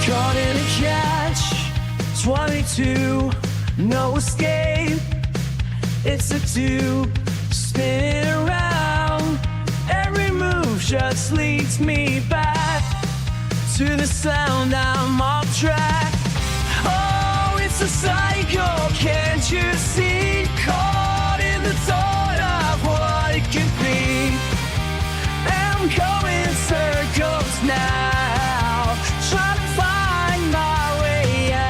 Caught in a catch, 22, no escape. It's a tube, spinning around. Every move just leads me back to the sound. I'm off track. Oh, it's a cycle, can't you see? Caught in the thought of what it could be. I'm going circles now, trying to find my way out.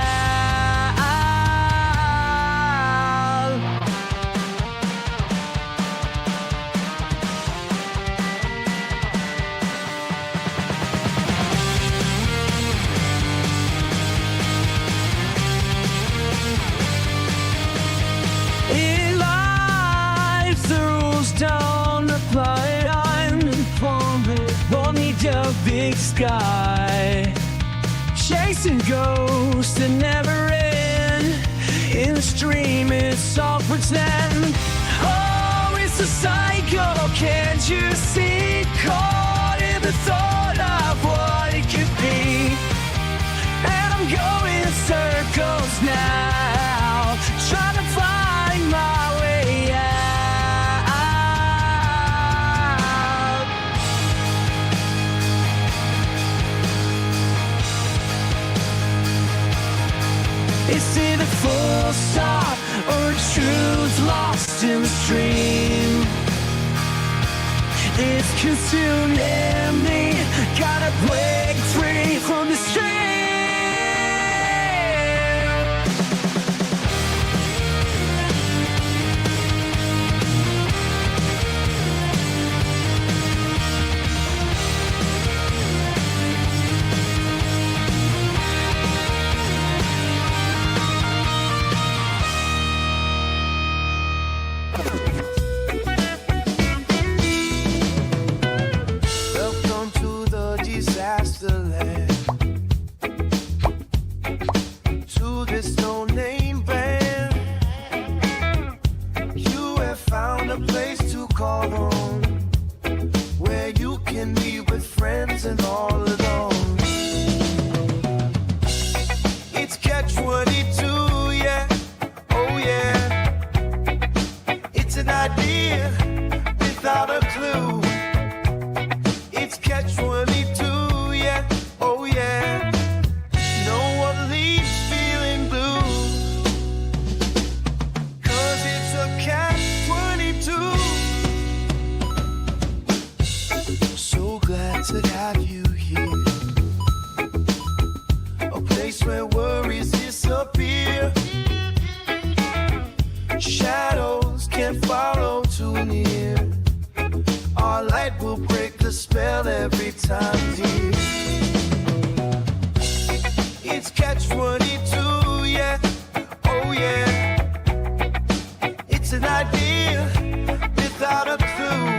In life, the rules don't apply. A big sky, chasing ghosts that never end. In the stream, it's all pretend. Oh, it's a cycle, can't you see? Caught in the thought of what it could be. And I'm going circles now, trying to find my way out. It's either full stop or truth lost in the stream. It's consuming me. Gotta break free from the stream. To this no-name band, you have found a place to call home, where you can be with friends and all alone. It's catch-22, yeah, oh yeah. It's an idea without a clue. It's catch-22, yeah, oh yeah. No one leaves feeling blue, 'cause it's a catch-22. So glad to have you here, a place where worries disappear. Shadows can't follow too near. Our light will break the spell every time, dear. It's catch-22, yeah, oh yeah. It's an idea without a clue.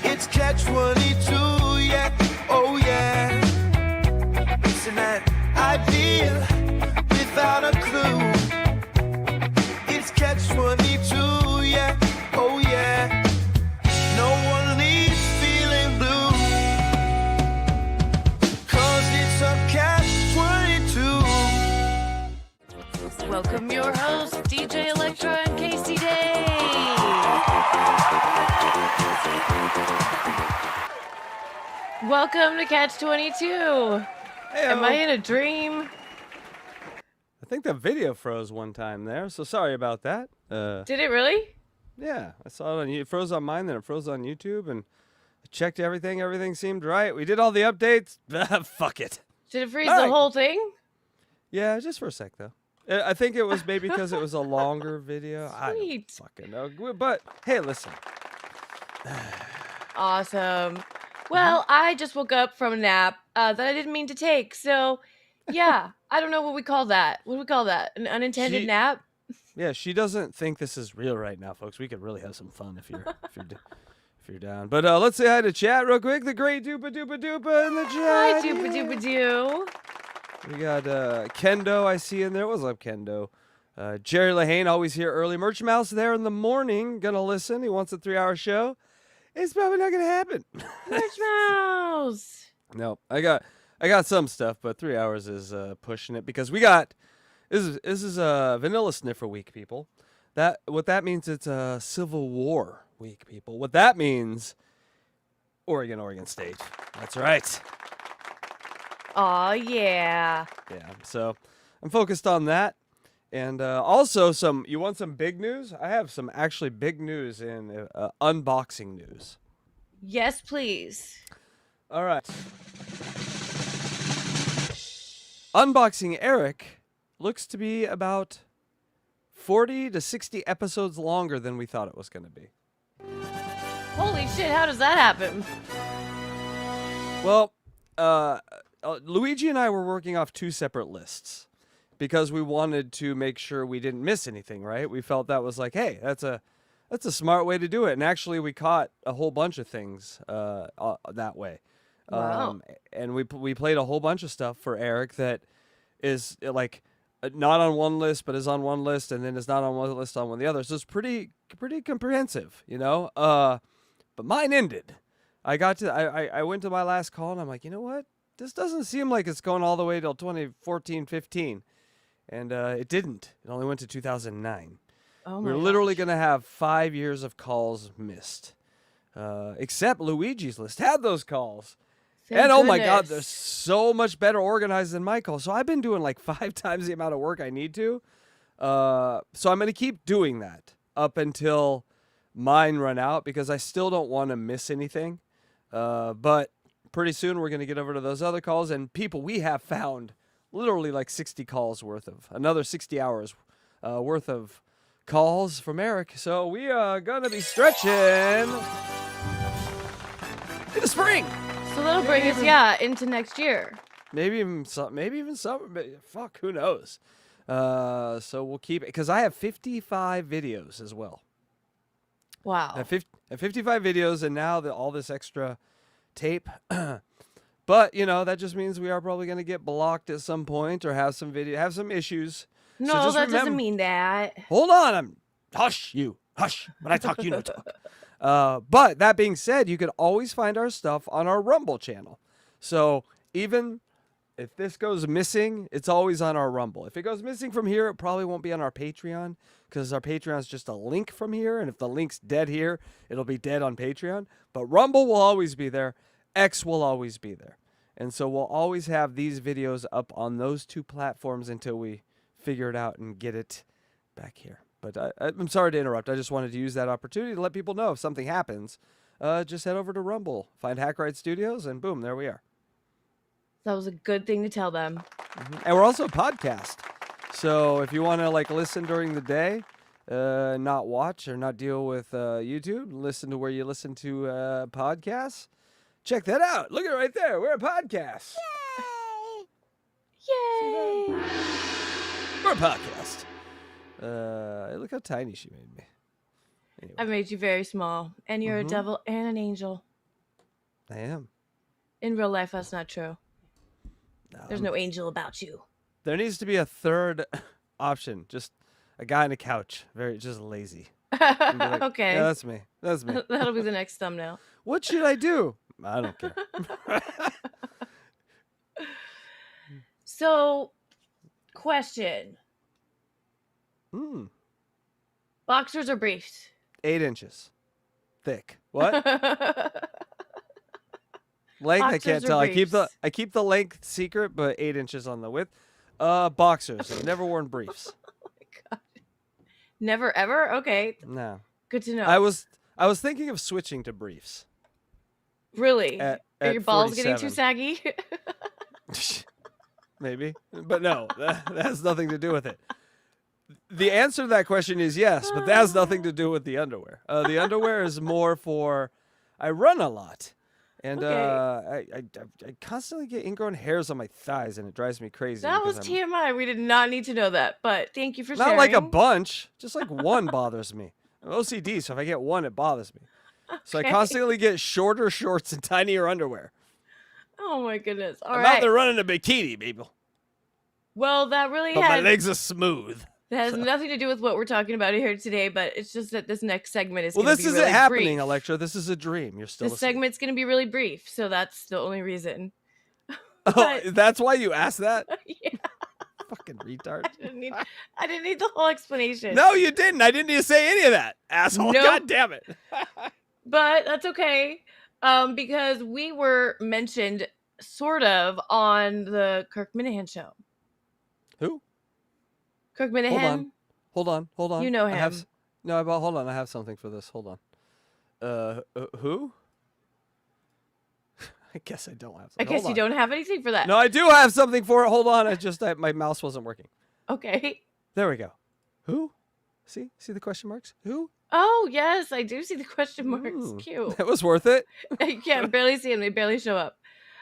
It's catch-22, yeah, oh yeah. It's an idea without a clue. It's catch-22, yeah, oh yeah. No one leaves feeling blue, 'cause it's a catch-22. Welcome your hosts, DJ Electra and Casey Day. Welcome to Catch-22. Am I in a dream? I think the video froze one time there, so sorry about that. Did it really? Yeah, I saw it on it froze on mine, then it froze on YouTube, and I checked everything. Everything seemed right. We did all the updates. Fuck it. Did it freeze All the right. whole thing? Yeah, just for a sec though. I think it was maybe because it was a longer video. I don't Sweet. fucking know. But hey, listen. Awesome. Well, I just woke up from a nap that I didn't mean to take. So, yeah, I don't know what we call that. What do we call that? An unintended nap? Yeah, she doesn't think this is real right now, folks. We could really have some fun if if you're down. But let's say hi to chat real quick. The great Dupa Dupa Dupa in the Hi, chat. Doopa Doopa Doo. We got Kendo, I see in there. What's up, Kendo? Jerry Lahane, always here early. Merch Mouse there in the morning. Gonna listen. He wants a 3-hour show. It's probably not gonna happen. Merch Mouse. No, I got some stuff, but 3 hours is pushing it because we got this is a vanilla sniffer week, people. What that means, it's a Civil War week, people. What that means, Oregon State. That's right. Aw, yeah. Yeah. So I'm focused on that, and also you want some big news? I have some actually big news in unboxing news. Yes, please. All right. Unboxing Eric looks to be about 40 to 60 episodes longer than we thought it was going to be. Holy shit, how does that happen? Well, Luigi and I were working off 2 separate lists because we wanted to make sure we didn't miss anything, right? We felt that was like, hey, that's a smart way to do it. And actually, we caught a whole bunch of things that way. Wow. And we played a whole bunch of stuff for Eric that is like not on one list, but is on one list, and then is not on one list on one of the others. So it's pretty comprehensive, you know. But mine ended. I went to my last call, and I'm like, you know what? This doesn't seem like it's going all the way till 2014, 15, and it didn't. It only went to 2009. Oh my We're literally gosh. gonna have 5 years of calls missed. Except Luigi's list had those calls. Thank And oh my God, goodness. they're so much better organized than my calls. So I've been doing like 5 times the amount of work I need to. So I'm going to keep doing that up until mine run out because I still don't want to miss anything. But pretty soon we're going to get over to those other calls. And people, we have found literally like 60 calls worth of, another 60 hours worth of calls from Eric. So we are going to be stretching in the spring. So that'll bring us, into next year. Maybe even summer. Fuck, who knows? So we'll keep it because I have 55 videos as well. Wow. I have 55 videos, and now all this extra tape. But you know that just means we are probably going to get blocked at some point or have some issues. So No, just that doesn't remember- mean that. Hold on, hush. When I talk, you don't talk. But that being said, you could always find our stuff on our Rumble channel. So even if this goes missing, it's always on our Rumble. If it goes missing from here, it probably won't be on our Patreon because our Patreon is just a link from here. And if the link's dead here, it'll be dead on Patreon. But Rumble will always be there. X will always be there. And so we'll always have these videos up on those 2 platforms until we figure it out and get it back here. But I'm sorry to interrupt. I just wanted to use that opportunity to let people know if something happens, just head over to Rumble, find Hackride Studios, and boom, there we are. That was a good thing to tell them. And we're also a podcast. So if you want to like listen during the day, not watch or not deal with YouTube, listen to where you listen to podcasts, check that out. Look at it right there. We're a podcast. Yay! We're a podcast. Look how tiny she made me. Anyway, I made you very small, and you're a devil and an angel. I am. In real life, that's not true. No, There's no angel about you. There needs to be a third option. Just a guy on a couch, just lazy. And be like, Okay. Yeah, that's me. That's me. That'll be the next thumbnail. What should I do? I don't care. So, question. Boxers or briefs? 8 inches thick. What? Length, I Boxers can't or tell. briefs? I keep the length secret, but 8 inches on the width. Boxers. I've never worn briefs. Oh my God. Never ever? Okay. No. Good to know. I was thinking of switching to briefs. Really? At Are your balls getting 47. too saggy? Maybe, but no, that has nothing to do with it. The answer to that question is yes, but that has nothing to do with the underwear. The underwear is more for, I run a lot, and I constantly get ingrown hairs on my thighs, and it drives me crazy. That was because TMI. We did not need to know that, but thank you for not sharing. like a bunch, just like one bothers me. I'm OCD, so if I get one, it bothers me. So I Okay. constantly get shorter shorts and tinier underwear. Oh my goodness. All I'm out right. there running a bikini, people. Well, that really But my has legs are smooth. that has nothing to do with what we're talking about here today, but it's just that this next segment is Well, going this to be isn't really happening, brief. Electra. This is a dream. You're still This asleep. segment's going to be really brief, so that's the only reason. Oh, But- that's why you asked that? Yeah, Fucking retard. I didn't need the whole explanation. No, you didn't. I didn't need to say any of that, asshole. Nope. God damn it. But that's okay, because we were mentioned sort of on the KIRK MINIHANE show. Who? KIRK MINIHANE. Hold on. You know I have him. no, but hold on. I have something for this. Hold on. Who? I guess I don't have I something. guess Hold you on. don't have anything for that. No, I do have something for it. Hold on. My mouse wasn't working. Okay. There we go. Who? See the question marks? Who? Oh, yes, I do see the question marks. Cute. That was worth it. I can't barely see them. They barely show up.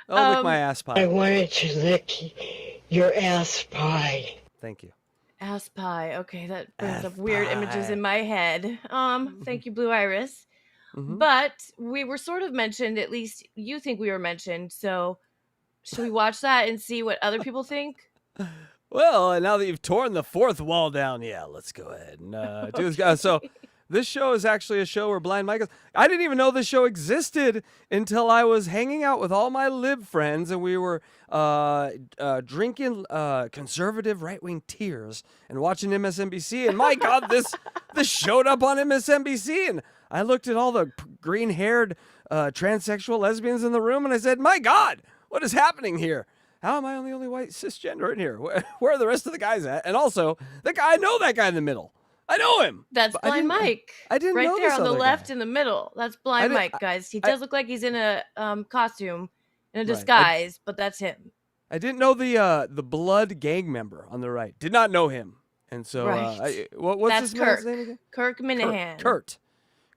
Oh, lick my ass I pie. wanted to lick your ass pie. Thank you. Ass pie. Okay, that brings Ass up weird images pie. in my head. Thank you, Blue Iris. Mhm. But we were sort of mentioned, at least you think we were mentioned, so should we watch that and see what other people think? Well, now that you've torn the fourth wall down, yeah, let's go ahead and do this. So this show is actually a show where Blind Mike is. I didn't even know this show existed until I was hanging out with all my lib friends and we were drinking conservative right-wing tears and watching MSNBC. And my God, this showed up on MSNBC. And I looked at all the green-haired transsexual lesbians in the room and I said, my God, what is happening here? How am I the only white cisgender in here? Where are the rest of the guys at? And also, I know that guy in the middle. I know him. That's But I Blind didn't- Mike. I didn't right know there this on the other left guy. in the middle. That's Blind didn't- Mike, guys. He does look like he's in a costume, in a Right. disguise, but that's him. I didn't know the blood gang member on the right. Did not know him. And so, Right. what's That's this man's KIRK. name again? KIRK MINIHANE. Kurt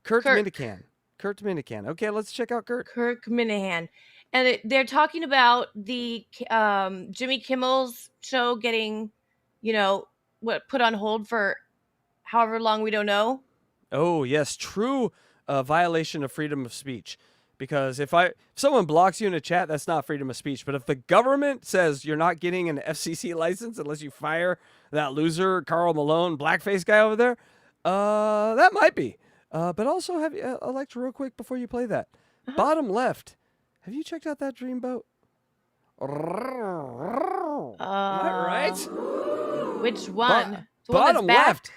KIRK. MiniHane. Kurt MiniHane. Okay, let's check out Kurt. KIRK MINIHANE. And they're talking about the Jimmy Kimmel's show getting, put on hold for however long we don't know. Oh, yes, true violation of freedom of speech. Because if someone blocks you in a chat, that's not freedom of speech. But if the government says you're not getting an FCC license unless you fire that loser Carl Malone blackface guy over there, that might be. But also, Electra, real quick before you play that, bottom left, have you checked out that dreamboat? Am I right? Which one? The one that's Bottom back? left.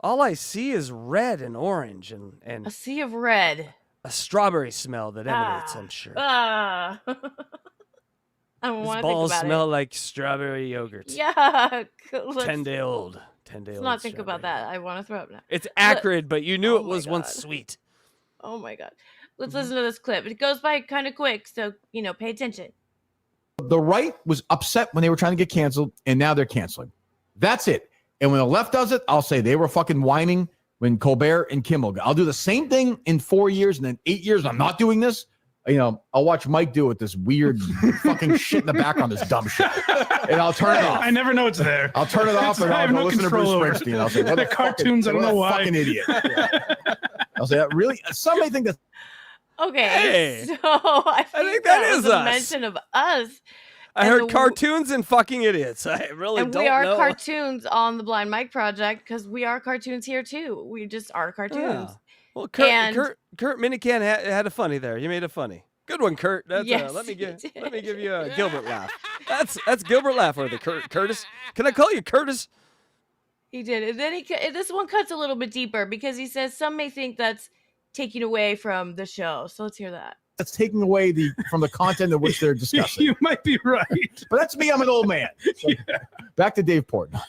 All I see is red and orange and A sea of red. a strawberry smell that emanates, I'm sure. I don't His want to think balls about smell like strawberry yogurt. it. Yuck. 10-day old. 10-day Let's old. not think about strawberry. that. I want to throw up now. It's acrid, but you knew Oh it my was once God. sweet. Oh my God. Let's Mm-hmm. listen to this clip. It goes by kind of quick, so, pay attention. The right was upset when they were trying to get canceled, and now they're canceling. That's it. And when the left does it, I'll say they were fucking whining when Colbert and Kimmel. I'll do the same thing in 4 years, and then 8 years, I'm not doing this. I'll watch Mike do it, this weird fucking shit in the background, this dumb shit. And I'll turn it off. I never know it's there. I'll turn it off and I I'll have go no listen to Bruce control over it. Springsteen. I'll say, what The a fucking- cartoons, I don't what a know why. fucking idiot. Yeah. I'll say, that really? Somebody think that's Okay. Hey, so I think that that was is a us. mention of us. I And heard the- cartoons and fucking idiots. I really And don't we are know. cartoons on the Blind Mike Project because we are cartoons here too. We just are cartoons. Yeah. Well, Kurt And- Minican had a funny there. You made a funny. Good one, Kurt. That's, Yes, let me he give did. you a Gilbert laugh. That's Gilbert laugh worthy. Curtis. Can I call you Curtis? He did. And then this one cuts a little bit deeper because he says some may think that's taking away from the show. So let's hear that. taking away from the content of which they're discussing. You might be right. But that's me. I'm an old man. So, back to Dave Portnoy.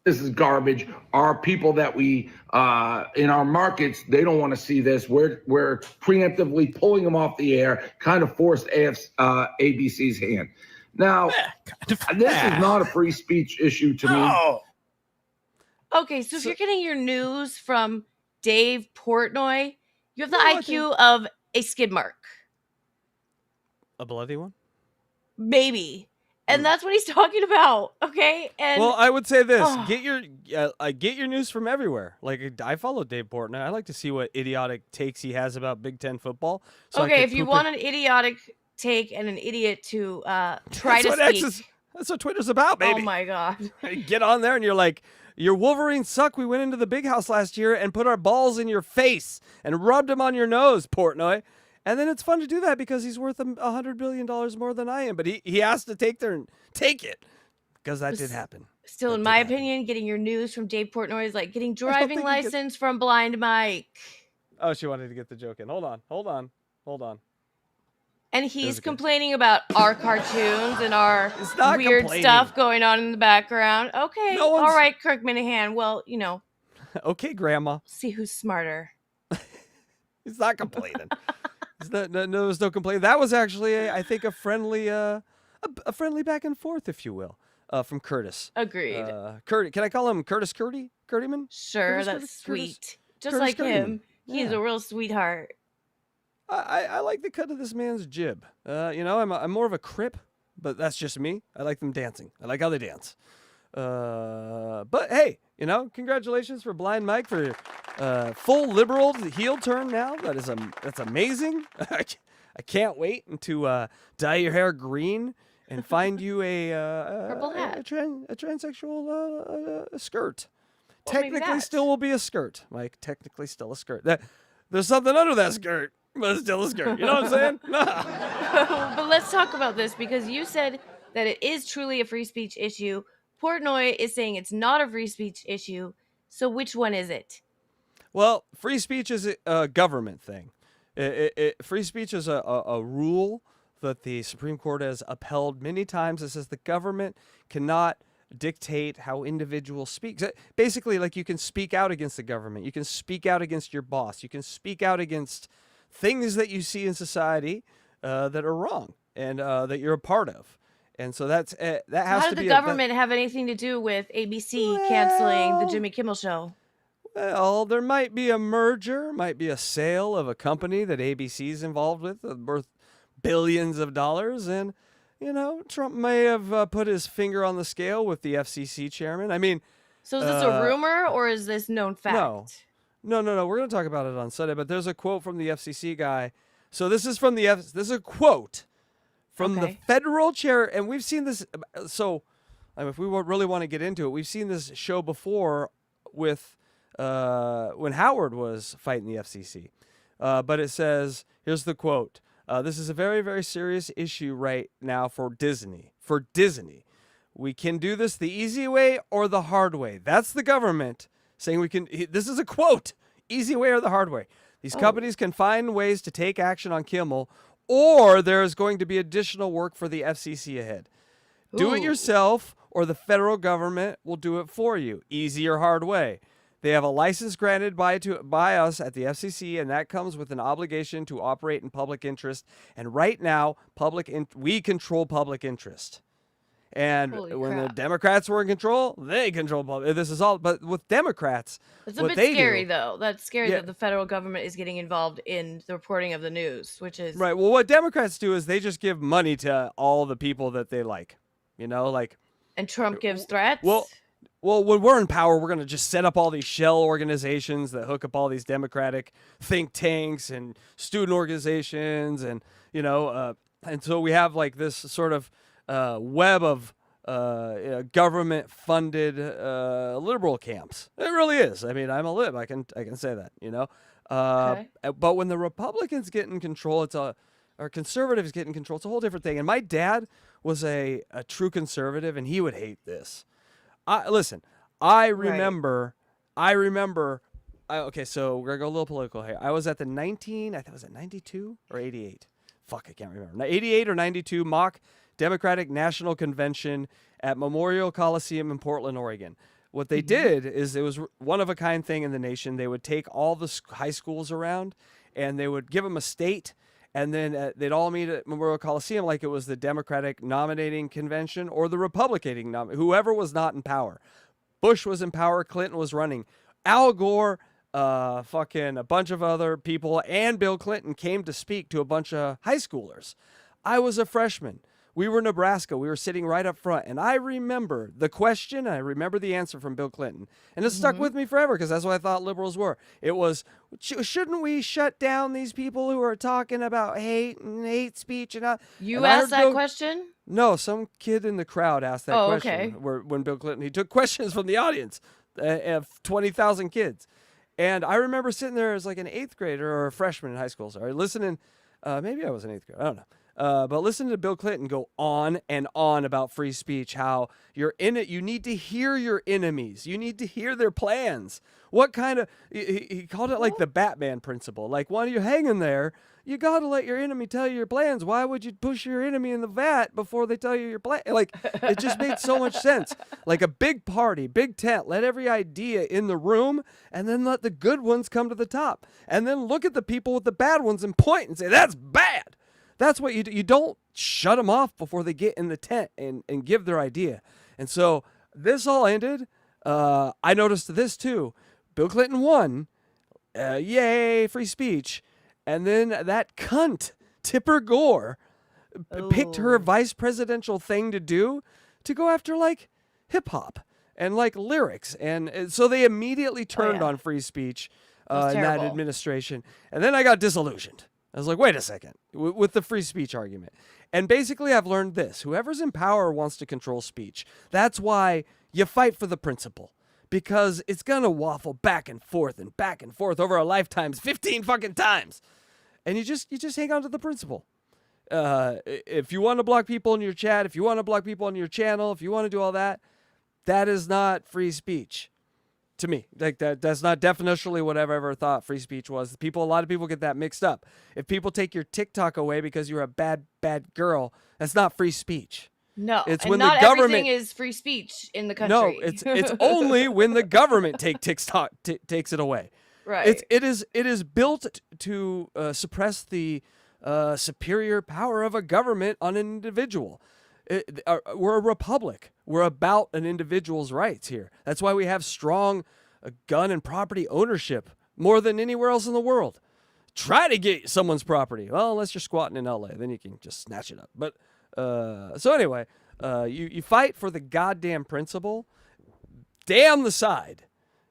This is garbage. Our people that we in our markets, they don't want to see this. We're preemptively pulling them off the air, kind of forced ABC's hand. Now, this is not a free speech issue to me. No. Okay, so if you're getting your news from Dave Portnoy, you have the No, I IQ of a skid mark. A bloody one? Maybe. And that's what he's talking about. Okay. And Well, I would say this: Oh. get your news from everywhere. Like I follow Dave Portnoy. I like to see what idiotic takes he has about Big Ten football. So I okay, could if you poop want it. an idiotic take and an idiot to try That's to what speak. that's what Twitter's about, baby. Oh my god. You get on there and you're like, your Wolverines suck. We went into the big house last year and put our balls in your face and rubbed them on your nose, Portnoy. And then it's fun to do that because he's worth $100 billion more than I am. But he has to take there and take it because that did happen. Still, That in did my happen. opinion, getting your news from Dave Portnoy is like getting think driving you get- license from Blind Mike. Oh, she wanted to get the joke in. Hold on. And was he's good. complaining about our cartoons and our It's not weird complaining. stuff going on in the background. Okay, No one's- all right, Kirk Minihan. Well, Okay, Grandma. see who's smarter. He's not complaining. There was no complaint. That was actually, I think, a friendly back and forth, if you will, from Curtis. Agreed. Curtis, can I call him Curtis Curdyman? Sure, Curtis, that's Curtis, sweet. Just Curtis like Curdyman. him. He's Yeah. a real sweetheart. I like the cut of this man's jib. I'm more of a Crip, but that's just me. I like them dancing. I like how they dance. But hey, congratulations for Blind Mike for full liberal heel turn now. That's amazing. I can't wait to dye your hair green and find you a Purple hat. a transsexual skirt. Well, maybe Technically, that. still will be a skirt, Mike. Technically, still a skirt. There's something under that skirt, but it's still a skirt. You know what I'm saying? But let's talk about this because you said that it is truly a free speech issue. Portnoy is saying it's not a free speech issue. So which one is it? Well, free speech is a government thing. Free speech is a rule that the Supreme Court has upheld many times. It says the government cannot dictate how individuals speak. Basically, like you can speak out against the government. You can speak out against your boss. You can speak out against things that you see in society that are wrong and that you're a part of. And so that has How to did be the government have anything to do with ABC canceling the Jimmy Kimmel show? Well, there might be a merger, might be a sale of a company that ABC is involved with, worth billions of dollars, and Trump may have put his finger on the scale with the FCC chairman. I mean, So is this a rumor or is this known fact? No. We're going to talk about it on Sunday, but there's a quote from the FCC guy. So this is from this is a quote from the Okay. federal chair, and we've seen this. So, if we really want to get into it, we've seen this show before with when Howard was fighting the FCC. But it says, here's the quote. This is a very, very serious issue right now for Disney. For Disney. We can do this the easy way or the hard way. That's the government saying we can. This is a quote. Easy way or the hard way. These companies can find ways to take action on Kimmel, or there is going to be additional work for the FCC ahead. Do it Ooh. yourself, or the federal government will do it for you. Easy or hard way. They have a license granted by us at the FCC, and that comes with an obligation to operate in public interest. And right now, we control public interest. And Holy when the crap. Democrats were in control, they control public. This is all. But with Democrats, It's a what bit they scary, do, though. That's scary Yeah. that the federal government is getting involved in the reporting of the news, which is right? Well, what Democrats do is they just give money to all the people that they like. and Trump gives threats. Well, when we're in power, we're going to just set up all these shell organizations that hook up all these Democratic think tanks and student organizations, and and so we have like this sort of web of government funded liberal camps. It really is. I mean, I'm a lib. I can say that. Okay. But when the Republicans get in control, or conservatives get in control, it's a whole different thing. And my dad was a true conservative, and he would hate this. Listen, I remember. Okay, so we're gonna go a little political here. I was at the I think it was at 92 or 88. Fuck, I can't remember. 88 or 92 mock Democratic National Convention at Memorial Coliseum in Portland, Oregon. What they did is it was one of a kind thing in the nation. They would take all the high schools around, and they would give them a state, and then they'd all meet at Memorial Coliseum like it was the Democratic nominating convention or the Republican whoever was not in power. Bush was in power. Clinton was running. Al Gore, fucking a bunch of other people, and Bill Clinton came to speak to a bunch of high schoolers. I was a freshman. We were Nebraska. We were sitting right up front. And I remember the question. I remember the answer from Bill Clinton. And it stuck with me forever because that's what I thought liberals were. It was, shouldn't we shut down these people who are talking about hate and hate speech? You asked that question? No, some kid in the crowd asked that question. Okay. When Bill Clinton, he took questions from the audience of 20,000 kids. And I remember sitting there as like an 8th grader or a freshman in high school, sorry, listening. Maybe I was an 8th grader. I don't know. But listen to Bill Clinton go on and on about free speech, how you're in it. You need to hear your enemies. You need to hear their plans. What kind of, he called it like the Batman principle. Like while you're hanging there, you got to let your enemy tell you your plans. Why would you push your enemy in the vat before they tell you your plan? Like it just made so much sense. Like a big party, big tent, let every idea in the room and then let the good ones come to the top. And then look at the people with the bad ones and point and say, that's bad. That's what you do. You don't shut them off before they get in the tent and give their idea. And so this all ended. I noticed this too. Bill Clinton won. Yay, free speech. And then that cunt, Tipper Gore, picked her vice presidential thing to do to go after like hip hop and like lyrics. And so they immediately turned on free speech in that administration. And then I got disillusioned. I was like, wait a second, with the free speech argument. And basically, I've learned this. Whoever's in power wants to control speech. That's why you fight for the principle. Because it's going to waffle back and forth over our lifetimes, 15 fucking times. And you just hang on to the principle. If you want to block people in your chat, if you want to block people on your channel, if you want to do all that, that is not free speech. To me, like that's not definitionally what I've ever thought free speech was. A lot of people get that mixed up. If people take your TikTok away because you're a bad girl, that's not free speech. No, it's and when not the government everything is free speech in the country. No, it's only when the government takes it away. Right. It is built to suppress the superior power of a government on an individual. We're a republic. We're about an individual's rights here. That's why we have strong gun and property ownership more than anywhere else in the world. Try to get someone's property. Well, unless you're squatting in LA, then you can just snatch it up. But so anyway, you fight for the goddamn principle. Damn the side.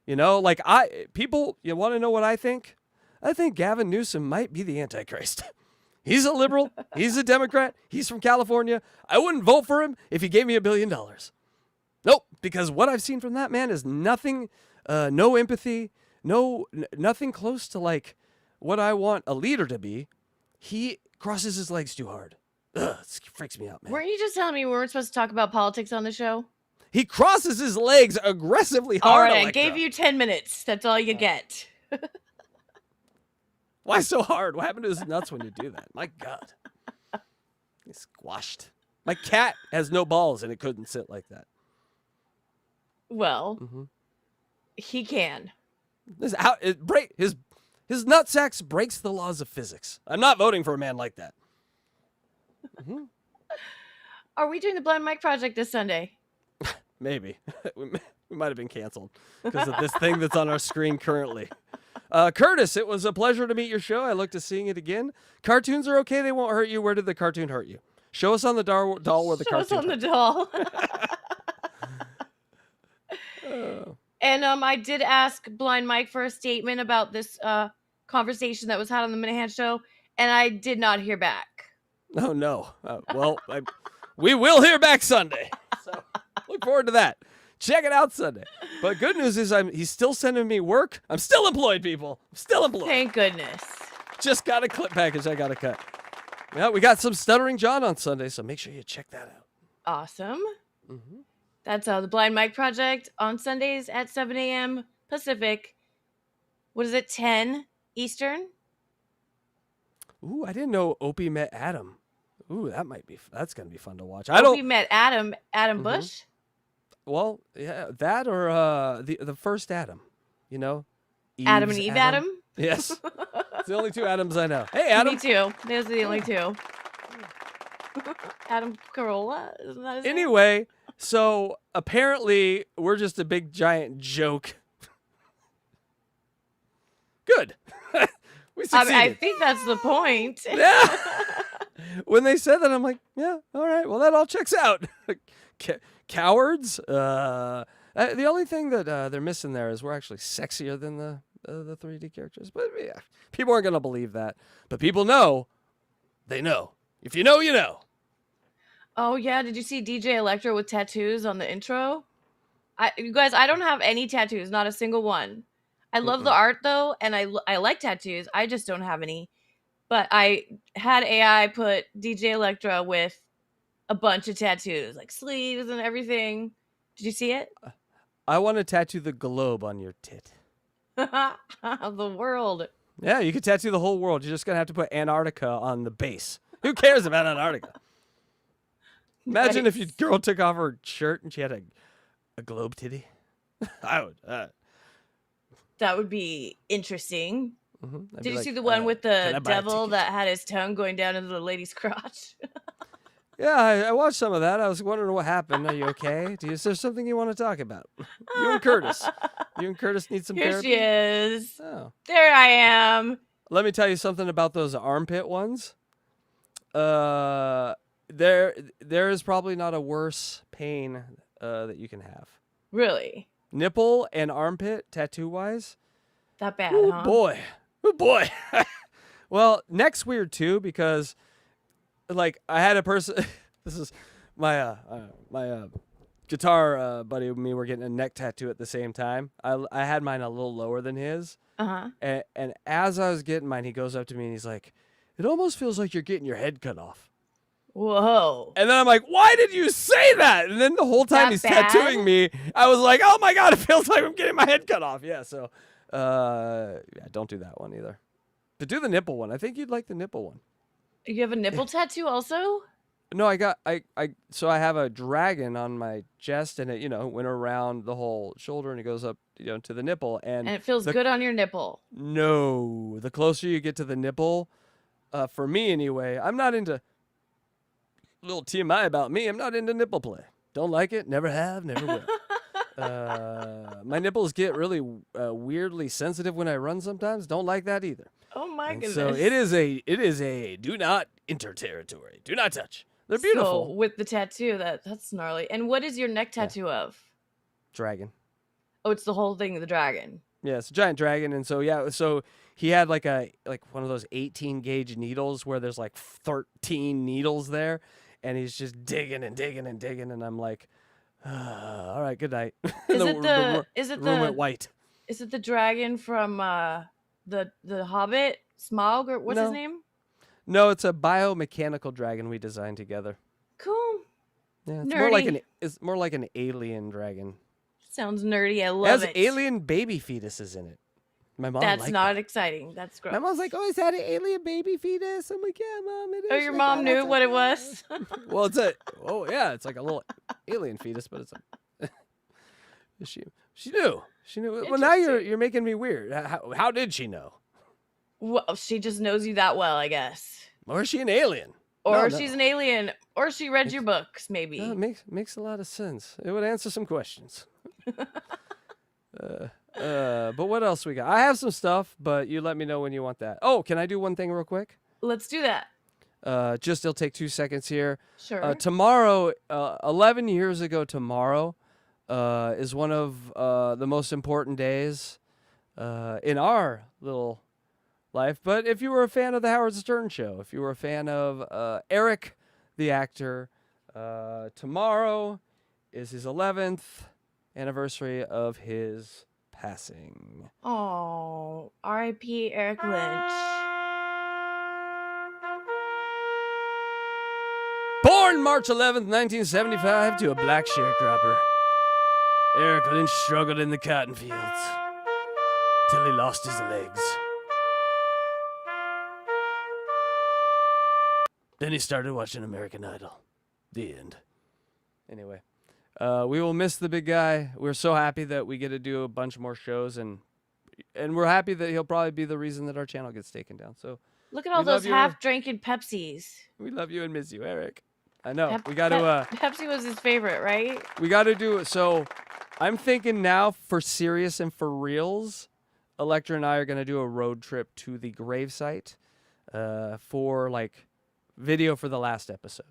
You know, like you want to know what I think? I think Gavin Newsom might be the Antichrist. He's a liberal. He's a Democrat. He's from California. I wouldn't vote for him if he gave me $1 billion. Nope, because what I've seen from that man is nothing, no empathy, nothing close to like what I want a leader to be. He crosses his legs too hard. Ugh, it freaks me out, man. Weren't you just telling me we weren't supposed to talk about politics on the show? He crosses his legs aggressively hard. All right, Electra. I gave you 10 minutes. That's all you get. Why so hard? What happened to his nuts when you do that? My God. He's squashed. My cat has no balls and it couldn't sit like that. Well, he can. His nutsacks breaks the laws of physics. I'm not voting for a man like that. Are we doing the Blind Mike Project this Sunday? Maybe. We might have been canceled because of this thing that's on our screen currently. Curtis, it was a pleasure to meet your show. I look to seeing it again. Cartoons are okay. They won't hurt you. Where did the cartoon hurt you? Show us on the doll where the cartoon Show us on the doll. And I did ask Blind Mike for a statement about this conversation that was had on the MINIHANE show, and I did not hear back. Oh, no. We will hear back Sunday. So look forward to that. Check it out Sunday. But good news is he's still sending me work. I'm still employed, people. I'm still employed. Thank goodness. Just got a clip package I got to cut. Yeah, we got some Stuttering John on Sunday, so make sure you check that out. Awesome. That's the Blind Mike Project on Sundays at 7 a.m. Pacific. What is it, 10 Eastern? Ooh, I didn't know Opie met Adam. Ooh, that's going to be fun to watch. Opie met Adam Bush? Well, yeah, that or the first Adam, you know? Adam and Eve Adam? Yes. It's the only two Adams I know. Hey, Adam. Me too. Those are the only two. Adam Carolla? Isn't that his name? Anyway, so apparently we're just a big giant joke. Good. We succeeded. I think that's the point. Yeah. when they said that, I'm like, yeah, all right, well, that all checks out. Cowards. The only thing that they're missing there is we're actually sexier than the 3D characters. But yeah, people aren't gonna believe that. But people know. They know. If you know, you know. Oh yeah, did you see DJ Electra with tattoos on the intro? You guys, I don't have any tattoos, not a single one. I love the art though, and I like tattoos. I just don't have any. But I had AI put DJ Electra with a bunch of tattoos, like sleeves and everything. Did you see it? I want to tattoo the globe on your tit. The world. Yeah, you could tattoo the whole world. You're just gonna have to put Antarctica on the base. Who cares about Antarctica? Imagine if your girl took off her shirt and she had a globe titty. I would. That would be interesting. Mm-hmm. Did you see the one with the devil that had his tongue going down into the lady's crotch? Yeah, I watched some of that. I was wondering what happened. Are you okay? Is there something you want to talk about? You and Curtis. You and Curtis need some Here therapy? she is. Oh. There I am. Let me tell you something about those armpit ones. There is probably not a worse pain that you can have. Really? Nipple and armpit, tattoo-wise. That bad, Oh, huh? boy. Oh, boy. Well, neck's weird, too, because... Like, I had a person, this is my guitar buddy and me were getting a neck tattoo at the same time. I had mine a little lower than his. Uh-huh. And as I was getting mine, he goes up to me and he's like, it almost feels like you're getting your head cut off. Whoa. And then I'm like, why did you say that? And then the whole time he's tattooing me, I was like, oh my God, it feels like I'm getting my head cut off. Yeah, so, yeah, don't do that one either. But do the nipple one. I think you'd like the nipple one. You have a nipple tattoo also? No, so I have a dragon on my chest and it, went around the whole shoulder and it goes up, to the nipple. And it feels good on your nipple. No, the closer you get to the nipple, for me anyway, I'm not into, little TMI about me, I'm not into nipple play. Don't like it, never have, never will. My nipples get really weirdly sensitive when I run sometimes. Don't like that either. Oh my goodness. So it is a do not enter territory. Do not touch. They're beautiful. So with the tattoo, that's gnarly. And what is your neck tattoo of? Dragon. Oh, it's the whole thing of the dragon. Yeah, it's a giant dragon. And so, yeah, so he had like one of those 18 gauge needles where there's like 13 needles there. And he's just digging and digging and digging. And I'm like, all right, good night. Is the room went white. Is it the dragon from the Hobbit, Smaug, or what's his name? No, it's a biomechanical dragon we designed together. Cool. Yeah, it's nerdy. more like an alien dragon. Sounds nerdy. I love it. It has alien baby fetuses in it. My mom. That's not exciting. That's gross. My mom's like, "Oh, is that an alien baby fetus?" I'm like, "Yeah, Mom, it is." Oh, your mom knew what it was. Well, it's like a little alien fetus, but it's a. She knew. She knew. Well, now you're making me weird. How did she know? Well, she just knows you that well, I guess. Or is she an alien? Or she's an alien. Or she read your books, maybe. No, it makes a lot of sense. It would answer some questions. But what else we got? I have some stuff, but you let me know when you want that. Oh, can I do one thing real quick? Let's do that. It'll take 2 seconds here. Sure. Tomorrow, 11 years ago tomorrow, is one of the most important days in our little life. But if you were a fan of the Howard Stern Show, if you were a fan of Eric, the actor, tomorrow is his 11th anniversary of his passing. Oh, R.I.P. Eric Lynch. Born March 11th, 1975 to a black sharecropper, Eric Lynch struggled in the cotton fields till he lost his legs. Then he started watching American Idol. The end. Anyway, we will miss the big guy. We're so happy that we get to do a bunch more shows, and we're happy that he'll probably be the reason that our channel gets taken down. So look at all those half-drinking Pepsis. We love you and miss you, Eric. I know. We got to. Pepsi was his favorite, right? We got to do it. So I'm thinking now, for serious and for reals, Electra and I are going to do a road trip to the gravesite for like video for the last episode.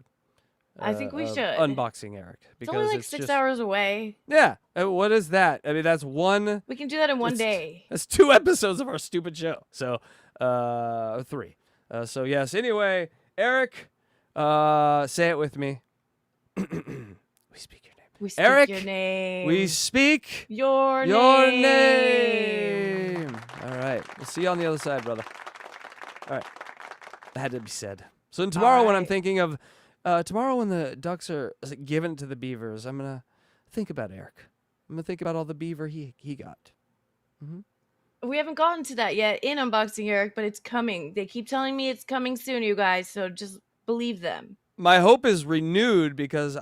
I think we of should. unboxing Eric It's because only like it's 6 just, hours away. Yeah, what is that? I mean, that's one. We can do that in one day. That's 2 episodes of our stupid show. So, 3. So yes. Anyway, Eric, say it with me. We speak your name. We speak Eric, your name. We speak your name. All right. We'll see you on the other side, brother. All right. That had to be said. So tomorrow, when I'm right. thinking of, tomorrow when the ducks are given to the beavers, I'm gonna think about Eric. I'm gonna think about all the beaver he got. We haven't gotten to that yet in Unboxing Eric, but it's coming. They keep telling me it's coming soon, you guys, so just believe them. My hope is renewed because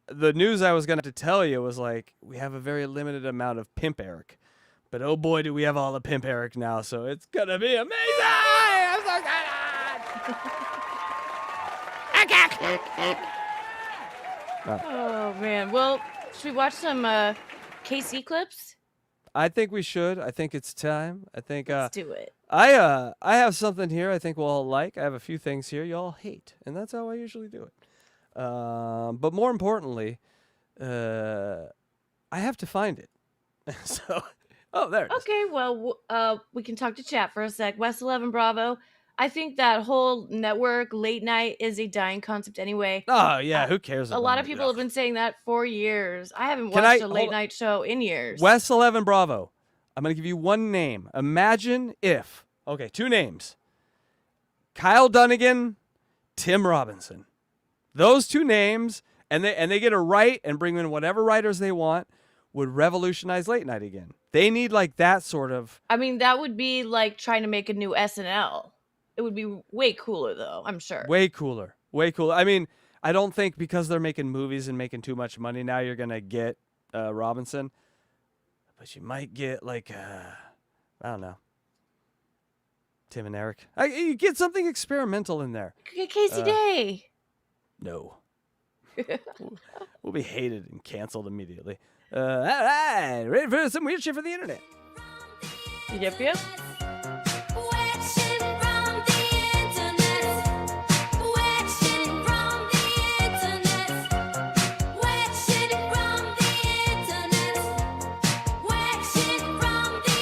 the news I was gonna have to tell you was like we have a very limited amount of Pimp Eric, but oh boy, do we have all the Pimp Eric now! So it's gonna be amazing. I'm so excited. Oh man. Well, should we watch some KC clips? I think we should. I think it's time. I think Let's do it. I have something here I think we'll all like. I have a few things here you all hate, and that's how I usually do it. But more importantly, I have to find it. So, oh, there it is. Okay, well, we can talk to chat for a sec. West 11 Bravo. I think that whole network late night is a dying concept anyway. Oh yeah, who cares? A about lot of it? people have been saying that for years. I haven't Can watched I- a late hold- night show in years. West 11 Bravo. I'm going to give you one name. Imagine if. Okay, 2 names. Kyle Dunnigan, Tim Robinson. Those 2 names, and they get a write and bring in whatever writers they want, would revolutionize late night again. They need like that sort of. I mean, that would be like trying to make a new SNL. It would be way cooler, though, I'm sure. Way cooler. Way cooler. I mean, I don't think because they're making movies and making too much money now you're going to get Robinson. But you might get like, I don't know, Tim and Eric. You get something experimental in there. Get Casey Day. No. We'll be hated and canceled immediately. All right. Ready for some weird shit for the internet. Yep, yep.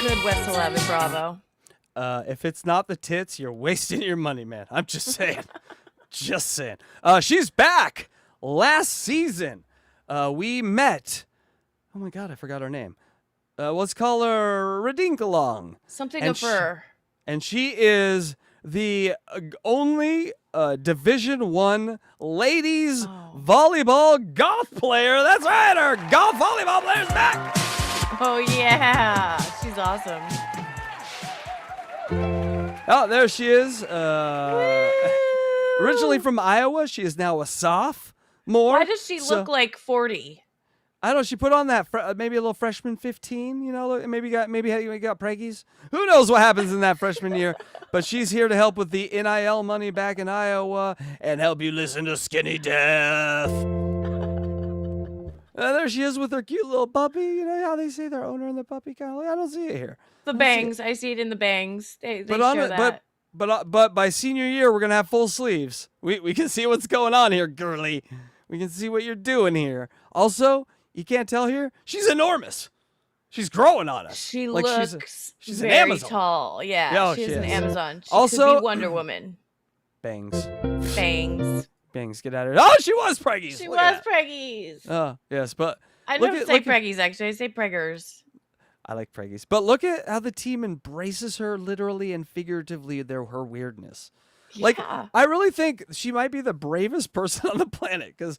Good West 11 Bravo. If it's not the tits, you're wasting your money, man. I'm just saying. Just saying. She's back. Last season, we met. Oh my God, I forgot her name. Let's call her Redinkalong. Something And of her. And she is the only Division 1 ladies volleyball golf player. That's right, our golf volleyball player's back. Oh, yeah. She's awesome. Oh, there she is. Originally from Iowa, she is now a sophomore. Why does she look like 40? I don't know. She put on that maybe a little freshman 15. You know, maybe got preggies. Who knows what happens in that freshman year? But she's here to help with the NIL money back in Iowa and help you listen to Skinny Death. There she is with her cute little puppy. You know how they say their owner and the puppy kind of. I don't see it here. The bangs. I see it in the bangs. They But show that. But by senior year, we're gonna have full sleeves. We can see what's going on here, girly. We can see what you're doing here. Also, you can't tell here. She's enormous. She's growing on us. She like looks she's an very Amazon. tall. Yeah, Yeah, she's she an is. Amazon. She Also- could be Wonder Woman. Bangs, Bangs. bangs. Get out of here. Oh, she was preggies. She Look was at preggies. that. Oh, yes, but I look don't at- say look at- preggies, actually. I say preggers. I like preggies. But look at how the team embraces her literally and figuratively. Her weirdness. Like, Yeah. I really think she might be the bravest person on the planet because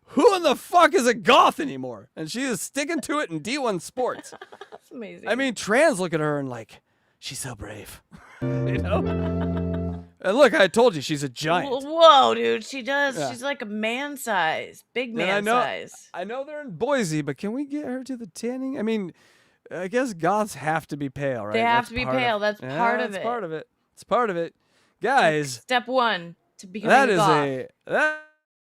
who in the fuck is a goth anymore? And she is sticking to it in D1 sports. That's amazing. I mean, trans look at her and like, she's so brave. You know? And look, I told you she's a giant. Whoa, dude. She does. Yeah. She's like a man size. Big And I man know- size. I know they're in Boise, but can we get her to the tanning? I mean, I guess goths have to be pale, right? They have That's to be part of- pale. That's Yeah, part of that's it. part of it. It's part of it. Guys, Step 1 to becoming that a is goth.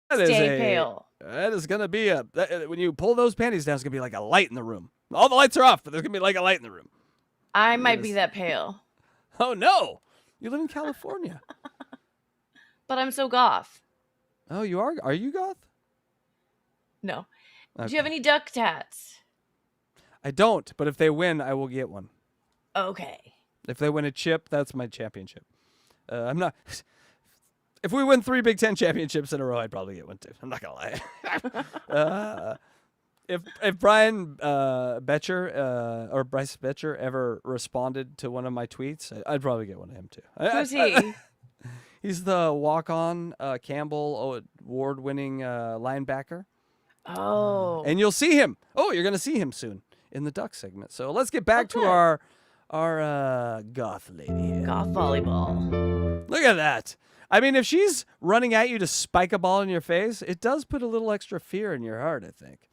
that is Stay a pale. That is gonna be when you pull those panties down, it's gonna be like a light in the room. All the lights are off, but there's gonna be like a light in the room. I might be Yes. that pale. Oh no, you live in California. But I'm so goth. Oh, you are? Are you goth? No. Okay. Do you have any duck tats? I don't, but if they win, I will get one. Okay. If they win a chip, that's my championship. I'm not. If we win 3 Big Ten championships in a row, I'd probably get one too. I'm not gonna lie. If Brian Betcher or Bryce Betcher ever responded to one of my tweets, I'd probably get one of him too. Who's he? He's the walk-on Campbell award-winning linebacker. Oh. And you'll see him. Oh, you're gonna see him soon in the Duck segment. So let's get back to good. our goth lady here. Goth volleyball. Look at that. I mean, if she's running at you to spike a ball in your face, it does put a little extra fear in your heart, I think.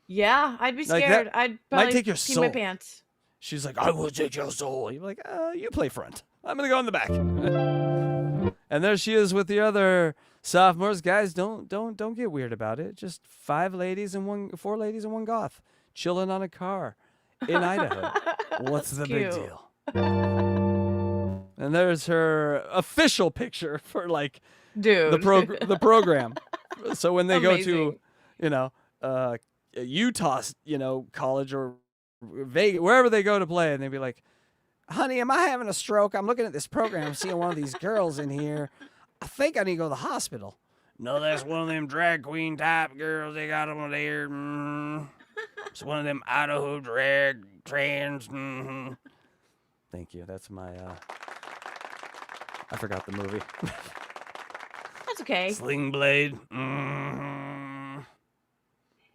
Yeah, I'd be Like scared. that I'd might probably take your pee soul. my pants. She's like, I will take your soul. You're like, you play front. I'm going to go in the back. And there she is with the other sophomores. Guys, don't get weird about it. Just 4 ladies and one goth chilling on a car in Idaho. What's the big cute. deal? And there's her official picture for like Dude. the program. So when they go to, Amazing. Utah, college or Vegas, wherever they go to play, and they'd be like, honey, am I having a stroke? I'm looking at this program, seeing one of these girls in here. I think I need to go to the hospital. No, that's one of them drag queen type girls. They got them there. It's one of them Idaho drag trans. Thank you. That's my, I forgot the movie. That's okay. Sling Blade.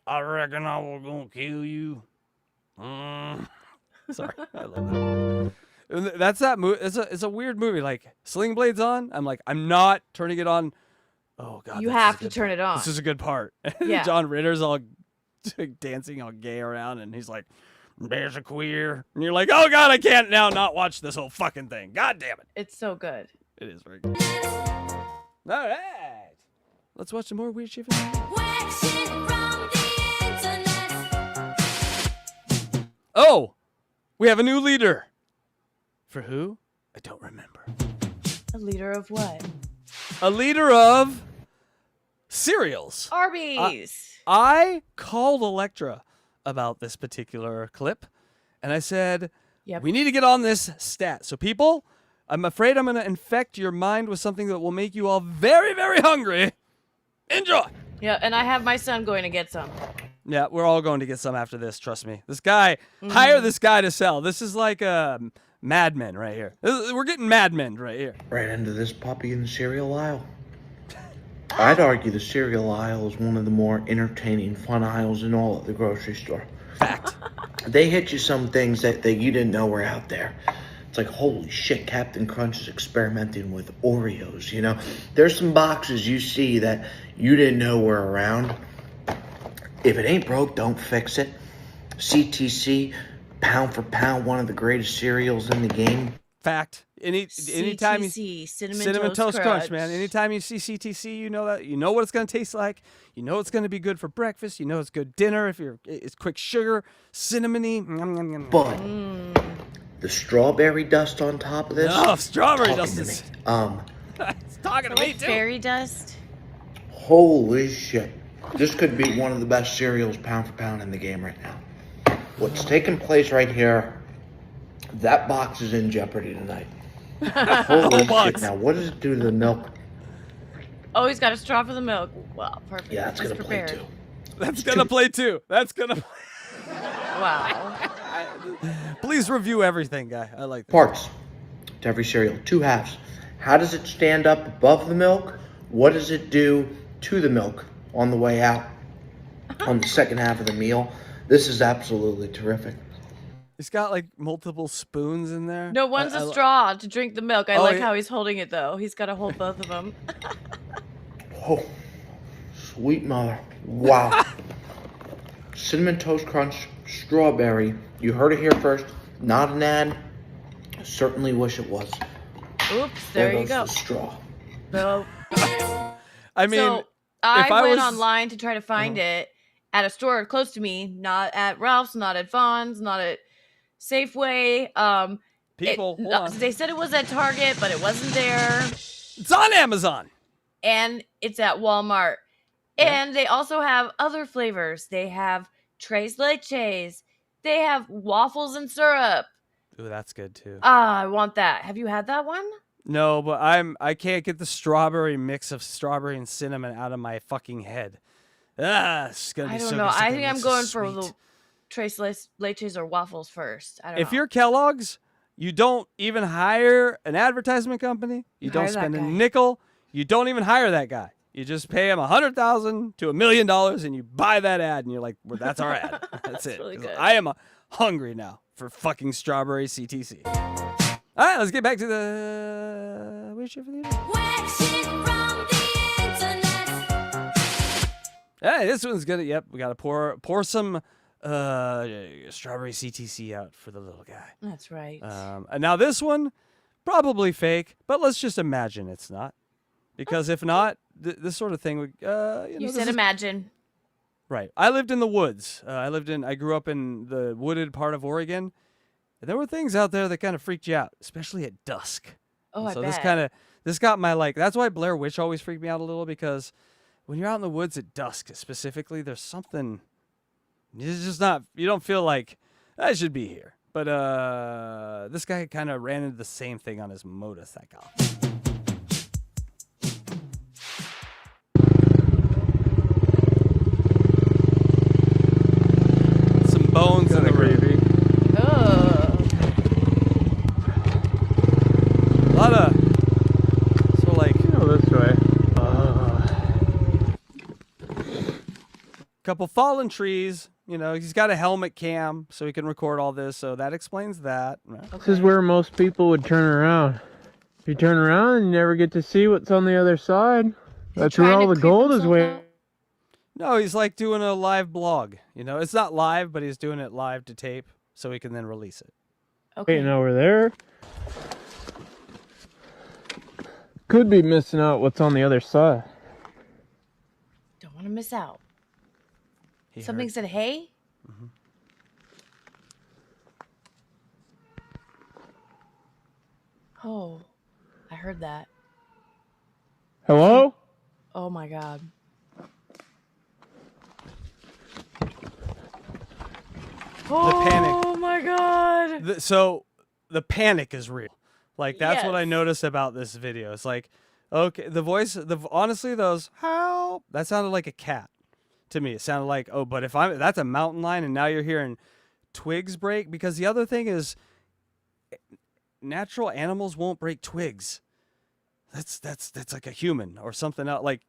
I reckon I was gonna kill you. Sorry, I love that movie. That's that movie. It's a weird movie. Like Sling Blade's on. I'm like, I'm not turning it on. Oh God, You this is have a to good turn part. it on. This is a good part. Yeah. John Ritter's all dancing, all gay around, and he's like, "There's a queer," and you're like, "Oh God, I can't now not watch this whole fucking thing." God damn it. It's so good. It is very good. All right, let's watch some more weird shit. Oh, we have a new leader. For who? I don't remember. A leader of what? A leader of cereals. Arby's. I called Electra about this particular clip, and I said, Yep. we need to get on this stat. So people, I'm afraid I'm going to infect your mind with something that will make you all very, very hungry. Enjoy. Yeah, and I have my son going to get some. Yeah, we're all going to get some after this. Trust me. This guy, hire this guy to sell. This is like Mad Men right here. We're getting Mad Men right here. Right into this puppy in the cereal aisle. I'd argue the cereal aisle is one of the more entertaining, fun aisles in all of the grocery store. Fact. They hit you some things that you didn't know were out there. It's like, holy shit, Captain Crunch is experimenting with Oreos, you know? There's some boxes you see that you didn't know were around. If it ain't broke, don't fix it. CTC, pound for pound, one of the greatest cereals in the game. Fact. Anytime you CTC, Cinnamon Toast Crunch, man. Anytime you see CTC, you know that. You know what it's going to taste like. You know it's going to be good for breakfast. You know it's good dinner if it's quick sugar, cinnamony. But the strawberry dust on top of this. Oh, strawberry talking dust to is. me. It's talking to me Like too. fairy dust. Holy shit. This could be one of the best cereals pound for pound in the game right now. What's taking place right here, that box is in jeopardy tonight. Holy shit. Now, what does it do to the milk? Oh, he's got a straw for the milk. Well, perfect. Yeah, that's He's going to play prepared. too. That's gonna play too. That's gonna. Wow. Please review everything, guy. I like that. Parts to every cereal, 2 halves. How does it stand up above the milk? What does it do to the milk on the way out on the second half of the meal? This is absolutely terrific. He's got like multiple spoons in there. No, one's a straw to drink the milk. I like yeah. how he's holding it, though. He's got to hold both of them. Oh, sweet mother. Wow. Cinnamon Toast Crunch, strawberry. You heard it here first. Not an ad. I certainly wish it was. Oops, there you goes go. the straw. So, I mean, so I if I went was- online to try to find it at a store close to me, not at Ralph's, not at Vaughn's, not at Safeway. people, hold on. They said it was at Target, but it wasn't there. It's on Amazon. and it's at Walmart. And they also have other flavors. They have tres leches. They have waffles and syrup. Ooh, that's good too. Ah, I want that. Have you had that one? No, but I can't get the strawberry mix of strawberry and cinnamon out of my fucking head. It's gonna be I don't so know. good. I think I'm going for sweet. the tres leches or waffles first. I don't know. If you're Kellogg's, you don't even hire an advertisement company. You don't Hire that spend a guy. nickel. You don't even hire that guy. You just pay him $100,000 to $1 million, and you buy that ad, and you're like, well, "That's our ad. That's it." really 'Cause good. I am hungry now for fucking strawberry CTC. All right, let's get back to the weird shit for the internet. Weird shit from the internet. Hey, this one's good. Yep, we gotta pour some strawberry CTC out for the little guy. That's right. And now this one, probably fake, but let's just imagine it's not, because if not, this sort of thing would. You said imagine. Right. I lived in the woods. I grew up in the wooded part of Oregon. And there were things out there that kind of freaked you out, especially at dusk. Oh, And so I bet. this got my like. That's why Blair Witch always freaked me out a little, because when you're out in the woods at dusk, specifically, there's something. It's just not. You don't feel like I should be here. But this guy kind of ran into the same thing on his motorcycle. Some bones in the room. Oh. A lot of so like this way. couple fallen trees. You know, he's got a helmet cam, so he can record all this. So that explains that. This is where most people would turn around. If you turn around, you never get to see what's on the other side. That's where trying all to the creep gold is himself waiting. out? No, he's like doing a live blog. You know, it's not live, but he's doing it live to tape, so he can then release it. Okay. Waiting over there. Could be missing out what's on the other side. Don't want to miss out. He Something heard- said, "Hey." Oh, I heard that. Hello? Oh my god. panic. Oh my god. So the panic is real. Like that's what I Yes. noticed about this video. It's like, okay, the voice, honestly, those help, that sounded like a cat to me. It sounded like, oh, but if that's a mountain lion, and now you're hearing twigs break, because the other thing is, natural animals won't break twigs. That's like a human or something else. Like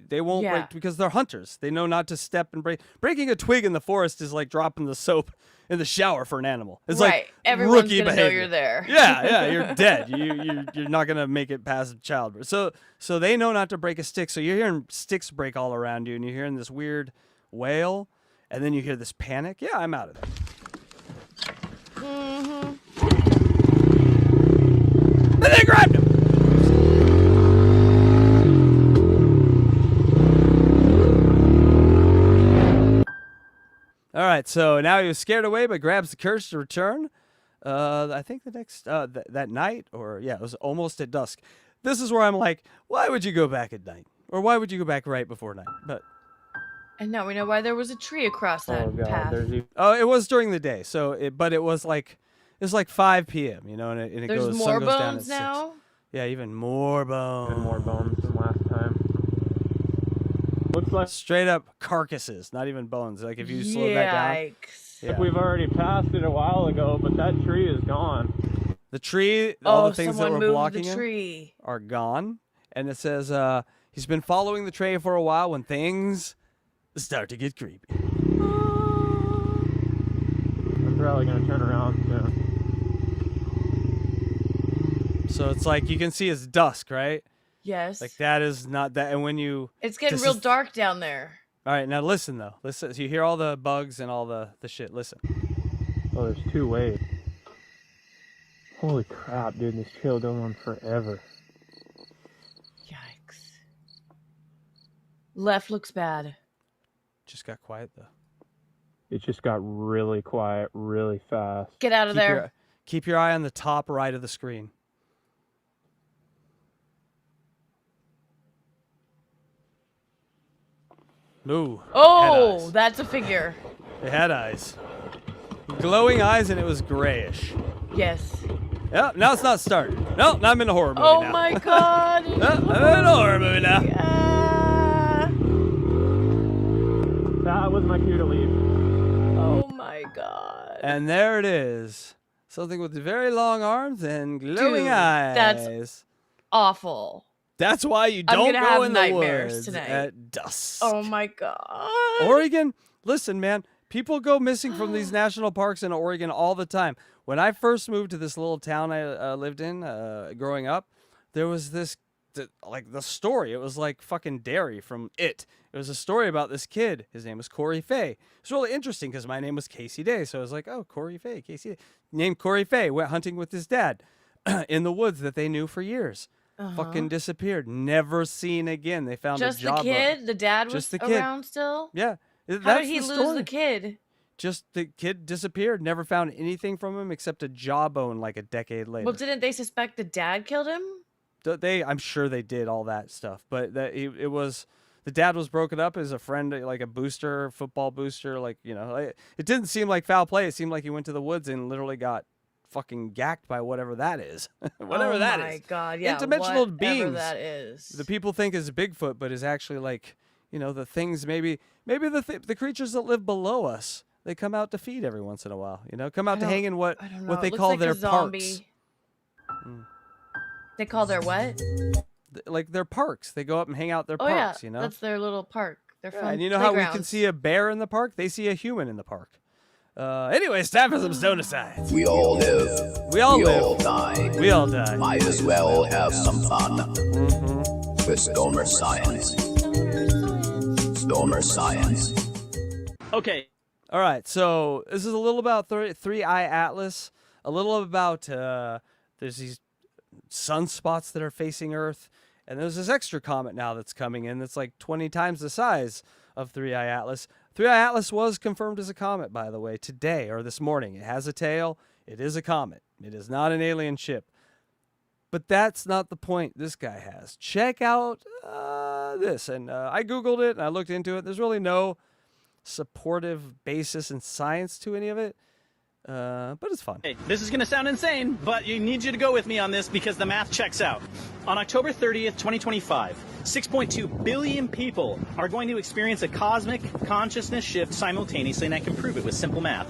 they won't Yeah. break because they're hunters. They know not to step and break. Breaking a twig in the forest is like dropping the soap in the shower for an animal. It's right. like Everyone's rookie gonna know behavior. you're there. Yeah, you're dead. You're not gonna make it past childbirth. So they know not to break a stick. So you're hearing sticks break all around you, and you're hearing this weird wail, and then you hear this panic. Yeah, I'm out of there. Mm-hmm. And they grabbed him. All right, so now he was scared away, but grabs the courage to return. I think the next that night, or yeah, it was almost at dusk. This is where I'm like, why would you go back at night, or why would you go back right before night? But And now we know why there was a tree across that Oh god, path. there's even it was during the day, so it was like 5 p.m. You know, and it There's goes more sun goes down at bones 6. now. Yeah, even more bones. more bones than last time. Looks like Straight up carcasses, not even bones. Like if you slow that down. Yikes. Yeah. we've already passed it a while ago, but that tree is gone. The tree, all Oh, the things that someone were moved blocking the him tree. are gone. And it says he's been following the trail for a while when things start to get creepy. I'm probably gonna turn around soon. So it's like you can see it's dusk, right? Yes. Like that is not that. And when you, It's getting this real is- dark down there. all right, now listen though. Listen, so you hear all the bugs and all the shit. Listen. Oh, there's 2 ways. Holy crap, dude, this trail goes on forever. Yikes. Left looks bad. Just got quiet though. It just got really quiet really fast. Get out of there. Keep your eye on the top right of the screen. Ooh. had Oh, eyes. that's a figure. It had eyes. Glowing eyes, and it was grayish. Yes. Yeah, now it's not started. No, now I'm in a horror movie Oh now. my god. No, I'm in a horror movie now. Ah. That was my cue to leave. Oh my god. And there it is. Something with very long arms and glowing Dude, eyes. that's awful. That's why you I'm don't gonna go have in the nightmares woods tonight. at dusk. Oh my god. Oregon, listen, man. People go missing from these national parks in Oregon all the time. When I first moved to this little town I lived in growing up, there was this, like, the story. It was like fucking Derry from It. It was a story about this kid. His name was Corey Fay. It's really interesting because my name was Casey Day. So I was like, oh, Corey Fay, Casey Day. Named Corey Fay. Went hunting with his dad in the woods that they knew for years. Fucking disappeared. Never seen again. They found Just a job. the kid? The dad was Just the kid. around still? Yeah. How That's did he the lose story. the kid? Just the kid disappeared. Never found anything from him except a jawbone like a decade later. Well, didn't they suspect the dad killed him? I'm sure they did all that stuff, but it was the dad was broken up as a friend, like a booster, football booster, like, you know, it didn't seem like foul play. It seemed like he went to the woods and literally got fucking gacked by whatever that is. Whatever that is. Oh my god, yeah. Interdimensional whatever beings. that is. The people think is Bigfoot, but is actually like, you know, the things maybe the creatures that live below us. They come out to feed every once in a while, you know, come out to hang in what I don't know. they It looks call like their a zombie. parks. They call their what? Like their parks. They go up and hang out their Oh parks, yeah, you know. that's their little park. Their fun And you know how we can playgrounds. see a bear in the park? They see a human in the park. Anyway, it's time for some stonicides. We all live. We all We live. all die. We all die. Might as well have some fun. With Stormer Science. Stormer Science. Okay. All right, so this is a little about Three Eye Atlas, a little about there's these sunspots that are facing Earth, and there's this extra comet now that's coming in that's like 20 times the size of Three Eye Atlas. Three Eye Atlas was confirmed as a comet, by the way, today or this morning. It has a tail. It is a comet. It is not an alien ship. But that's not the point this guy has. Check out this, and I Googled it, and I looked into it. There's really no supportive basis in science to any of it, but it's fun. Hey, this is going to sound insane, but you need you to go with me on this because the math checks out. On October 30th, 2025, 6.2 billion people are going to experience a cosmic consciousness shift simultaneously, and I can prove it with simple math.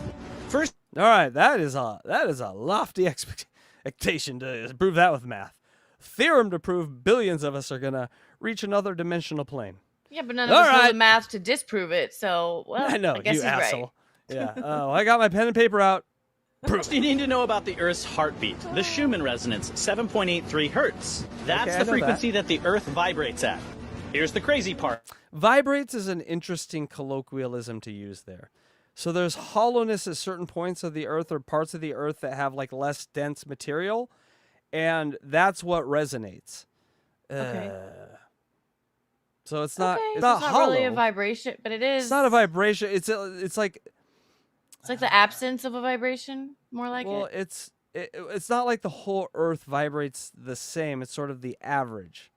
First, All right, that is a lofty expectation to prove that with math. Theorem to prove billions of us are gonna reach another dimensional plane. Yeah, but none of us know Alright. the math to disprove it, so, well, I know, guess you he's asshole. right. Yeah. Oh, I got my pen and paper out. you need to know about the Earth's heartbeat, the Schumann resonance, 7.83 hertz. That's Okay, I the know frequency that the Earth vibrates at. Here's the crazy part. Vibrates is an interesting colloquialism to use there. So there's hollowness at certain points of the Earth or parts of the Earth that have like less dense material, and that's what resonates. Okay. So it's not Okay, it's so not it's not hollow. really a vibration, but it is. It's not a vibration. It's like It's like the absence of a vibration, more like well, it. it's not like the whole Earth vibrates the same. It's sort of the average.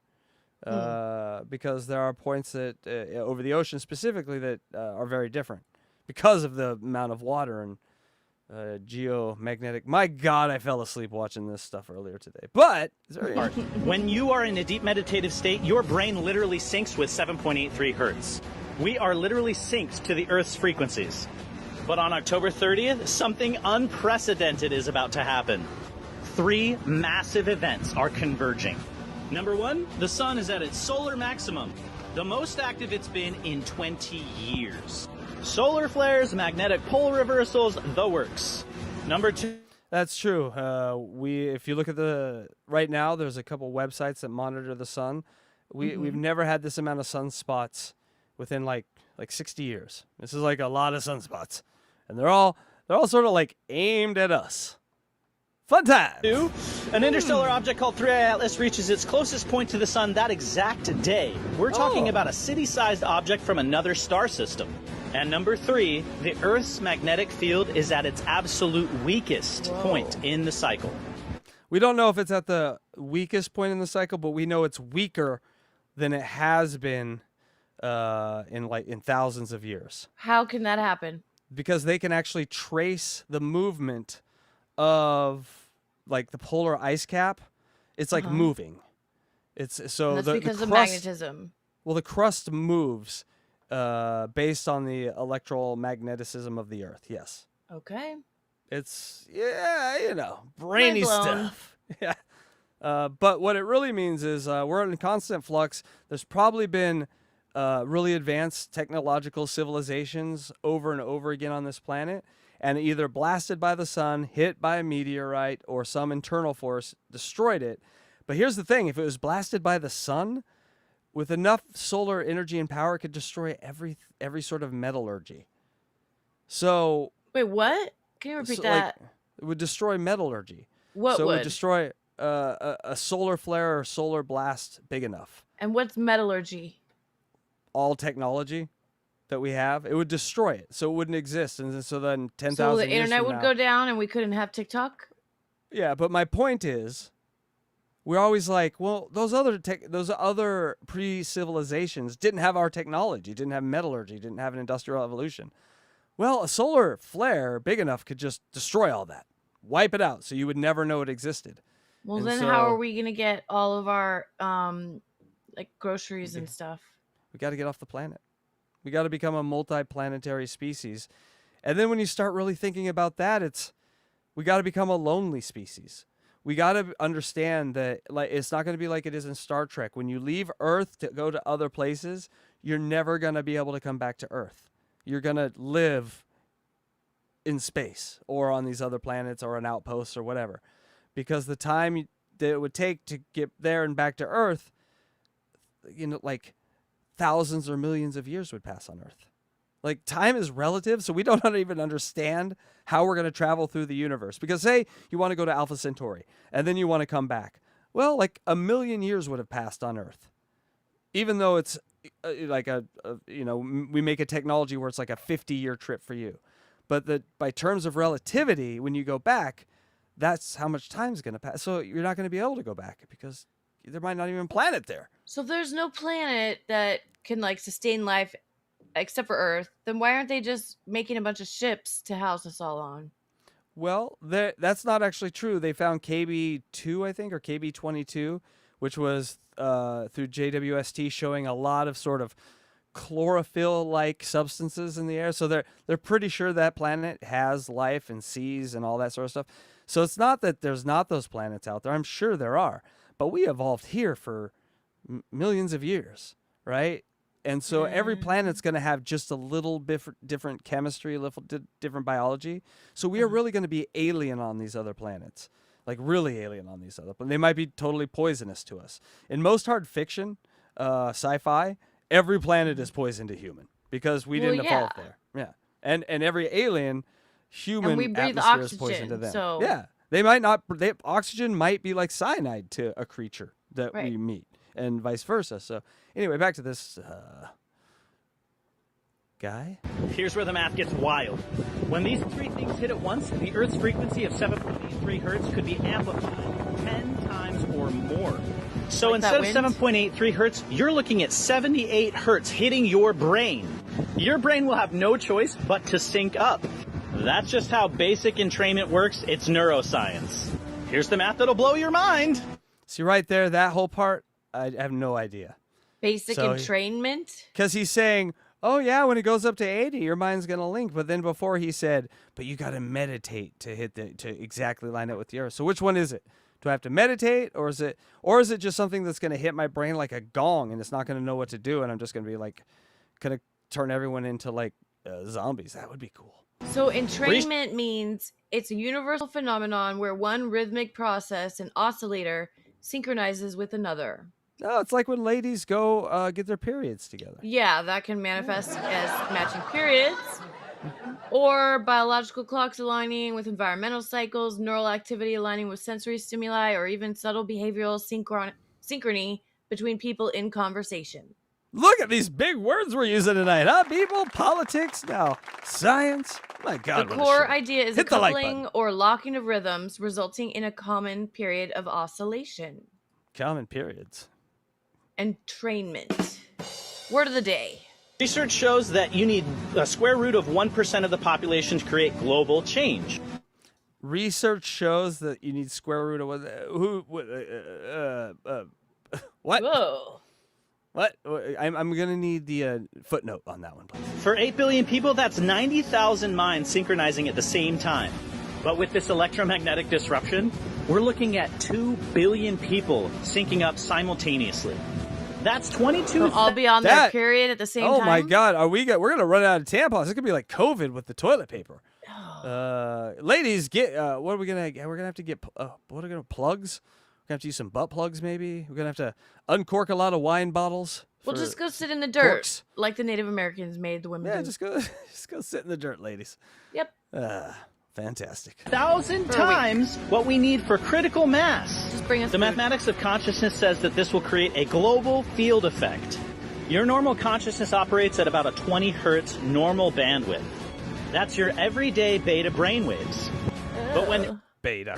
Because there are points that over the ocean specifically that are very different because of the amount of water and geomagnetic. My God, I fell asleep watching this stuff earlier today. But it's very When you are in a deep meditative state, your brain literally syncs with 7.83 hertz. We are literally synced to the Earth's frequencies. But on October 30th, something unprecedented is about to happen. 3 massive events are converging. Number 1, the sun is at its solar maximum, the most active it's been in 20 years. Solar flares, magnetic pole reversals, the works. Number 2. That's true. If you look at right now, there's a couple websites that monitor the sun. We've never had this amount of sunspots within like 60 years. This is like a lot of sunspots, and they're all sort of like aimed at us. Fun time. 2, an interstellar object called 3I Atlas reaches its closest point to the sun that exact day. We're talking about a city-sized object from another star system. And number 3, the Earth's magnetic field is at its absolute weakest point in the cycle. We don't know if it's at the weakest point in the cycle, but we know it's weaker than it has been in thousands of years. How can that happen? Because they can actually trace the movement of like the polar ice cap. It's like moving. It's so And that's because the of crust, magnetism. well, the crust moves based on the electromagnetism of the Earth. Yes. Okay. It's brainy blown. stuff. Yeah. But what it really means is we're in constant flux. There's probably been really advanced technological civilizations over and over again on this planet, and either blasted by the sun, hit by a meteorite, or some internal force destroyed it. But here's the thing: if it was blasted by the sun, with enough solar energy and power, it could destroy every sort of metallurgy. So Wait, what? Can you repeat so, that? like, it would destroy metallurgy. What so it would? would destroy a solar flare or solar blast big enough. And what's metallurgy? All technology that we have, it would destroy it, so it wouldn't exist. And so then 10,000 So the years internet from would now, go down and we couldn't have TikTok? Yeah, but my point is, we're always like, well, those other pre-civilizations didn't have our technology, didn't have metallurgy, didn't have an industrial evolution. Well, a solar flare big enough could just destroy all that, wipe it out, so you would never know it existed. Well, And then so how are we going to get all of our like groceries and stuff? we got to get off the planet. We got to become a multi-planetary species. And then when you start really thinking about that, we got to become a lonely species. We got to understand that like it's not going to be like it is in Star Trek. When you leave Earth to go to other places, you're never going to be able to come back to Earth. You're going to live in space or on these other planets or an outpost or whatever. Because the time that it would take to get there and back to Earth, like thousands or millions of years would pass on Earth. Like, time is relative, so we don't even understand how we're going to travel through the universe. Because say you want to go to Alpha Centauri, and then you want to come back. Well, like 1 million years would have passed on Earth. Even though it's like we make a technology where it's like a 50-year trip for you. But by terms of relativity, when you go back, that's how much time is going to pass. So you're not going to be able to go back because there might not even be a planet there. So if there's no planet that can like sustain life except for Earth, then why aren't they just making a bunch of ships to house us all on? Well, that's not actually true. They found KB2, I think, or KB22, which was through JWST showing a lot of sort of chlorophyll-like substances in the air. So they're pretty sure that planet has life and seas and all that sort of stuff. So it's not that there's not those planets out there. I'm sure there are. But we evolved here for millions of years, right? And so every planet's going to have just a little different chemistry, a little different biology. So we are really going to be alien on these other planets, like really alien on these other planets. They might be totally poisonous to us. In most hard fiction, sci-fi, every planet is poison to human because we didn't evolve there. Yeah, and every alien, human and we breathe atmosphere is poison oxygen, to them. so Yeah, they might not. Oxygen might be like cyanide to a creature that we meet, and vice versa. So anyway, back to this guy. Here's where the math gets wild. When these three things hit at once, the Earth's frequency of 7.83 hertz could be amplified 10 times or more. So Like instead of that wind? 7.83 hertz, you're looking at 78 hertz hitting your brain. Your brain will have no choice but to sync up. That's just how basic entrainment works. It's neuroscience. Here's the math that'll blow your mind. See right there, that whole part, I have no idea. basic So- entrainment. Because he's saying, oh, yeah, when it goes up to 80, your mind's going to link. But then before he said, but you got to meditate to exactly line up with the Earth. So which one is it? Do I have to meditate, or is it just something that's going to hit my brain like a gong and it's not going to know what to do, and I'm just going to be like, going to turn everyone into like zombies? That would be cool. So entrainment means it's a universal phenomenon where one rhythmic process, an oscillator, synchronizes with another. No, it's like when ladies go get their periods together. Yeah, that can manifest as matching periods, or biological clocks aligning with environmental cycles, neural activity aligning with sensory stimuli, or even subtle behavioral synchrony between people in conversation. Look at these big words we're using tonight, huh, people? Politics, now science. My God, The what a core show. idea is Hit a the like coupling button. or locking of rhythms, resulting in a common period of oscillation. Common periods. Entrainment. Word of the day. Research shows that you need a square root of 1% of the population to create global change. Research shows that you need square root of what? Whoa. What? I'm gonna need the footnote on that one, please. For 8 billion people, that's 90,000 minds synchronizing at the same time. But with this electromagnetic disruption, we're looking at 2 billion people syncing up simultaneously. That's 22. They'll all be on their period at the same time. Oh my God, we're gonna run out of tampons? It's gonna be like COVID with the toilet paper. Ladies, get what are we gonna? We're gonna have to get what are we gonna plugs? We're gonna have to use some butt plugs, maybe. We're gonna have to uncork a lot of wine bottles. We'll just go sit in the dirt, corks. like the Native Americans made the women. Yeah, do. just go sit in the dirt, ladies. Yep. Fantastic. 1,000 times what we need for critical mass. Just bring us The mathematics of consciousness says that this will create a global field effect. Your normal consciousness operates at about a 20 hertz normal bandwidth. That's your everyday beta brainwaves. But when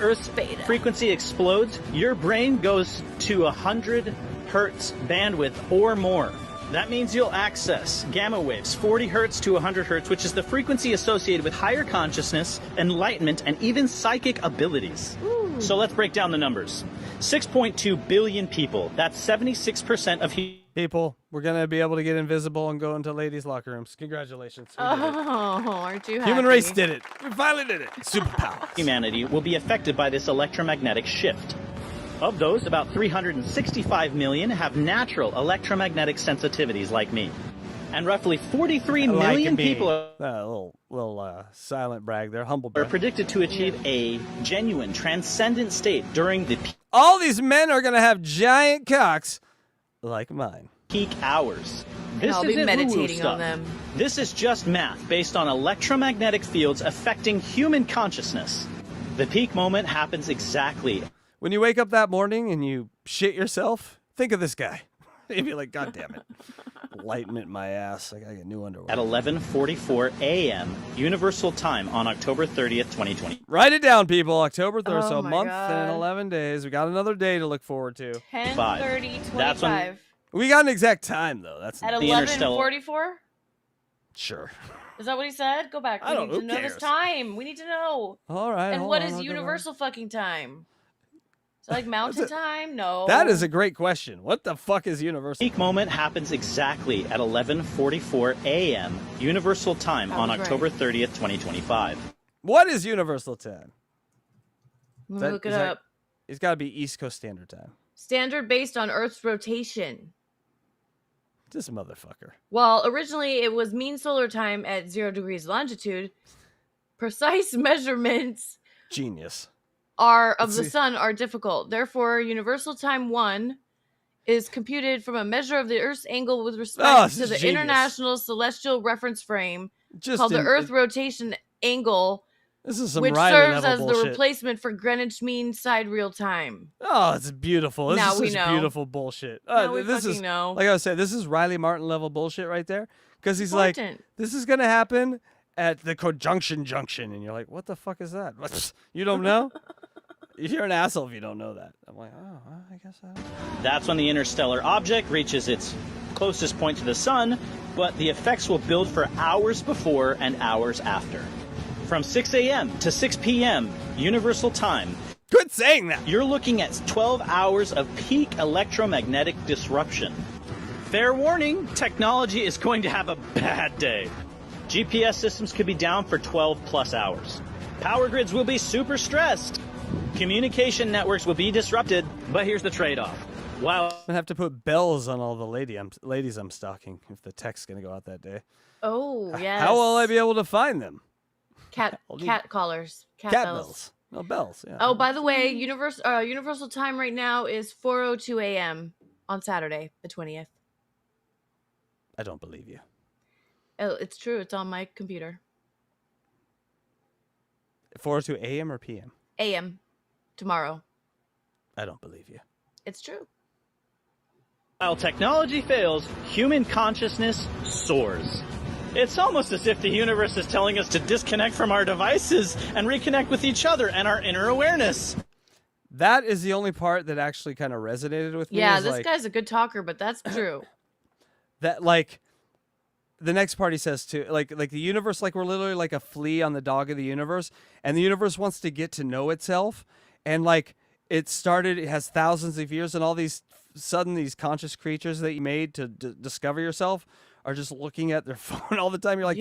Earth's frequency explodes, your brain goes to 100 hertz bandwidth or more. That means you'll access gamma waves, 40 hertz to 100 hertz, which is the frequency associated with higher consciousness, enlightenment, and even psychic abilities. So let's break down the numbers. 6.2 billion people. That's 76% of people. We're going to be able to get invisible and go into ladies' locker rooms. Congratulations. We did it. Aren't you happy? Human race did it. We finally did it. Superpower. Humanity will be affected by this electromagnetic shift. Of those, about 365 million have natural electromagnetic sensitivities like me. And roughly 43 million people are little silent brag there, humble are brag. predicted to achieve a genuine transcendent state during the All these men are going to have giant cocks like mine. Peak hours. And I'll be isn't meditating woo-woo on stuff. them. This is just math based on electromagnetic fields affecting human consciousness. The peak moment happens exactly when you wake up that morning and you shit yourself. Think of this guy. You'd be like, God damn it. Lighten it in my ass. I gotta get new underwear. at 11:44 a.m. Universal Time on October 30th, 2020. Write it down, people. October 3rd, Oh so a my month God. and 11 days. We got another day to look forward to. 10:30, That's when 25. We got an exact time, though. That's At not- 11:44? Sure. Is that what he said? Go back. I We don't- need to who know this cares? time. We need to know. All right. And hold what on, is I'll go universal fucking time? Is it like mountain time? No. That is a great question. What the fuck is universal? Peak moment happens exactly at 11:44 a.m. Universal Time on was right. October 30th, 2025. What is universal time? Let me look it up. It's got to be East Coast Standard Time. Standard based on Earth's rotation. This motherfucker. Well, originally it was mean solar time at 0 degrees longitude. Precise measurements Genius. of the See- sun are difficult. Therefore, universal time 1 is computed from a measure of the Earth's angle with Oh, respect this to is the genius. International Celestial Reference Frame Just called the in- Earth rotation angle, This is some which Riley serves level as bullshit. the replacement for Greenwich Mean Side-Real Time. Oh, it's beautiful. This Now is we such know. beautiful bullshit. Now we this is fucking know. like I was saying. This is Riley Martin level bullshit right there. Because he's like, Important. this is gonna happen at the conjunction junction, and you're like, what the fuck is that? You don't know? You're an asshole if you don't know that. I'm like, oh, well, I guess I don't. That's when the interstellar object reaches its closest point to the sun, but the effects will build for hours before and hours after. From 6 a.m. to 6 p.m. Universal Time. Quit saying that. You're looking at 12 hours of peak electromagnetic disruption. Fair warning, technology is going to have a bad day. GPS systems could be down for 12 plus hours. Power grids will be super stressed. Communication networks will be disrupted, but here's the trade-off. While I'm gonna have to put bells on all the ladies I'm stalking if the tech's gonna go out that day. Oh, yes. How will I be able to find them? Cat collars. Cat Cat bells. bells. No bells. Yeah. Oh, by the way, universal time right now is 4:02 a.m. on Saturday, the 20th. I don't believe you. Oh, it's true. It's on my computer. 4:02 a.m. or p.m. A.m. tomorrow. I don't believe you. It's true. While technology fails, human consciousness soars. It's almost as if the universe is telling us to disconnect from our devices and reconnect with each other and our inner awareness. That is the only part that actually kind of resonated with me. Yeah, is this like, guy's a good talker, but that's true. that like the next part he says too, like the universe, like we're literally like a flea on the dog of the universe, and the universe wants to get to know itself, and like it has thousands of years, and all these conscious creatures that you made to discover yourself are just looking at their phone all the time. You're like,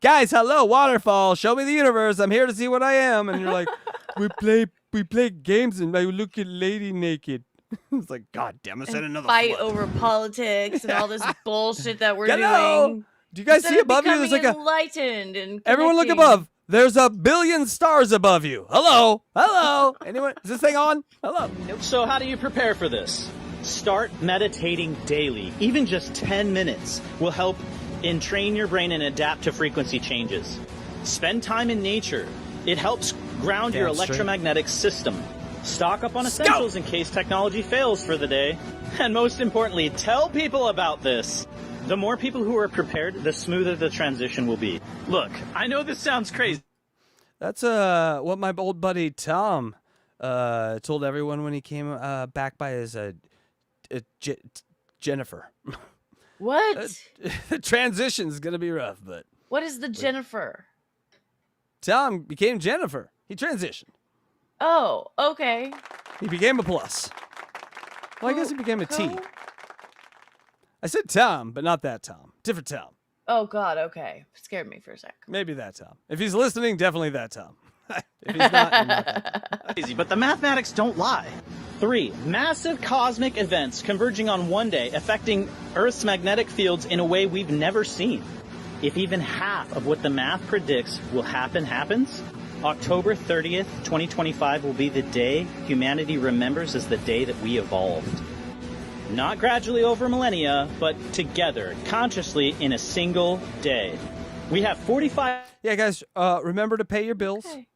guys, hello, waterfall, show me the universe. I'm here to see what I am. And you're like, we play games and I look at lady naked. It's like, God damn it, send another fight flood. over politics and all this bullshit that we're Hello. doing. Do you guys Instead see of above you? There's like a enlightened and everyone look connecting. above. There's a billion stars above you. Hello. Anyone? Is this thing on? Hello. So how do you prepare for this? Start meditating daily. Even just 10 minutes will help entrain your brain and adapt to frequency changes. Spend time in nature. It helps ground your Damn straight. electromagnetic system. Stock up on essentials in case technology fails for the day. And most importantly, tell people about this. The more people who are prepared, the smoother the transition will be. Look, I know this sounds crazy. That's what my old buddy Tom told everyone when he came back by his Jennifer. What? The transition's gonna be rough, but What is the Jennifer? Tom became Jennifer. He transitioned. Oh, okay. He became a plus. Well, I guess he became a T. Who? I said Tom, but not that Tom. Different Tom. Oh God, okay. Scared me for a sec. Maybe that Tom. If he's listening, definitely that Tom. If he's not, then not. Crazy, but the mathematics don't lie. 3. Massive cosmic events converging on one day, affecting Earth's magnetic fields in a way we've never seen. If even half of what the math predicts will happens, October 30th, 2025 will be the day humanity remembers as the day that we evolved. Not gradually over millennia, but together, consciously in a single day. We have 45... Yeah, guys, remember to pay your bills. Okay.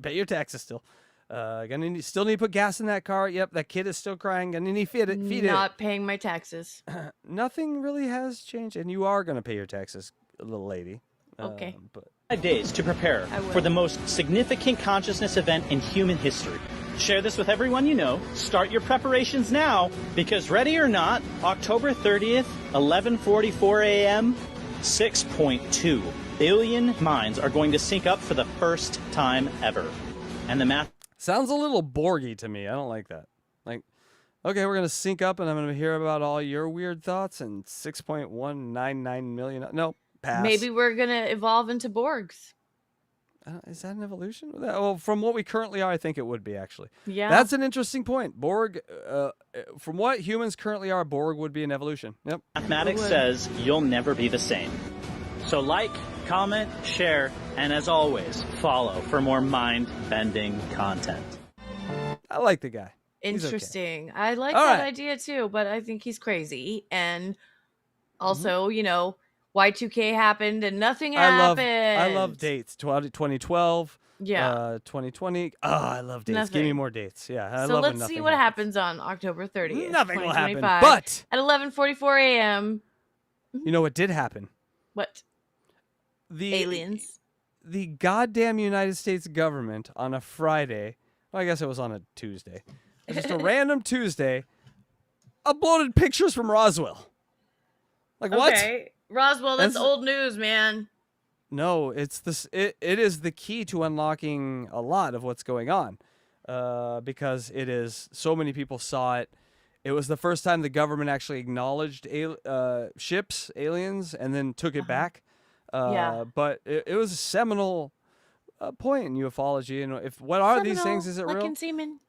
Pay your taxes still. Still need to put gas in that car. Yep, that kid is still crying. Gonna need to feed it. Not paying my taxes. Nothing really has changed, and you are gonna pay your taxes, little lady. Okay. But 5 days to prepare I will. for the most significant consciousness event in human history. Share this with everyone you know. Start your preparations now, because ready or not, October 30th, 11:44 a.m., 6.2 billion minds are going to sync up for the first time ever. And the math sounds a little Borgy to me. I don't like that. Like, okay, we're gonna sync up, and I'm gonna hear about all your weird thoughts and 6.199 million. No, pass. Maybe we're gonna evolve into Borgs. Is that an evolution? Well, from what we currently are, I think it would be, actually. Yeah. That's an interesting point. Borg, from what humans currently are, Borg would be an evolution. Yep. mathematics says you'll never be the same. So like, comment, share, and as always, follow for more mind-bending content. I like the guy. He's okay. Interesting. I like All that right. idea too, but I think he's crazy. And also, you know, Y2K happened and nothing happened. I love dates. 2012. Yeah. 2020. Oh, I love dates. Give me Nothing. more dates. Yeah. I So love when let's see nothing what happens. happens on October 30th. Nothing will happen. 2025 But at 11:44 a.m. you know what did happen? What? The Aliens. The goddamn United States government on a Friday. Well, I guess it was on a Tuesday. Just a random Tuesday. Uploaded pictures from Roswell. Like what? Okay. Roswell, that's That's- old news, man. No, it's this. It is the key to unlocking a lot of what's going on, because it is so many people saw it. It was the first time the government actually acknowledged ships, aliens, and then took it back. Yeah. But it was a seminal point in ufology. And what are these things? Is it like real? in semen.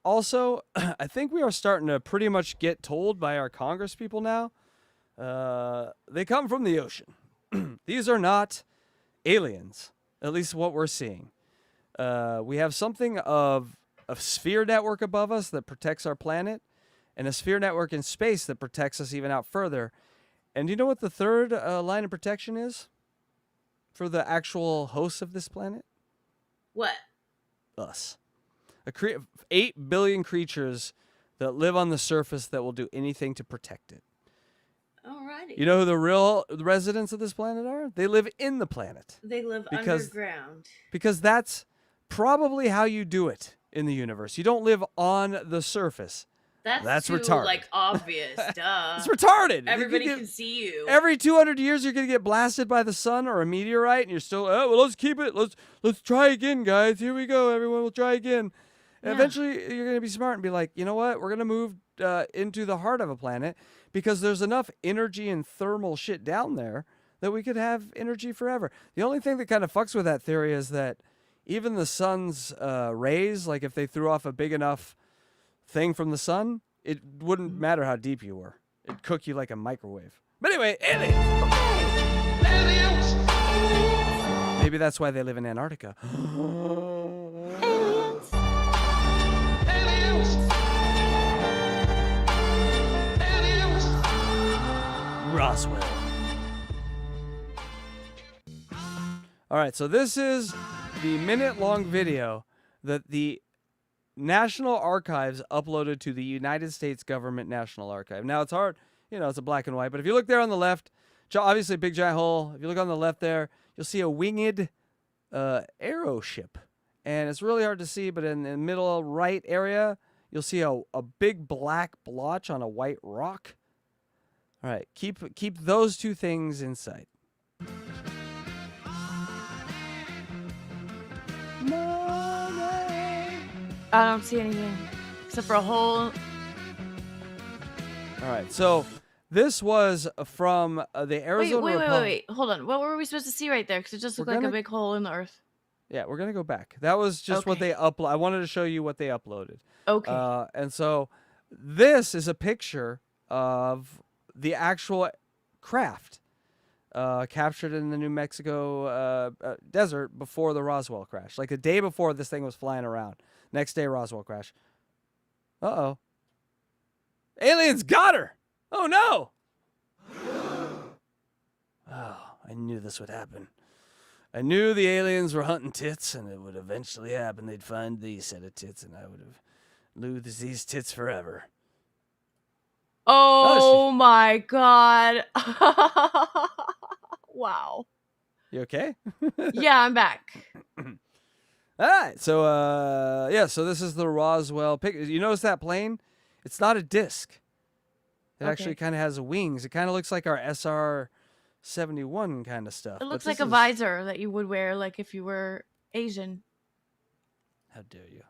Also, I think we are starting to pretty much get told by our Congress people now. They come from the ocean. These are not aliens, at least what we're seeing. We have something of a sphere network above us that protects our planet, and a sphere network in space that protects us even out further. And do you know what the third line of protection is for the actual hosts of this planet? What? Us. 8 billion creatures that live on the surface that will do anything to protect it. Alrighty. You know who the real residents of this planet are? They live in the planet. They live Because- underground. Because that's probably how you do it in the universe. You don't live on the surface. That's too, retarded. like, obvious. Duh. It's retarded. Everybody You can see you. Every 200 years, you're gonna get blasted by the sun or a meteorite, and you're still, oh, well, let's keep it. Let's try again, guys. Here we go. Everyone will try again. And eventually, you're gonna be smart and be like, you know what? We're gonna move into the heart of a planet because there's enough energy and thermal shit down there that we could have energy forever. The only thing that kind of fucks with that theory is that even the sun's rays, like if they threw off a big enough thing from the sun, it wouldn't matter how deep you were. It'd cook you like a microwave. But anyway, aliens. Maybe that's why they live in Antarctica. Roswell. All right, so this is the minute-long video that the National Archives uploaded to the United States Government National Archive. Now, it's hard, it's a black and white, but if you look there on the left, obviously a big giant hole. If you look on the left there, you'll see a winged aero ship. And it's really hard to see, but in the middle right area, you'll see a big black blotch on a white rock. All right, keep those two things in sight. I don't see anything except for a hole. All right, so this was from the Arizona Republic. Wait. Hold on. What were we supposed to see right there? Because it just looked like a big hole in the earth. Yeah, we're going to go back. That was just what they uploaded. I wanted to show you what they uploaded. Okay. And so this is a picture of the actual craft captured in the New Mexico desert before the Roswell crash. Like the day before this thing was flying around. Next day, Roswell crash. Uh-oh. Aliens got her! Oh, no! Oh, I knew this would happen. I knew the aliens were hunting tits, and it would eventually happen. They'd find these set of tits, and I would have lose these tits forever. Oh my god. Wow. You okay? Yeah, I'm back. All right, so so this is the Roswell picture. You notice that plane? It's not a disc. It actually kind of has wings. It kind of looks like our SR-71 kind of stuff. It looks like a visor that you would wear, like if you were Asian. How dare you?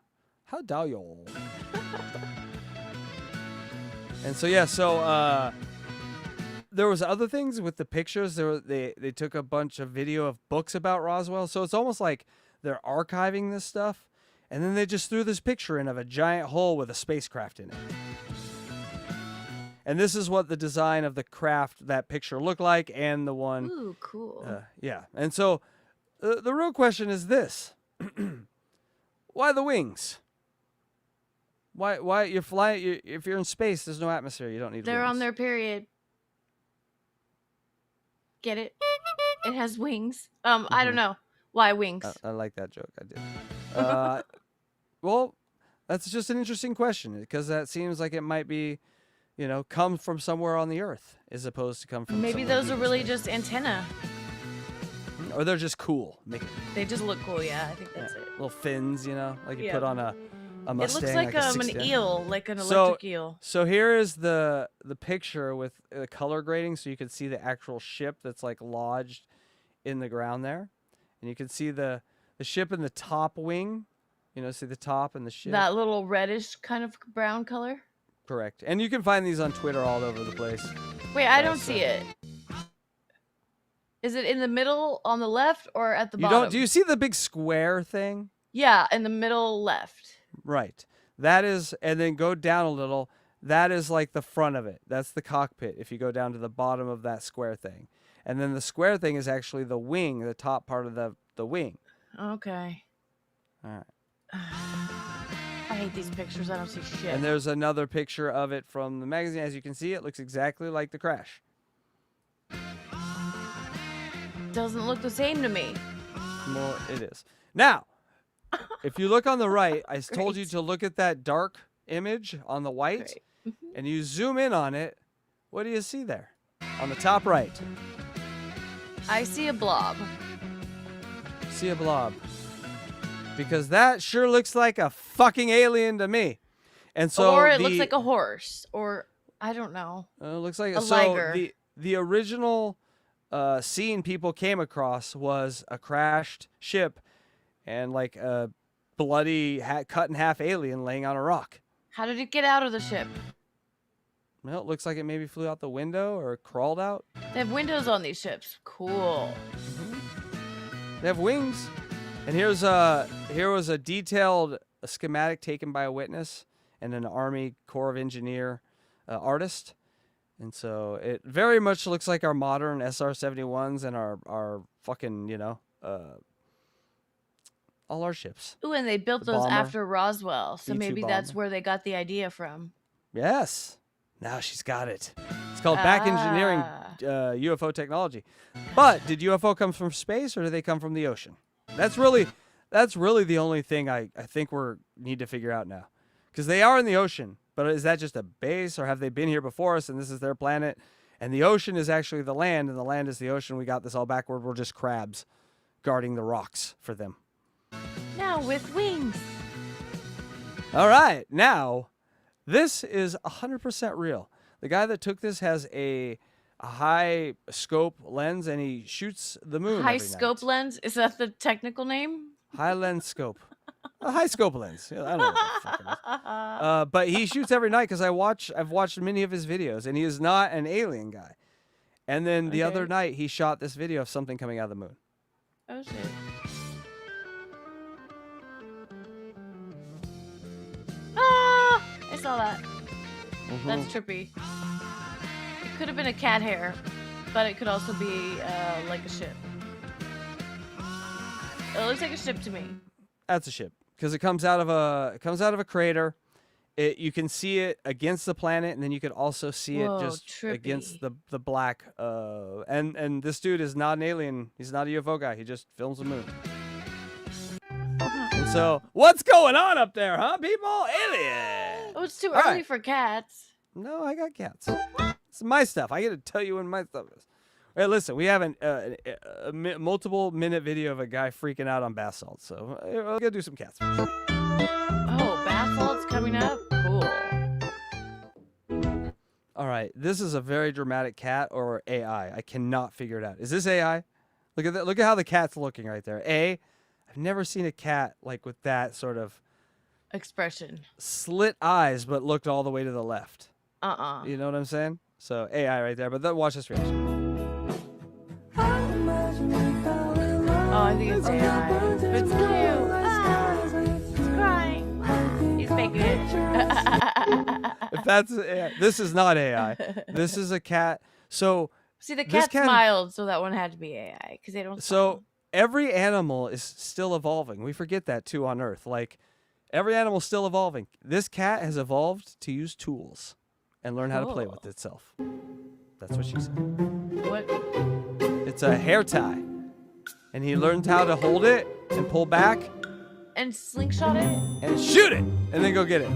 How dare you? And so there was other things with the pictures. They took a bunch of video of books about Roswell. So it's almost like they're archiving this stuff, and then they just threw this picture in of a giant hole with a spacecraft in it. And this is what the design of the craft, that picture looked like, and the one. Ooh, cool. Yeah. And so the real question is this. Why the wings? Why you're flying? If you're in space, there's no atmosphere. You don't need They're wings. on their period. Get it? It has wings. I don't know. Why wings? I like that joke. I did. Well, that's just an interesting question because that seems like it might be, come from somewhere on the Earth as opposed to come from. Maybe those are really just antenna. Or they're just cool. They just look cool. Yeah, I think that's it. Little fins, like you put on a Mustang. It looks like, an eel, like an electric eel. So here is the picture with the color grading, so you can see the actual ship that's like lodged in the ground there. And you can see the ship in the top wing. See the top and the ship. That little reddish kind of brown color? Correct. And you can find these on Twitter all over the place. Wait, I don't see it. Is it in the middle on the left or at the bottom? Do you see the big square thing? Yeah, in the middle left. Right. That is, and then go down a little. That is like the front of it. That's the cockpit if you go down to the bottom of that square thing. And then the square thing is actually the wing, the top part of the wing. Okay. All right. I hate these pictures. I don't see shit. And there's another picture of it from the magazine. As you can see, it looks exactly like the crash. Doesn't look the same to me. Well, it is. Now, if you look on the right, I told you to look at that dark image on the white, and you zoom in on it. What do you see there? On the top right. I see a blob. See a blob. Because that sure looks like a fucking alien to me. And so or it looks like a horse, or I don't know. looks like a liger. The original scene people came across was a crashed ship and like a bloody cut in half alien laying on a rock. How did it get out of the ship? Well, it looks like it maybe flew out the window or crawled out. They have windows on these ships. Cool. They have wings. And here was a detailed schematic taken by a witness and an Army Corps of Engineer artist. And so it very much looks like our modern SR-71s and our fucking, all our ships. Ooh, and they built The those bomber, after Roswell, so B-2 maybe that's bomber. where they got the idea from. Yes. Now she's got it. It's called back engineering UFO technology. But did UFO come from space or do they come from the ocean? That's really the only thing I think we need to figure out now. Because they are in the ocean, but is that just a base or have they been here before us and this is their planet? And the ocean is actually the land and the land is the ocean. We got this all backward. We're just crabs guarding the rocks for them. Now with wings. All right. Now, this is 100% real. The guy that took this has a high scope lens and he shoots the moon. High every scope night. lens? Is that the technical name? High lens scope. A high scope lens. Yeah, I don't know what the fuck it is. But he shoots every night because I've watched many of his videos and he is not an alien guy. And then the other night he shot this video of something coming out of the moon. Oh shit. Ah! I saw that. That's trippy. It could have been a cat hair, but it could also be like a ship. It looks like a ship to me. That's a ship because it comes out of a crater. You can see it against the planet, and then you could also see Whoa, it just trippy. against the black. And this dude is not an alien. He's not a UFO guy. He just films the moon. And so, what's going on up there, huh, people? Alien. Oh, it's too All early right. for cats. No, I got cats. It's my stuff. I get to tell you when my stuff is. Hey, listen, we have a multiple minute video of a guy freaking out on bath salts. So we're going to do some cats first. Oh, bath salts coming up? Cool. All right. This is a very dramatic cat or AI. I cannot figure it out. Is this AI? Look at that. Look at how the cat's looking right there. I've never seen a cat like with that sort of Expression. slit eyes, but looked all the way to the left. Uh-uh. You know what I'm saying? So AI right there. But then watch this reaction. Oh, I think it's AI. It's cute. It's crying. He's making it. If that's AI, this is not AI. This is a cat. So See, the this cat smiled, so that one had to be AI because they don't. So every animal is still evolving. We forget that too on Earth. Like every animal's still evolving. This cat has evolved to use tools and learn how to play with itself. That's what she said. What? It's a hair tie. And he learned how to hold it and pull back And slingshot it. and shoot it and then go get it.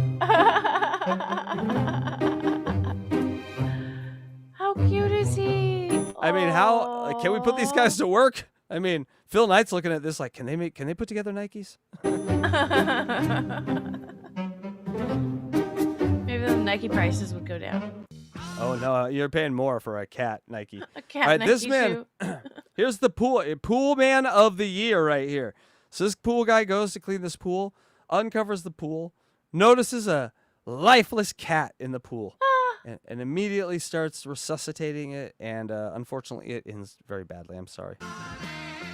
How cute is he? I mean, how can we put these guys to work? I mean, Phil Knight's looking at this like, can they put together Nikes? Maybe the Nike prices would go down. Oh no, you're paying more for a cat Nike. A cat All right, Nike this man, shoe. here's the pool man of the year right here. So this pool guy goes to clean this pool, uncovers the pool, notices a lifeless cat in the pool, and immediately starts resuscitating it. And unfortunately, it ends very badly. I'm sorry.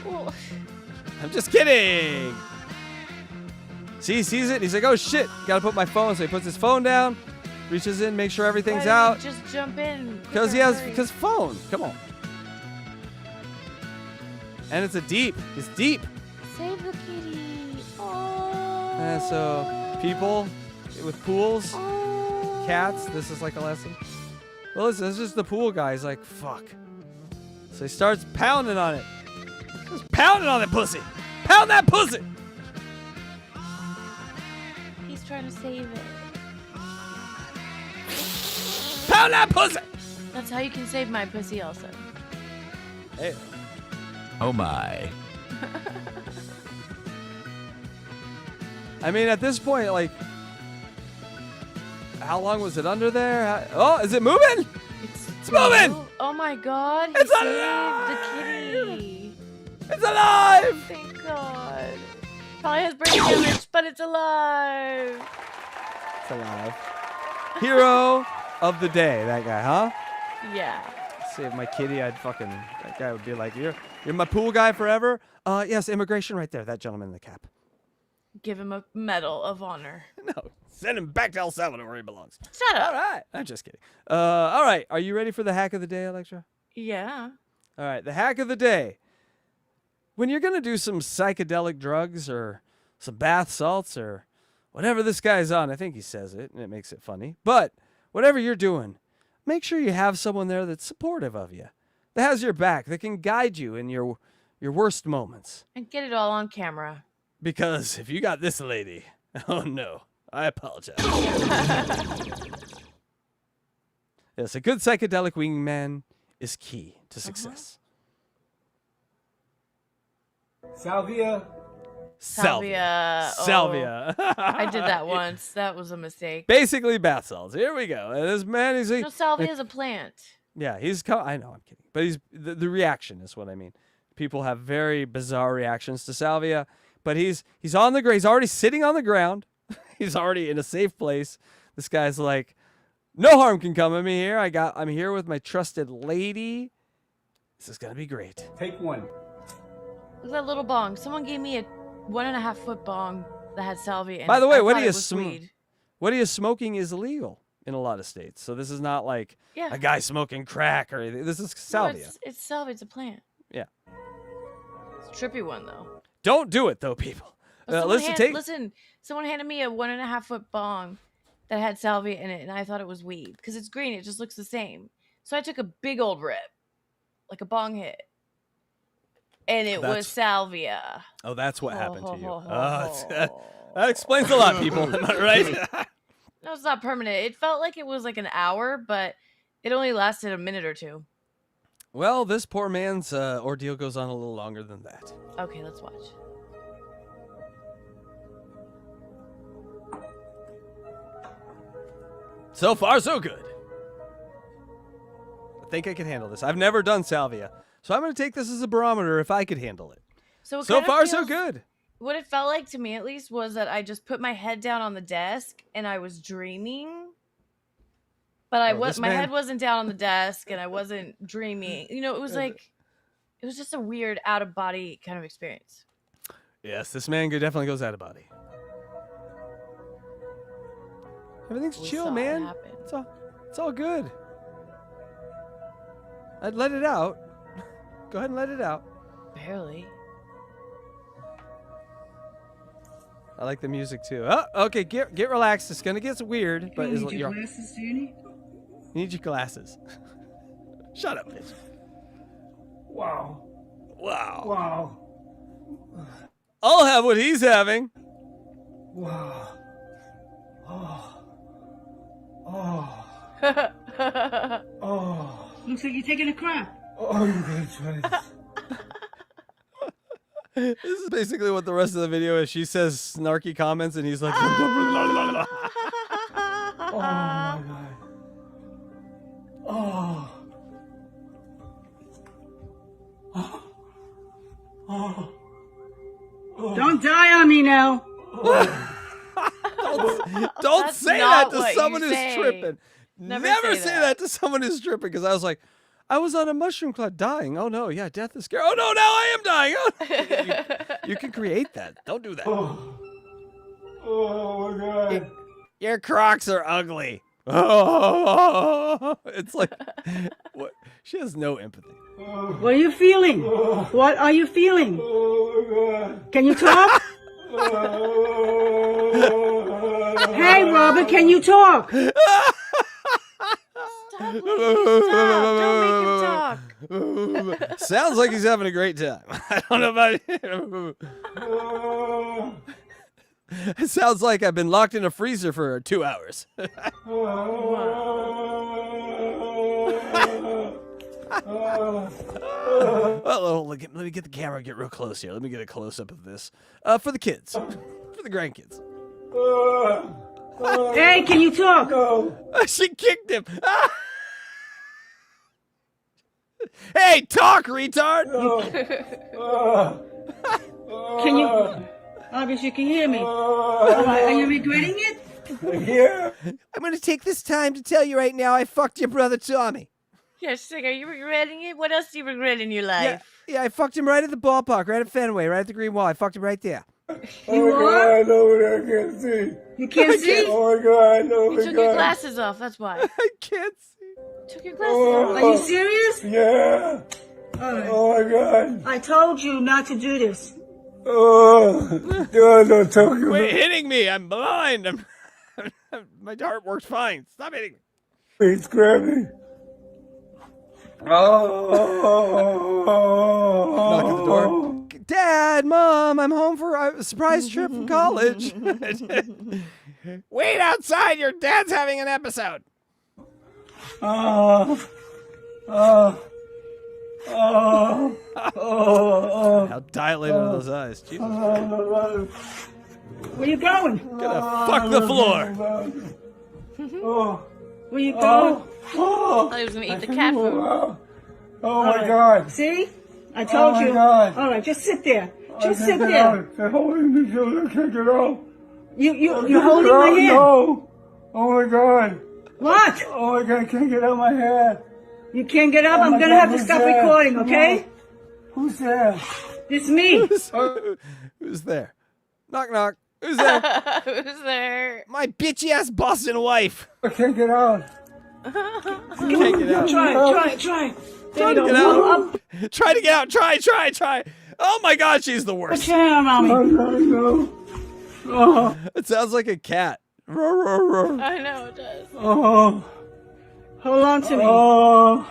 Well, I'm just kidding. See, he sees it. And he's like, oh shit, gotta put my phone. So he puts his phone down, reaches in, makes sure everything's why out. didn't you just jump in. Because phone. Come on. And it's it's deep. Save the kitty. Oh. And so people with pools, cats, this is like a lesson. Well, listen, this is the pool guy. He's like, fuck. So he starts pounding on it. Just pounding on that pussy. Pound that pussy. He's trying to save it. Pound that pussy. That's how you can save my pussy also. Hey. Oh my. I mean, at this point, like, How long was it under there? Oh, is it moving? It's moving! Oh my god. He It's saved alive! the kitty. It's alive! Thank god. Probably has brain damage, but it's alive. It's alive. Hero of the day, that guy, huh? Yeah. Save my kitty, that guy would be like, you're my pool guy forever? Yes, immigration right there, that gentleman in the cap. Give him a medal of honor. No, send him back to El Salvador where he belongs. Shut up. All right, I'm just kidding. All right, are you ready for the hack of the day, Electra? Yeah. All right, the hack of the day. When you're going to do some psychedelic drugs or some bath salts or whatever this guy's on, I think he says it and it makes it funny, but whatever you're doing, make sure you have someone there that's supportive of you, that has your back, that can guide you in your worst moments. And get it all on camera. Because if you got this lady, oh no, I apologize. Yes, a good psychedelic wingman is key to success. Salvia. Salvia. Salvia. I did that once. That was a mistake. Basically bath salts. Here we go. And this man, he's like, No, salvia is a plant. yeah, I know, I'm kidding. But the reaction is what I mean. People have very bizarre reactions to salvia, but he's on the ground. He's already sitting on the ground. He's already in a safe place. This guy's like, no harm can come of me here. I'm here with my trusted lady. This is going to be great. Take one. Look at that little bong. Someone gave me a 1.5 foot bong that had salvia in it. By the way, I what thought he it is was weed. what he is smoking is illegal in a lot of states. So this is not like Yeah. a guy smoking crack or anything. This is salvia. No, it's salvia. It's a plant. Yeah. It's a trippy one though. Don't do it though, people. Listen, someone handed me a 1.5 foot bong that had salvia in it, and I thought it was weed because it's green. It just looks the same. So I took a big old rip, like a bong hit, and it was salvia. Oh, that's what happened to you. That explains a lot, people. Am I right? No, it's not permanent. It felt like it was like an hour, but it only lasted a minute or two. Well, this poor man's ordeal goes on a little longer than that. Okay, let's watch. So far, so good. I think I can handle this. I've never done salvia, so I'm going to take this as a barometer if I could handle it. So far, so good. What it felt like to me, at least, was that I just put my head down on the desk and I was dreaming. But my head wasn't down on the desk and I wasn't dreaming. You know, it was like, it was just a weird out of body kind of experience. Yes, this man definitely goes out of body. Everything's chill, man. It's all good. I'd let it out. Go ahead and let it out. Barely. I like the music too. Oh, okay, get relaxed. It's gonna get weird, but You need your glasses, do you need? You need your glasses. Shut up, bitch. Wow. Wow. Wow. I'll have what he's having. Wow. Oh. Oh. Oh. Looks like you're taking a crap. Oh, you gotta try this. This is basically what the rest of the video is. She says snarky comments and he's like, Oh my god. Oh. Oh. Oh. Oh. Don't die on me now. Don't That's say not that to what someone you who's say. tripping. Never say that to someone who's tripping, because I was like, I was on a mushroom cloud dying. Oh no, yeah, death is scary. Oh no, now I am dying. Oh. You can create that. Don't do that. Oh my god. Your Crocs are ugly. Oh, it's like, what? She has no empathy. What are you feeling? What are you feeling? Oh my god. Can you talk? Hey, Robert, can you talk? Stop, don't make him talk. Sounds like he's having a great time. I don't know about you. It sounds like I've been locked in a freezer for 2 hours. Well, let me get the camera, get real close here. Let me get a close-up of this. For the kids. For the grandkids. Hey, can you talk? She kicked him. Hey, talk, retard. Can you? Obviously, you can hear me. Are you regretting it? Yeah. I'm going to take this time to tell you right now I fucked your brother Tommy. Yeah, she's like, are you regretting it? What else do you regret in your life? Yeah, I fucked him right at the ballpark, right at Fenway, right at the Green Wall. I fucked him right there. You are? I know what I can't see. You can't see? Oh my God, I know. You took your glasses off, that's why. I can't see. Took your glasses off. Are you serious? Yeah. All right. Oh my God. I told you not to do this. Don't talk about Quit hitting me. I'm blind. My heart works fine. Stop hitting me. Please grab me. Knock at the door. Dad, Mom, I'm home for a surprise trip from college. Wait outside. Your dad's having an episode. How dilated are those eyes? Jesus. Where you going? Gonna fuck the floor. Where you going? I thought he was going to eat the cat food. Oh my God. See? I told my you. God. All right, just sit there. Just sit there. They're holding me, Julie. I can't get out. You're holding my hand. No. Oh my God. What? Oh my God, I can't get out of my head. You can't get up? Oh I'm my going to God, have to who's stop there? recording, Come okay? Who's there? It's me. Who's there? Knock, knock. Who's there? Who's there? My bitchy ass Boston wife. I can't get out. Can't get out. Try. There you Try to go. get Pull out. up. Try to get out. Try. Oh my God, she's the Put worst. your hand around me. No. It sounds like a cat. Roar, roar, roar. I know it does. Oh. Hold on to me. Oh.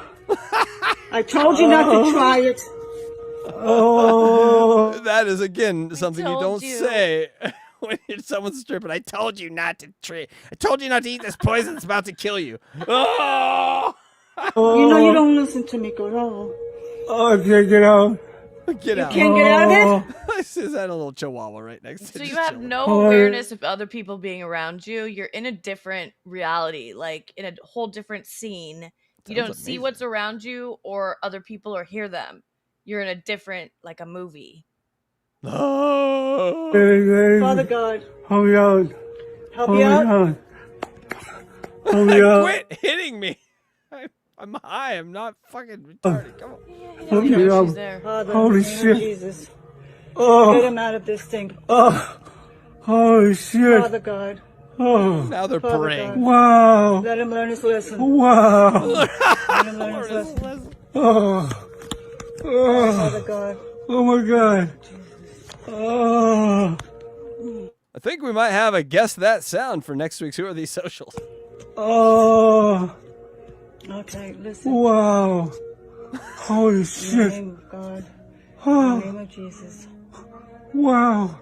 I told you not to try it. Oh. That is again something you told don't you. say when someone's stripping. I told you not to I told you not to eat this poison. It's about to kill you. Oh. You know you don't listen to me, girl. Oh, I can't get out. Get out. Can't get out of it? Is that a little chihuahua right next to So you just have chilling. no awareness of other people being around you. You're in a different reality, like in a whole different scene. You don't see amazing. what's around you or other people or hear them. You're in a different, like a movie. Oh. Father God, Help me out. help you out. Help me out. Quit hitting me. I'm high. I'm not fucking retarded. Come on. Help You me know out. she's there. Father, Holy in the name of shit. Jesus. Get Oh. him out of this thing. Oh. Holy shit. Father God, Oh. Now they're Father praying. God. Wow. Let him learn his lesson. Wow. Let him learn his lesson. Oh. Oh. Father God. Oh my God. Oh. I think we might have a guess that sound for next week's Who Are These Socials. Oh. Okay, listen. Wow. Holy In the shit. name of God. In the Oh. name of Jesus. Wow.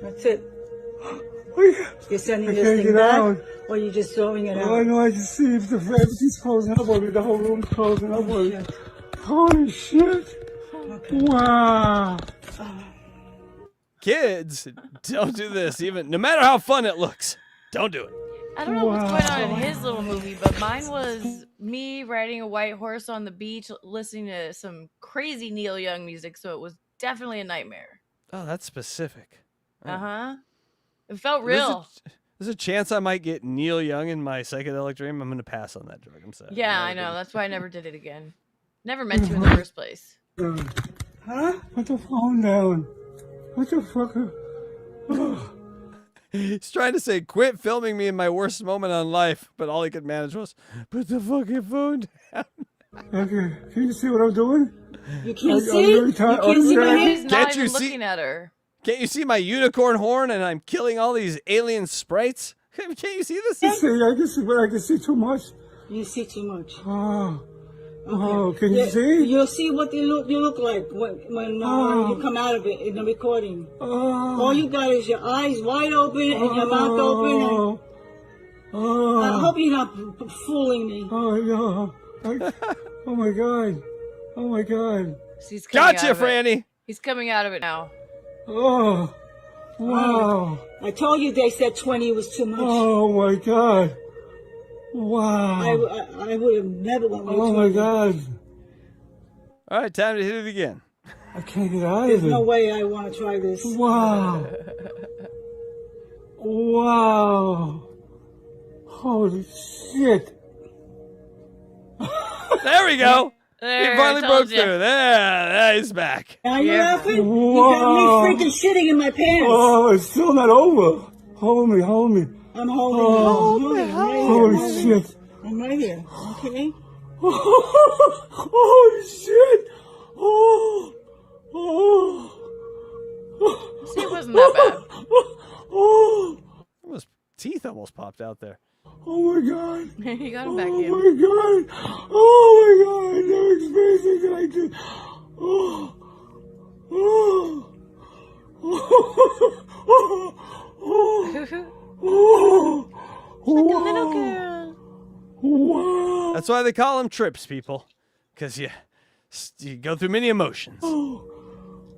That's it. I You're sending can't this thing get back, out. or you're just throwing it Oh, I out. know. I just see if the everything's closing up on me. The whole room's closing up on me. Holy shit. Wow. Kids, don't do this. Even no matter how fun it looks, don't do it. I don't know what's going on in his little movie, but mine was me riding a white horse on the beach, listening to some crazy Neil Young music. So it was definitely a nightmare. Oh, that's specific. Uh huh. It felt There's a- real. There's a chance I might get Neil Young in my psychedelic dream. I'm going to pass on that drug. I'm sorry. Yeah, I know. That's why I never did it again. Never meant to in the first place. Huh? Put the phone down. What the fuck? Oh. He's trying to say, quit filming me in my worst moment on life, but all he could manage was, put the fucking phone down. Okay, can you see what I'm doing? You can't I'm see? really You tired. can't see my He's hand? not Can't you even see- looking at her. Can't you see my unicorn horn and I'm killing all these alien sprites? Can't you see this? I can see, but I can see too much. You see too much. Oh, oh, can you Yeah, see? You'll see what you look like when you come out of it in the recording. Oh, All you got is your eyes wide open and your mouth open. oh, I hope you're not fooling me. oh, no. Oh my God. Oh my God. So he's coming out Gotcha, of it. Franny. He's coming out of it now. Oh, Wow. I told you they said 20 was too much. Oh my God. Wow. I would have never went with Oh 20. my God. All right, time to hit it again. I can't get out There's of it. no way I want to try this. Wow. Wow. Holy shit. There we go. There, He finally I told broke ya. through. There, he's back. Are you Yeah. laughing? Wow. You got me freaking shitting in my pants. Oh, it's still not over. Hold me, hold me. I'm holding Oh. you. I'm right here. Holy I'm right here. shit. I'm right here. Okay? Holy shit. Oh. Oh. See, it wasn't that bad. Oh. Almost teeth almost popped out there. Oh my God. You got him back Oh in. my God. Oh my God. I've never experienced anything like this. Oh. Oh. Oh. Like a little girl. Wow. That's why they call them trips, people. Because you go through many emotions.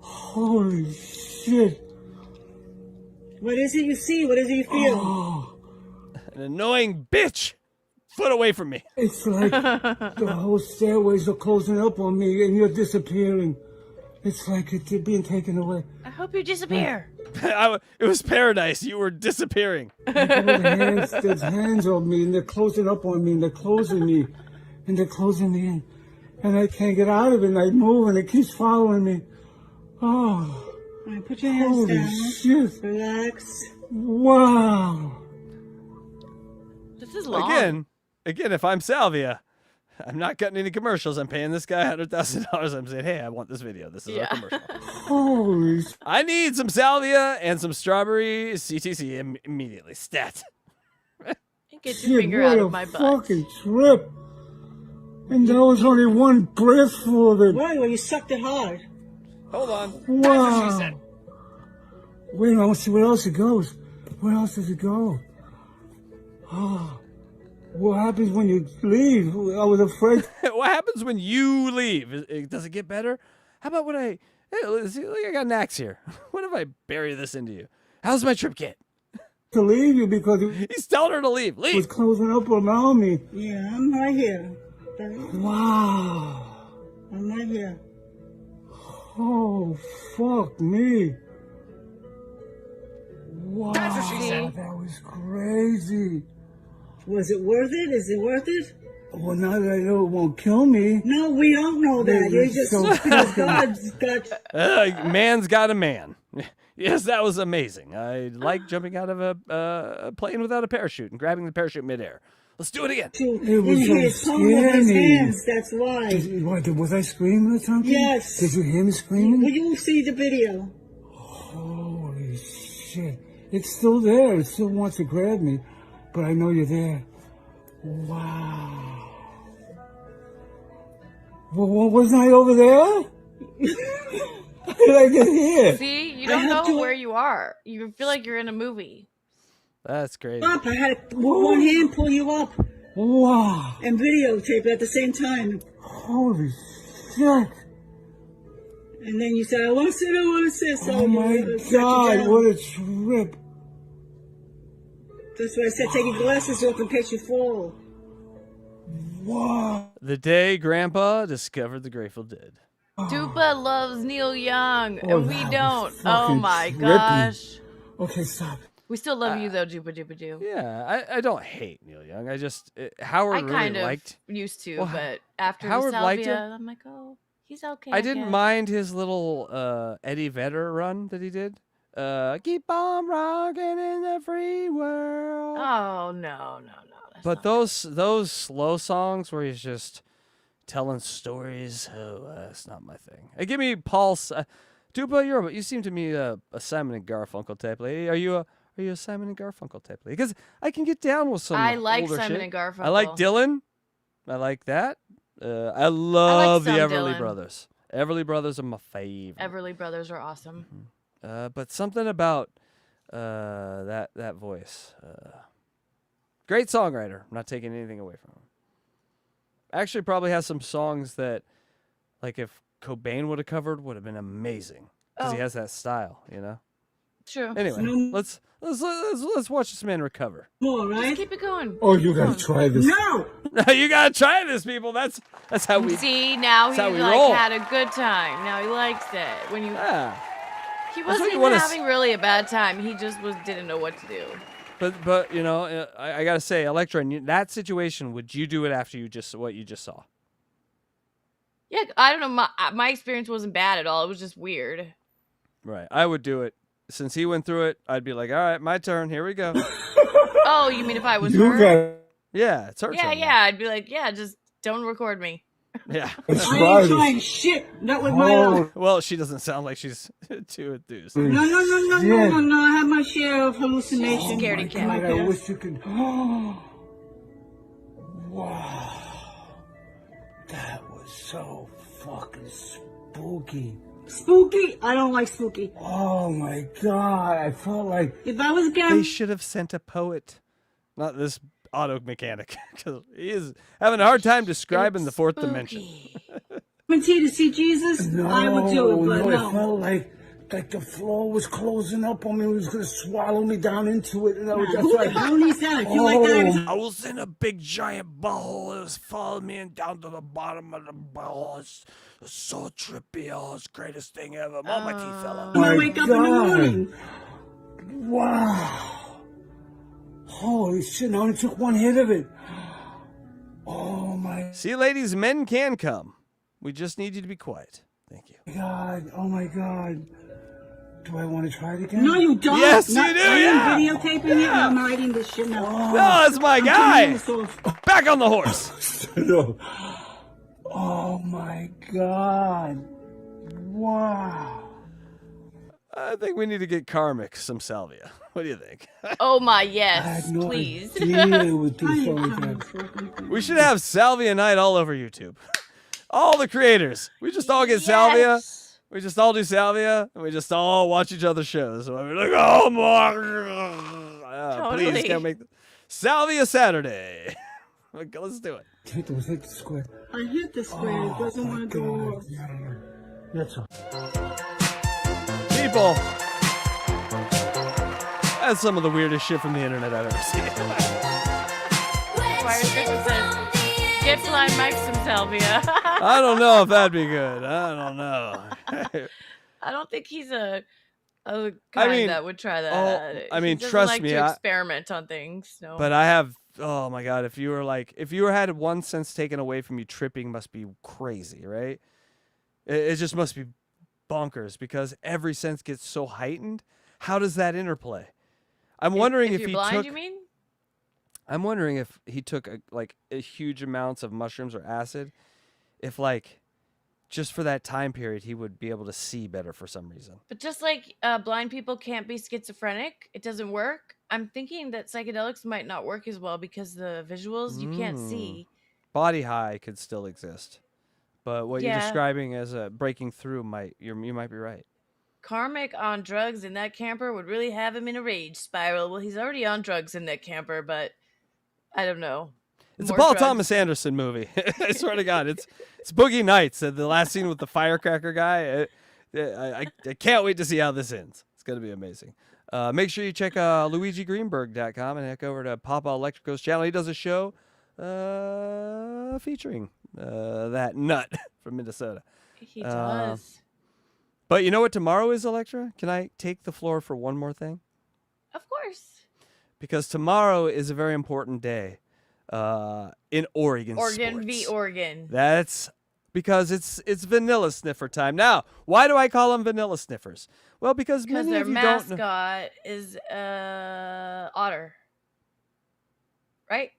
Holy shit. What is it you see? What is it you feel? Oh. An annoying bitch. Foot away from me. It's like the whole stairways are closing up on me and you're disappearing. It's like it's being taken away. I hope you disappear. It was paradise. You were disappearing. There's hands on me and they're closing up on me and they're closing me and they're closing me in. And I can't get out of it and I move and it keeps following me. Oh, All right, put your hands holy down. shit. Relax. Wow. This is long. Again, if I'm Salvia, I'm not cutting any commercials. I'm paying this guy $100,000. I'm saying, hey, I want this video. This is our commercial. Holy shit. I need some salvia and some strawberry CTC immediately. Stat. Get your finger out of my butt. Fucking trip. And there was only one breath for it. Why? Well, you sucked it hard. Hold on. Wow. That's what she said. Wait, I want to see where else it goes. Where else does it go? Oh, what happens when you leave? I was afraid. What happens when you leave? Does it get better? How about when I got an axe here. What if I bury this into you? How's my trip get? To leave you because he's telling her to leave. It was closing up around me. Yeah, I'm right here. Wow. I'm right here. Oh, fuck me. Wow. That's what she said. That was crazy. Was it worth it? Is it worth it? Well, now that I know it won't kill me. No, we don't know that. You just because God's got. Man's got a man. Yes, that was amazing. I like jumping out of a plane without a parachute and grabbing the parachute midair. Let's do it again. It was so His scary. hands, that's why. Was I screaming or something? Yes. Did you hear me screaming? Well, you will see the video. Holy shit. It's still there. It still wants to grab me. But I know you're there. Wow. Well, wasn't I over there? How did I get here? See, you don't know where you are. You feel like you're in a movie. That's crazy. Up, I had to, with one hand pull you up. Wow. And videotape it at the same time. Holy shit. And then you said, I want to sit, I want to sit. So Oh my God, what a trip. That's why I said take your glasses off in case you fall. Wow. The day Grandpa discovered the Grateful Dead. Dupa loves Neil Young, Oh, and we that was don't. Oh fucking my trippy. gosh. Okay, stop. We still love you though, Dupa Dupa Doo. Yeah, I don't hate Neil Young. I just Howard I really kind of liked. used to, Well, but after Howard the liked Salvia, him. I'm like, oh, he's okay. I didn't guess. mind his little Eddie Vedder run that he did. Keep on rocking in the free world. Oh no. But those slow songs where he's just telling stories, that's not my thing. Give me Paul. Dupa, you seem to me a Simon and Garfunkel type lady. Are you a Simon and Garfunkel type lady? Because I can get down with some. I like older Simon shit. and Garfunkel. I like Dylan. I like that. I love the some Everly Dylan. Brothers. Everly Brothers are my favorite. Everly Brothers are awesome. But something about that voice. Great songwriter. I'm not taking anything away from him. Actually, probably has some songs that, like, if Cobain would have covered, would have been amazing because he has that style, you know. True. Anyway, No let's watch this man recover. more, Just right? keep it going. Oh, you gotta try this. No. You gotta try this, people. That's how we. See, now that's how he's we like roll. had a good time. Now he likes it. When you Yeah. he That's what wasn't you even wanna having really a bad time. He just didn't know what to do. But you know, I gotta say, Electra, in that situation, would you do it after what you just saw? Yeah, I don't know. My experience wasn't bad at all. It was just weird. Right. I would do it. Since he went through it, I'd be like, all right, my turn. Here we go. Oh, you mean if I was You her? got Yeah, it's her Yeah, turn. yeah. I'd be like, yeah, just don't record me. Yeah. I ain't trying shit. Not with my own. Well, she doesn't sound like she's too enthused. No. I have my share of hallucinations. Scaredy cat. God, I wish you could. Wow. That was so fucking spooky. Spooky? I don't like spooky. Oh my God. I felt like. If I was They again, should have sent a poet, not this auto mechanic, because he is having a hard time describing the fourth dimension. guaranteed to see Jesus, I would do it, but It no. felt like the floor was closing up on me. It was gonna swallow me down into it, and I was just Who the like, hell needs that? If you like that, I was in a big giant ball. It was following me and down to the bottom of the ball. It's so trippy. Oh, it's the greatest thing ever. All my teeth fell out. I'm gonna wake up in the morning. Wow. Holy shit, I only took one hit of it. Oh my See, ladies, men can come. We just need you to be quiet. Thank you. God. Oh my God. Do I want to try it again? No, you don't. Yes, Not, you do, I am yeah. videotaping it. I'm writing this shit now. No, that's my guy. Back on the horse. No. Oh my God. Wow. I think we need to get Karmic some salvia. What do you think? Oh my I yes, had no please. idea it would do so like We should have salvia night all over YouTube. All the creators. We just all get salvia. Yes. We just all do salvia, and we just all watch each other's shows. So we're like, oh my, please Totally. can't make Salvia Saturday. Okay, let's do it. Hit the square. I hit the square. It doesn't want to go off. That's all. People, that's some of the weirdest shit from the internet I've ever seen. Fire Griffin says, get Blind Mike some salvia. I don't know if that'd be good. I don't know. I don't think he's a kind that would try that. I mean, He doesn't trust like me, to I- experiment on things. No. But I have, oh my God, if you had one sense taken away from you, tripping must be crazy, right? It just must be bonkers because every sense gets so heightened. How does that interplay? I'm wondering if you're he blind, took. you mean? I'm wondering if he took a huge amounts of mushrooms or acid, if just for that time period he would be able to see better for some reason. But just like blind people can't be schizophrenic, it doesn't work. I'm thinking that psychedelics might not work as well because the visuals you can't see. Body high could still exist, but what you're Yeah. describing as a breaking through you might be right. Karmic on drugs in that camper would really have him in a rage spiral. Well, he's already on drugs in that camper, but I don't know. It's More a Paul drugs. Thomas Anderson movie. I swear to God, it's Boogie Nights. The last scene with the firecracker guy. I can't wait to see how this ends. It's gonna be amazing. Make sure you check LuigiGreenberg.com and heck over to Papa Electrico's channel. He does a show featuring that nut from Minnesota. He does. But you know what tomorrow is, Electra? Can I take the floor for one more thing? Of course. Because tomorrow is a very important day in Oregon Oregon sports. v. Oregon. That's because it's vanilla sniffer time. Now, why do I call them vanilla sniffers? Well, because many their of you don't know. mascot is otter. Right?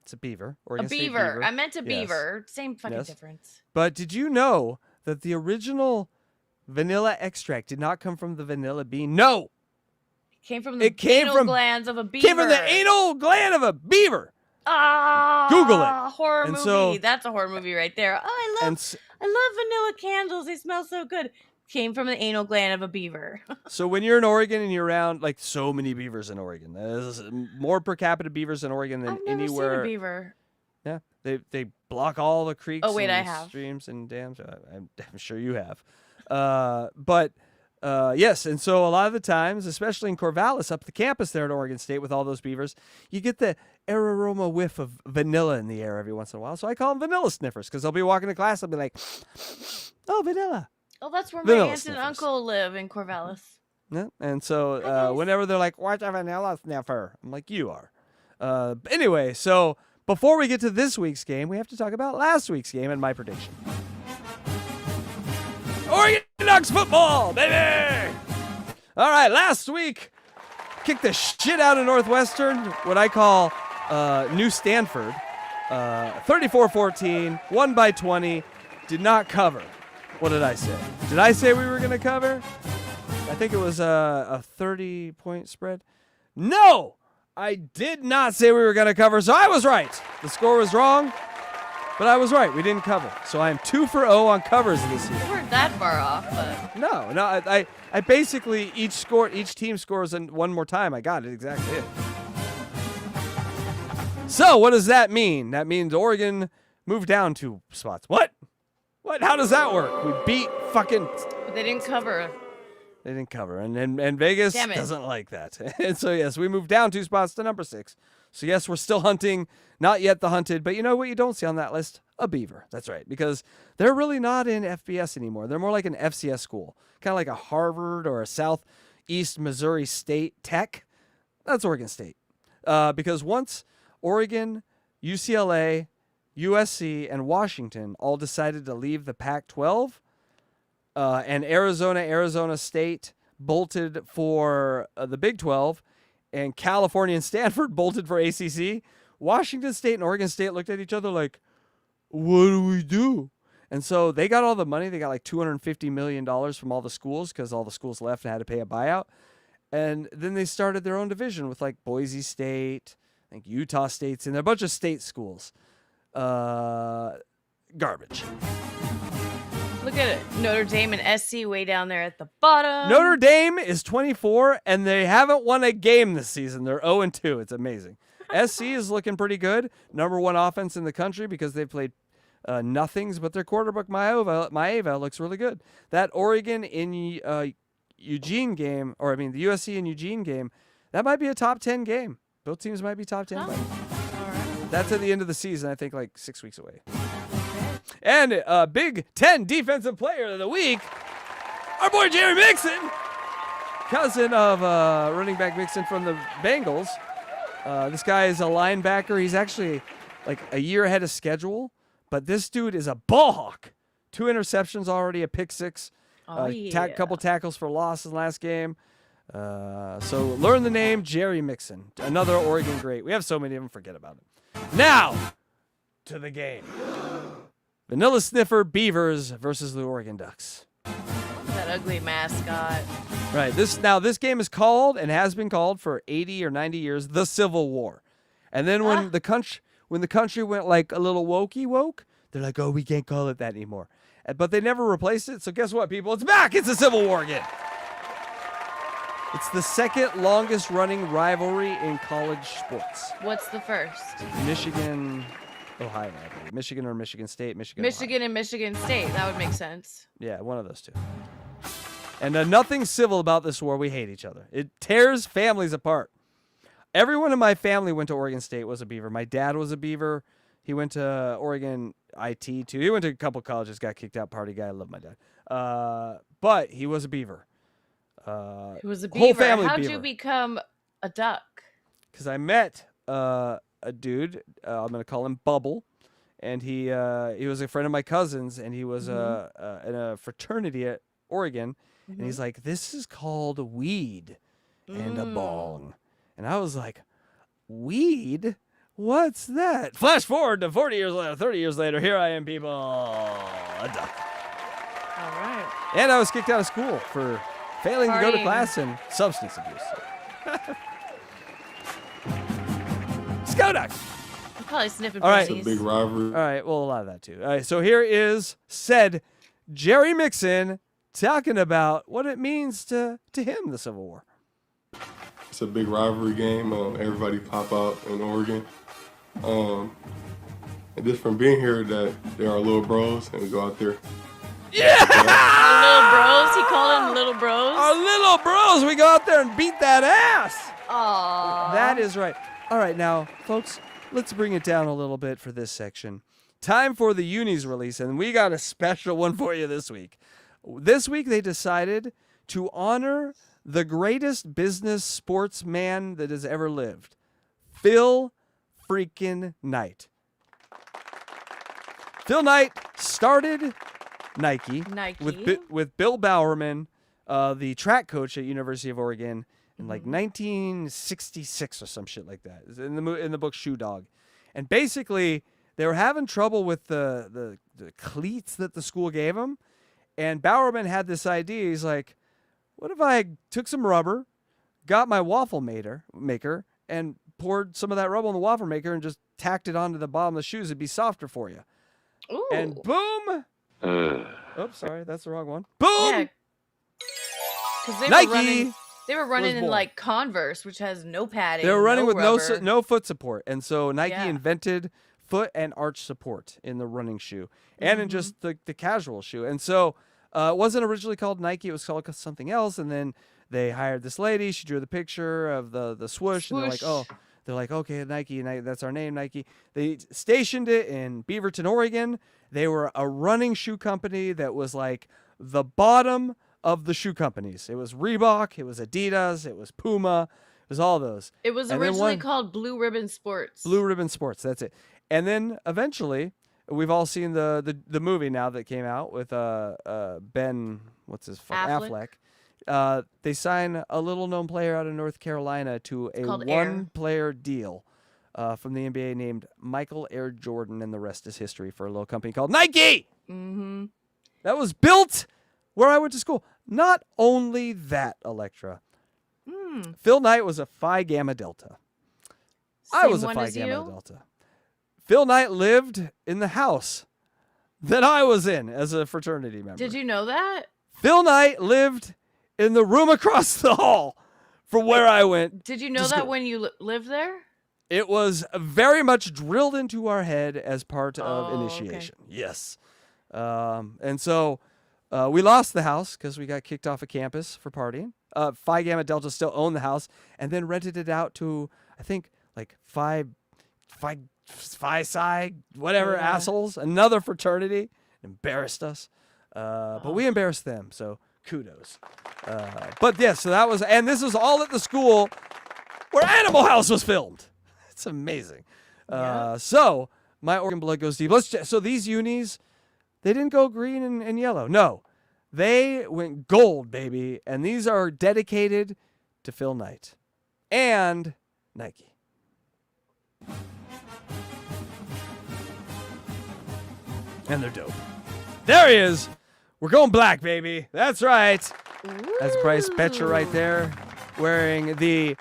It's a beaver. A Oregon State beaver. I meant a Yes. beaver. Same fucking Yes. difference. But did you know that the original vanilla extract did not come from the vanilla bean? No, Came from the It came anal from- glands of a beaver. came from the anal gland of a beaver. Ah, Google it. Horror And movie. so- That's a horror movie right there. Oh, I And love vanilla candles. They smell so good. Came from the anal gland of a beaver. so when you're in Oregon and you're around so many beavers in Oregon, there's more per capita beavers in Oregon than I've never anywhere. seen a beaver. Yeah, they block all the creeks. Oh, wait, I and have. streams and dams. I'm sure you have. But Yes, and so a lot of the times, especially in Corvallis, up the campus there at Oregon State with all those beavers, you get the aroma whiff of vanilla in the air every once in a while. So I call them vanilla sniffers because they'll be walking to class. I'll be like, oh, vanilla. Oh, that's where my Vanilla aunt sniffers. and uncle live in Corvallis. Yeah. And so whenever they're like, what's a vanilla sniffer? I'm like, you are. Anyway, so before we get to this week's game, we have to talk about last week's game and my prediction. Oregon Ducks football, baby! All right, last week, kicked the shit out of Northwestern, what I call New Stanford. 34-14, won by 20, did not cover. What did I say? Did I say we were going to cover? I think it was a 30-point spread. No! I did not say we were going to cover, so I was right. The score was wrong, but I was right. We didn't cover. So I am 2 for 0 on covers this year. We weren't that far off, but No, I basically each team scores one more time. I got it exactly. It. So what does that mean? That means Oregon moved down 2 spots. What? How does that work? We beat fucking. but they didn't cover. They didn't cover, and Vegas Damn it. doesn't like that. And so yes, we moved down 2 spots to number 6. So yes, we're still hunting. Not yet the hunted, but you know what you don't see on that list? A beaver. That's right, because they're really not in FBS anymore. They're more like an FCS school, kind of like a Harvard or a Southeast Missouri State Tech. That's Oregon State, because once Oregon, UCLA, USC, and Washington all decided to leave the Pac-12, and Arizona State bolted for the Big 12, and California and Stanford bolted for ACC, Washington State and Oregon State looked at each other like, what do we do? And so they got all the money. They got like $250 million from all the schools because all the schools left and had to pay a buyout. And then they started their own division with like Boise State, I think Utah State's in there, a bunch of state schools. Garbage. Look at it. Notre Dame and SC way down there at the bottom. Notre Dame is 24, and they haven't won a game this season. They're 0-2. It's amazing. SC is looking pretty good. Number 1 offense in the country because they've played nothings, but their quarterback, Maeva, looks really good. That Oregon in Eugene game, or I mean the USC in Eugene game, that might be a top 10 game. Both teams might be top 10. All right. That's at the end of the season, I think like 6 weeks away. And Big 10 Defensive Player of the Week, our boy Jerry Mixon, cousin of running back Mixon from the Bengals. This guy is a linebacker. He's actually like a year ahead of schedule, but this dude is a ball hawk. 2 interceptions already, a pick 6, couple tackles for losses last game. So learn the name Jerry Mixon, another Oregon great. We have so many of them, forget about it. Now to the game. Vanilla Sniffer Beavers versus the Oregon Ducks. That ugly mascot. Right. This game is called and has been called for 80 or 90 years the Civil War. And then when the country went like a little woke, they're like, "Oh, we can't call it that anymore." But they never replaced it. So guess what, people? It's back. It's the Civil War again. It's the second longest running rivalry in college sports. What's the first? Michigan, Ohio, I believe. Michigan or Michigan State, Michigan And Michigan State. That would make sense. Yeah, one of those two. And nothing civil about this war. We hate each other. It tears families apart. Everyone in my family went to Oregon State, was a Beaver. My dad was a Beaver. He went to Oregon IT too. He went to a couple colleges, got kicked out, party guy. I love my dad. But he was a Beaver. He was a Beaver. Whole family How'd Beaver. you become a duck? Because I met a dude, I'm going to call him Bubble, and he was a friend of my cousin's, and he was in a fraternity at Oregon, and he's like, this is called weed and a bong. And I was like, weed? What's that? Flash forward to 40 years later, 30 years later, here I am, people, a duck. All right. And I was kicked out of school for failing to go to Partying. class and substance abuse. Skodak. I'm probably sniffing All right. pussies. Big rivalry. All right, we'll allow that too. All right, so here is said Jerry Mixon talking about what it means to him, the Civil War. It's a big rivalry game. Everybody pop out in Oregon. And just from being here, that they are little bros, and we go out there Yeah! Our little bros. He called them little bros. Our little bros. We go out there and beat that ass. Aww. That is right. All right, now, folks, let's bring it down a little bit for this section. Time for the unis release, and we got a special one for you this week. This week, they decided to honor the greatest business sportsman that has ever lived, Phil freaking Knight. Phil Knight started Nike. With Bill Bowerman, the track coach at University of Oregon, in like 1966 or some shit like that. It's in the book Shoe Dog, and basically they were having trouble with the cleats that the school gave them, and Bowerman had this idea. He's like, what if I took some rubber, got my waffle maker, and poured some of that rubber in the waffle maker and just tacked it onto the bottom of the shoes? It'd be softer for you. Ooh. And boom. Oops, sorry, that's the wrong one. Boom. Yeah. 'Cause they were running in like Converse, which has no padding. They were running with rubber. no foot support, and so Nike invented foot and arch support in the running shoe and in just the casual shoe. And so it wasn't originally called Nike; it was called something else. And then they hired this lady. She drew the picture of the swoosh, and they're like, okay, Nike, that's our name, Nike. They stationed it in Beaverton, Oregon. They were a running shoe company that was like the bottom of the shoe companies. It was Reebok, it was Adidas, it was Puma, it was all those. It was originally called Blue Ribbon Sports. Blue Ribbon Sports, that's it. And then eventually, we've all seen the movie now that came out with Ben, what's his Affleck. They sign a little known player out of North Carolina to a one-player deal from the NBA named Michael Air Jordan, and the rest is history for a little company called Nike. Mm-hmm. That was built where I went to school. Not only that, Electra. Phil Knight was a Phi Gamma Delta. I was a Phi Gamma Delta. Phil Knight lived in the house that I was in as a fraternity member. Did you know that? Phil Knight lived in the room across the hall from where I went. Did you know that when you lived there? It was very much drilled into our head as part of initiation. Okay. Yes. And so we lost the house because we got kicked off of campus for partying. Phi Gamma Delta still owned the house and then rented it out to, I think, like Phi Psi, whatever, assholes. Another fraternity. Embarrassed us. But we embarrassed them, so kudos. But yeah, so that was, and this was all at the school where Animal House was filmed. It's amazing. So my Oregon blood goes deep. So these unis, they didn't go green and yellow. No, they went gold, baby. And these are dedicated to Phil Knight and Nike. And they're dope. There he is. We're going black, baby. That's right. Ooh. That's Bryce Betcher right there wearing the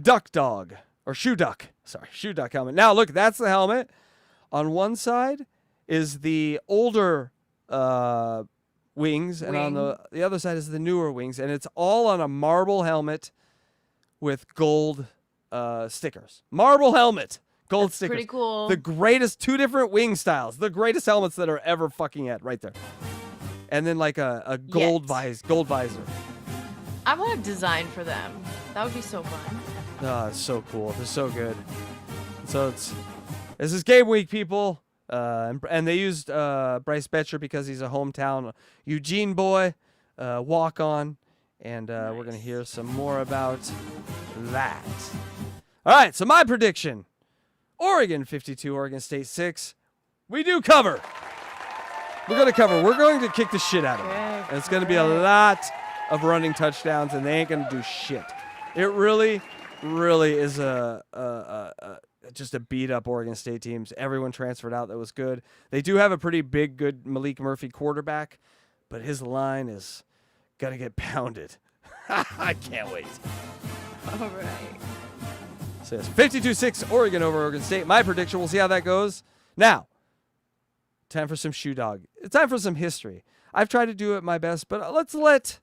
duck dog or shoe duck. Sorry, shoe duck helmet. Now, look, that's the helmet. On one side is the older wings, and on the other side is the newer wings. And it's all on a marble helmet with gold stickers. Marble helmet. Gold stickers. Pretty cool. The greatest, two different wing styles. The greatest helmets that are ever fucking at right there. And then like a gold visor. I want a design for them. That would be so fun. Oh, it's so cool. They're so good. So this is game week, people. And they used Bryce Betcher because he's a hometown Eugene boy, walk on. And we're going to hear some more about that. All right, so my prediction. Oregon 52, Oregon State 6. We do cover. We're going to cover. We're going to kick the shit out of them. And it's going to be a lot of running touchdowns, and they ain't going to do shit. It really, really is just a beat-up Oregon State team. Everyone transferred out that was good. They do have a pretty big, good Malik Murphy quarterback, but his line is going to get pounded. I can't wait. All right. So yes, 52-6 Oregon over Oregon State. My prediction, we'll see how that goes. Now, time for some shoe dog. It's time for some history. I've tried to do it my best, but let's let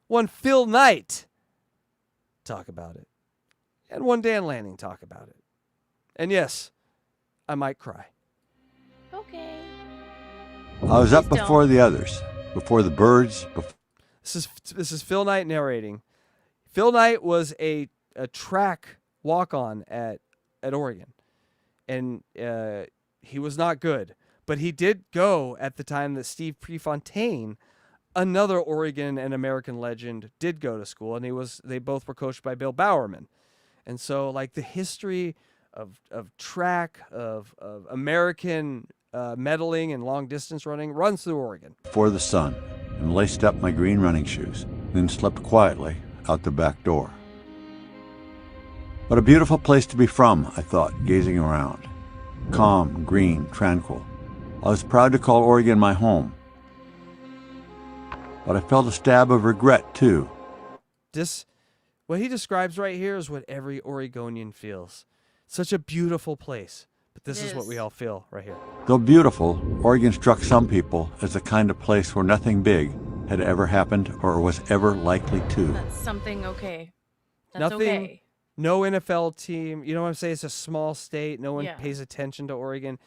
one Phil Knight talk about it. And one Dan Lanning talk about it. And yes, I might cry. Okay. I was up before the others, before the birds. This is Phil Knight narrating. Phil Knight was a track walk-on at Oregon, and he was not good. But he did go at the time that Steve Prefontaine, another Oregon and American legend, did go to school, and they both were coached by Bill Bowerman. And so, like, the history of track, of American medaling and long distance running runs through Oregon. Before the sun, and laced up my green running shoes, then slept quietly out the back door. What a beautiful place to be from, I thought, gazing around. Calm, green, tranquil. I was proud to call Oregon my home. But I felt a stab of regret, too. What he describes right here is what every Oregonian feels. Such a beautiful place. But this is what we all feel right here. Though beautiful, Oregon struck some people as the kind of place where nothing big had ever happened or was ever likely to. That's something okay. That's Nothing, okay. no NFL team. You know what I'm saying? It's a small state. No one pays attention to Oregon.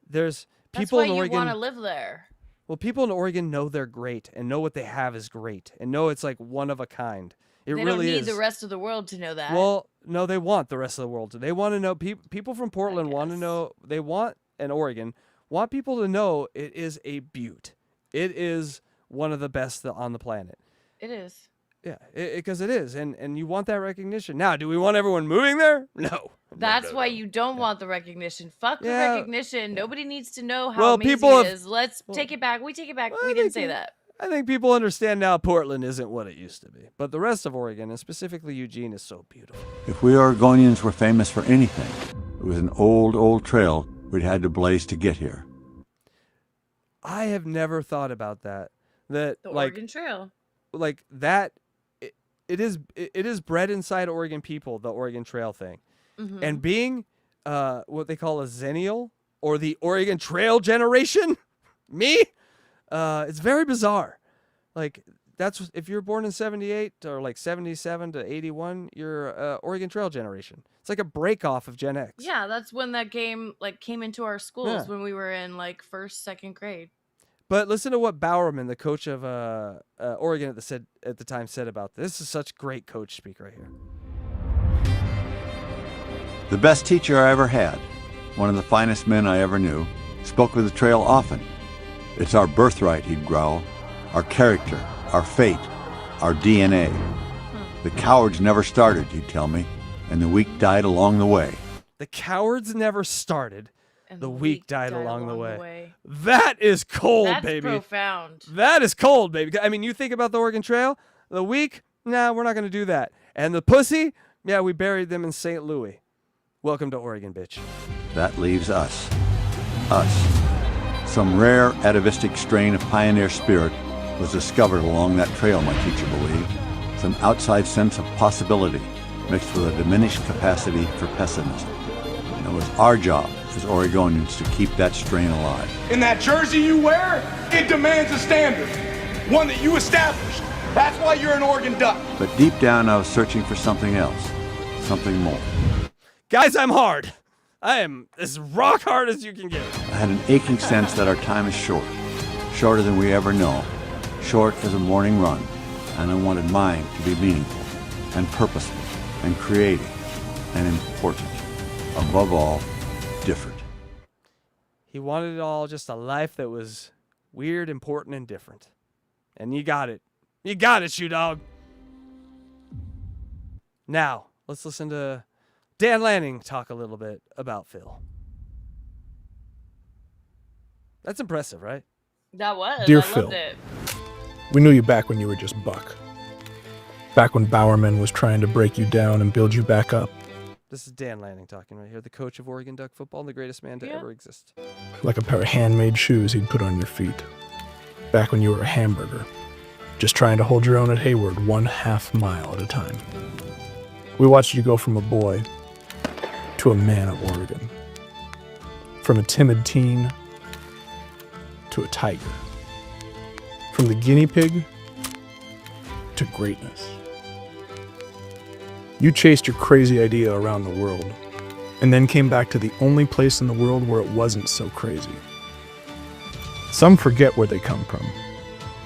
There's people in Oregon. That's why you want to live there. Well, people in Oregon know they're great and know what they have is great and know it's like one of a kind. It they really don't need is. the rest of the world to know that. Well, no, they want the rest of the world to. They want to know. People from Portland want to know. They want, and Oregon want people to know it is a beaut. It is one of the best on the planet. It is. Yeah, because it is, and you want that recognition. Now, do we want everyone moving there? No. That's why you don't want the recognition. Fuck the recognition. Nobody needs to know how Well, amazing people it have- is. Let's take it back. We take it back. We didn't say that. I think people understand now Portland isn't what it used to be. But the rest of Oregon, and specifically Eugene, is so beautiful. If we Oregonians were famous for anything, it was an old trail we'd had to blaze to get here. I have never thought about that. That The like Oregon Trail. like that. It is bred inside Oregon people, the Oregon Trail thing, and being what they call a Zennial or the Oregon Trail generation, me, it's very bizarre. Like that's if you're born in 78 or like 77 to 81, you're Oregon Trail generation. It's like a break off of Gen X. Yeah, that's when that game like came into our schools when we were in like first, second grade. But listen to what Bowerman, the coach of Oregon at the time, said about this. This is such great coach speak right here. The best teacher I ever had, one of the finest men I ever knew, spoke of the trail often. It's our birthright, he'd growl, our character, our fate, our DNA. The cowards never started, he'd tell me, and the weak died along the way. The cowards never started. The weak died along the way. That is cold, That's baby. profound. That is cold, baby. I mean, you think about the Oregon Trail, the weak, nah, we're not going to do that. And the pussy, yeah, we buried them in St. Louis. Welcome to Oregon, bitch. That leaves us. Us. Some rare atavistic strain of pioneer spirit was discovered along that trail, my teacher believed. Some outside sense of possibility mixed with a diminished capacity for pessimism. And it was our job as Oregonians to keep that strain alive. In that jersey you wear, it demands a standard, one that you established. That's why you're an Oregon Duck. But deep down, I was searching for something else, something more. Guys, I'm hard. I am as rock hard as you can get. I had an aching sense that our time is short, shorter than we ever know, short as a morning run, and I wanted mine to be meaningful and purposeful and creative and important. Above all, different. He wanted it all, just a life that was weird, important, and different. And you got it. You got it, Shoe Dog. Now, let's listen to Dan Lanning talk a little bit about Phil. That's impressive, right? That was. Dear I Phil, loved it. we knew you back when you were just Buck. Back when Bowerman was trying to break you down and build you back up. This is Dan Lanning talking right here, the coach of Oregon Duck football and the greatest man to ever exist. Like a pair of handmade shoes he'd put on your feet. Back when you were a hamburger, just trying to hold your own at Hayward 1/2 mile at a time. We watched you go from a boy to a man of Oregon. From a timid teen to a tiger. From the guinea pig to greatness. You chased your crazy idea around the world, and then came back to the only place in the world where it wasn't so crazy. Some forget where they come from.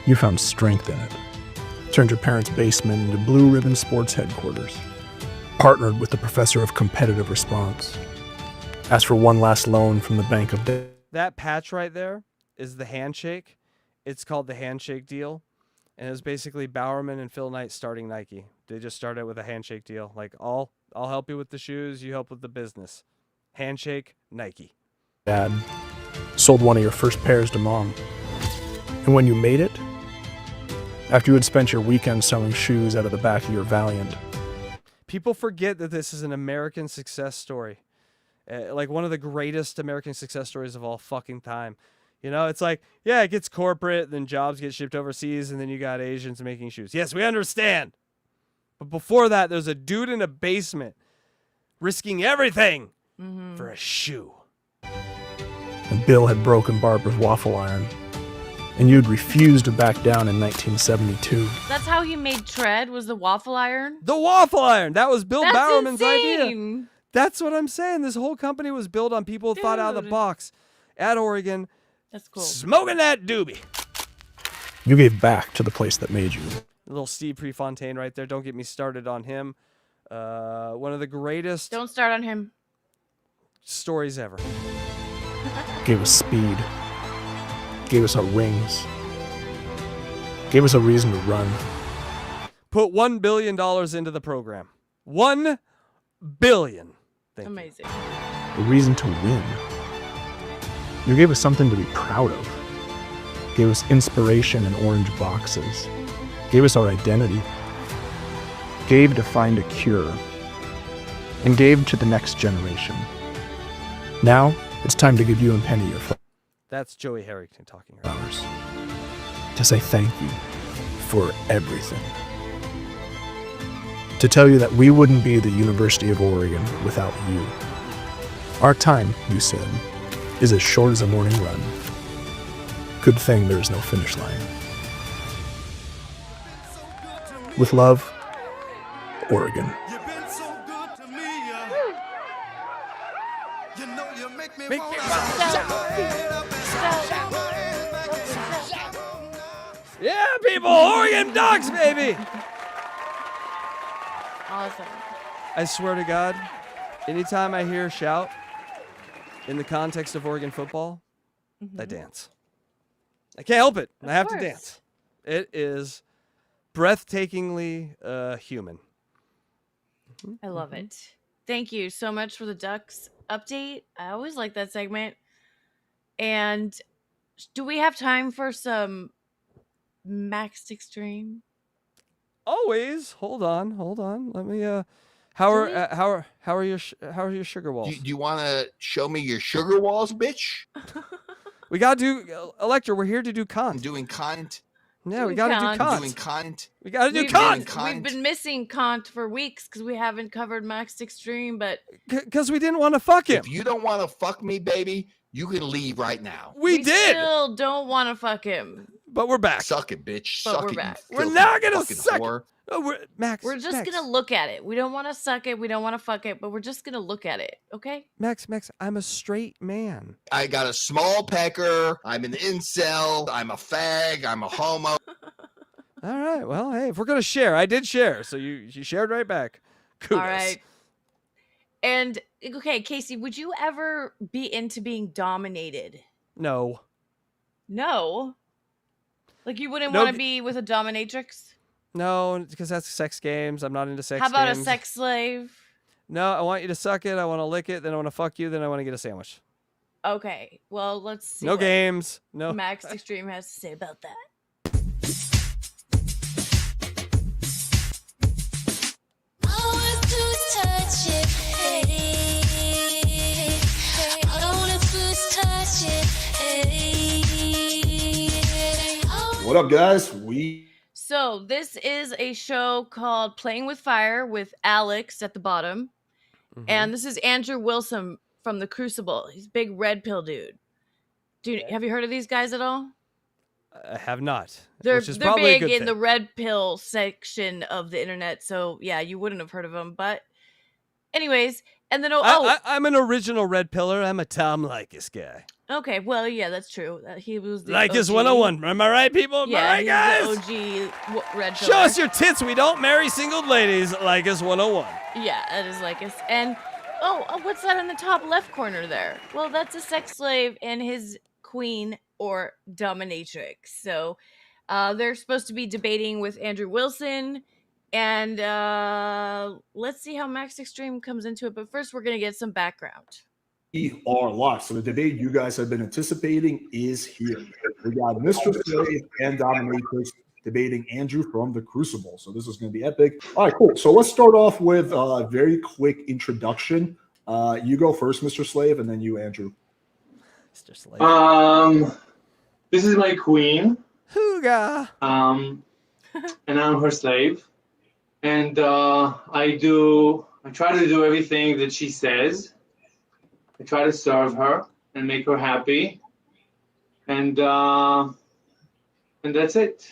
You found strength in it. Turned your parents' basement into Blue Ribbon Sports headquarters. Partnered with the professor of competitive response. Asked for one last loan from the Bank of Debt. That patch right there is the handshake. It's called the handshake deal. And it was basically Bowerman and Phil Knight starting Nike. They just started with a handshake deal. Like, I'll help you with the shoes, you help with the business. Handshake, Nike. Dad. Sold one of your first pairs to Mom. And when you made it, after you had spent your weekend selling shoes out of the back of your Valiant. People forget that this is an American success story. Like one of the greatest American success stories of all fucking time. You know, it's like, yeah, it gets corporate, then jobs get shipped overseas, and then you got Asians making shoes. Yes, we understand. But before that, there's a dude in a basement risking everything for a shoe. And Bill had broken Barbara's waffle iron. And you'd refused to back down in 1972. That's how he made Tread, was the waffle iron? The waffle iron! That was Bill That's Bowerman's idea. insane. That's what I'm saying. This whole company was built on people who thought out of the box at Oregon. That's cool. Smoking that doobie. You gave back to the place that made you. A little Steve Prefontaine right there. Don't get me started on him. One of the greatest Don't start on him. stories ever. Gave us speed. Gave us our wings. Gave us a reason to run. Put $1 billion into the program. $1 billion. Thank Amazing. A reason to win. You gave us something to be proud of. Gave us inspiration in orange boxes. Gave us our identity. Gave to find a cure. And gave to the next generation. Now, it's time to give you and Penny your That's Joey Harrington talking right flowers. To say thank you for everything. To tell you that we wouldn't be the University of Oregon without you. Our time, you said, is as short as a morning run. Good thing there's no finish line. With love, Oregon. Yeah, people! Oregon Ducks, baby! Awesome. I swear to God, anytime I hear shout in the context of Oregon football, I dance. I can't help it. I have to dance. It is breathtakingly human. I love it. Thank you so much for the Ducks update. I always like that segment. And do we have time for some Maxed Extreme? Always. Hold on. Let me. How are your sugar walls? Do you want to show me your sugar walls, bitch? We gotta do Electra. We're here to do Kant. I'm doing Kant. Yeah, we gotta do Kant. Doing Kant. We gotta do Kant. We've been missing Kant for weeks because we haven't covered Maxed Extreme, but because we didn't want to fuck him. If you don't want to fuck me, baby, you can leave right now. We did. Still don't want to fuck him. But we're back. Suck it, bitch. But Suck we're it. back. We're not gonna fucking suck whore. it. Oh, Max. We're just gonna look at it. We don't want to suck it. We don't want to fuck it. But we're just gonna look at it. Okay. Max. I'm a straight man. I got a small pecker. I'm an incel. I'm a fag. I'm a homo. All right. Well, hey, if we're gonna share, I did share, so you shared right back. Kudos. All right. And okay, Casey, would you ever be into being dominated? No. No. Like you wouldn't No, want to be with a dominatrix? No, because that's sex games. I'm not into sex How about games. a sex slave? No, I want you to suck it. I want to lick it. Then I want to fuck you. Then I want to get a sandwich. Okay. Well, let's see. No what games. No. Max Extreme has to say about that. What up, guys? So this is a show called Playing with Fire with Alex at the bottom. And this is Andrew Wilson from The Crucible. He's a big red pill dude. Have you heard of these guys at all? I have not. They're which is probably a big good in thing. the red pill section of the internet. So yeah, you wouldn't have heard of them. But Anyways, and then I'm an original red pillar. I'm a Tom Likas guy. okay, well, yeah, that's true. He was the Likas OG. 101. Am I right, people? Am I right, guys? he's the OG red Show pillar. us your tits. We don't marry single ladies. Likas 101. Yeah, that is Lycus. And what's that in the top left corner there? Well, that's a sex slave and his queen or dominatrix. So they're supposed to be debating with Andrew Wilson. And let's see how Max Extreme comes into it. But first, we're going to get some background. We are live. So the debate you guys have been anticipating is here. We got Mr. Slave and Dominatrix debating Andrew from the Crucible. So this is going to be epic. All right, cool. So let's start off with a very quick introduction. You go first, Mr. Slave, and then you, Andrew. Mr. Slave. This is my queen. Hooga. And I'm her slave. And I try to do everything that she says. I try to serve her and make her happy. And that's it.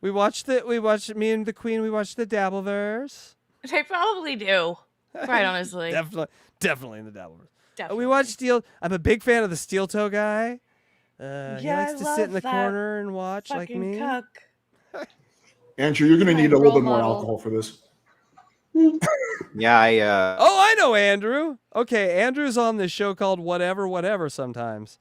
Me and the Queen, we watched the Dabbleverse. They probably do. Quite honestly. Definitely in the Dabbleverse. Definitely. We watched Steel. I'm a big fan of the Steel Toe guy. He Yeah, likes I to sit in the love that corner and watch like fucking me. cuck. Andrew, you're going to need a little bit more model. alcohol for this. Yeah, Oh, I know Andrew. Okay, Andrew's on this show called Whatever sometimes.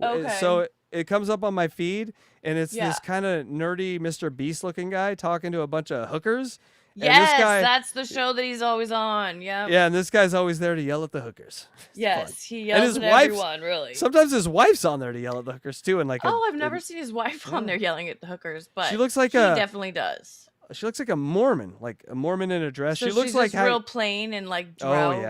Okay. So it comes up on my feed, and it's Yeah. this kind of nerdy Mr. Beast looking guy talking to a bunch of hookers. And Yes, this guy, that's the show that he's always on. Yeah. yeah, and this guy's always there to yell at the hookers. Yes, he And yells his at wife's- everyone, really. Sometimes his wife's on there to yell at the hookers too, and like I've never seen his wife on there yelling at the hookers, but She looks like she a- definitely does. She looks like a Mormon in a dress. So she looks she's like just real plain and like drab oh and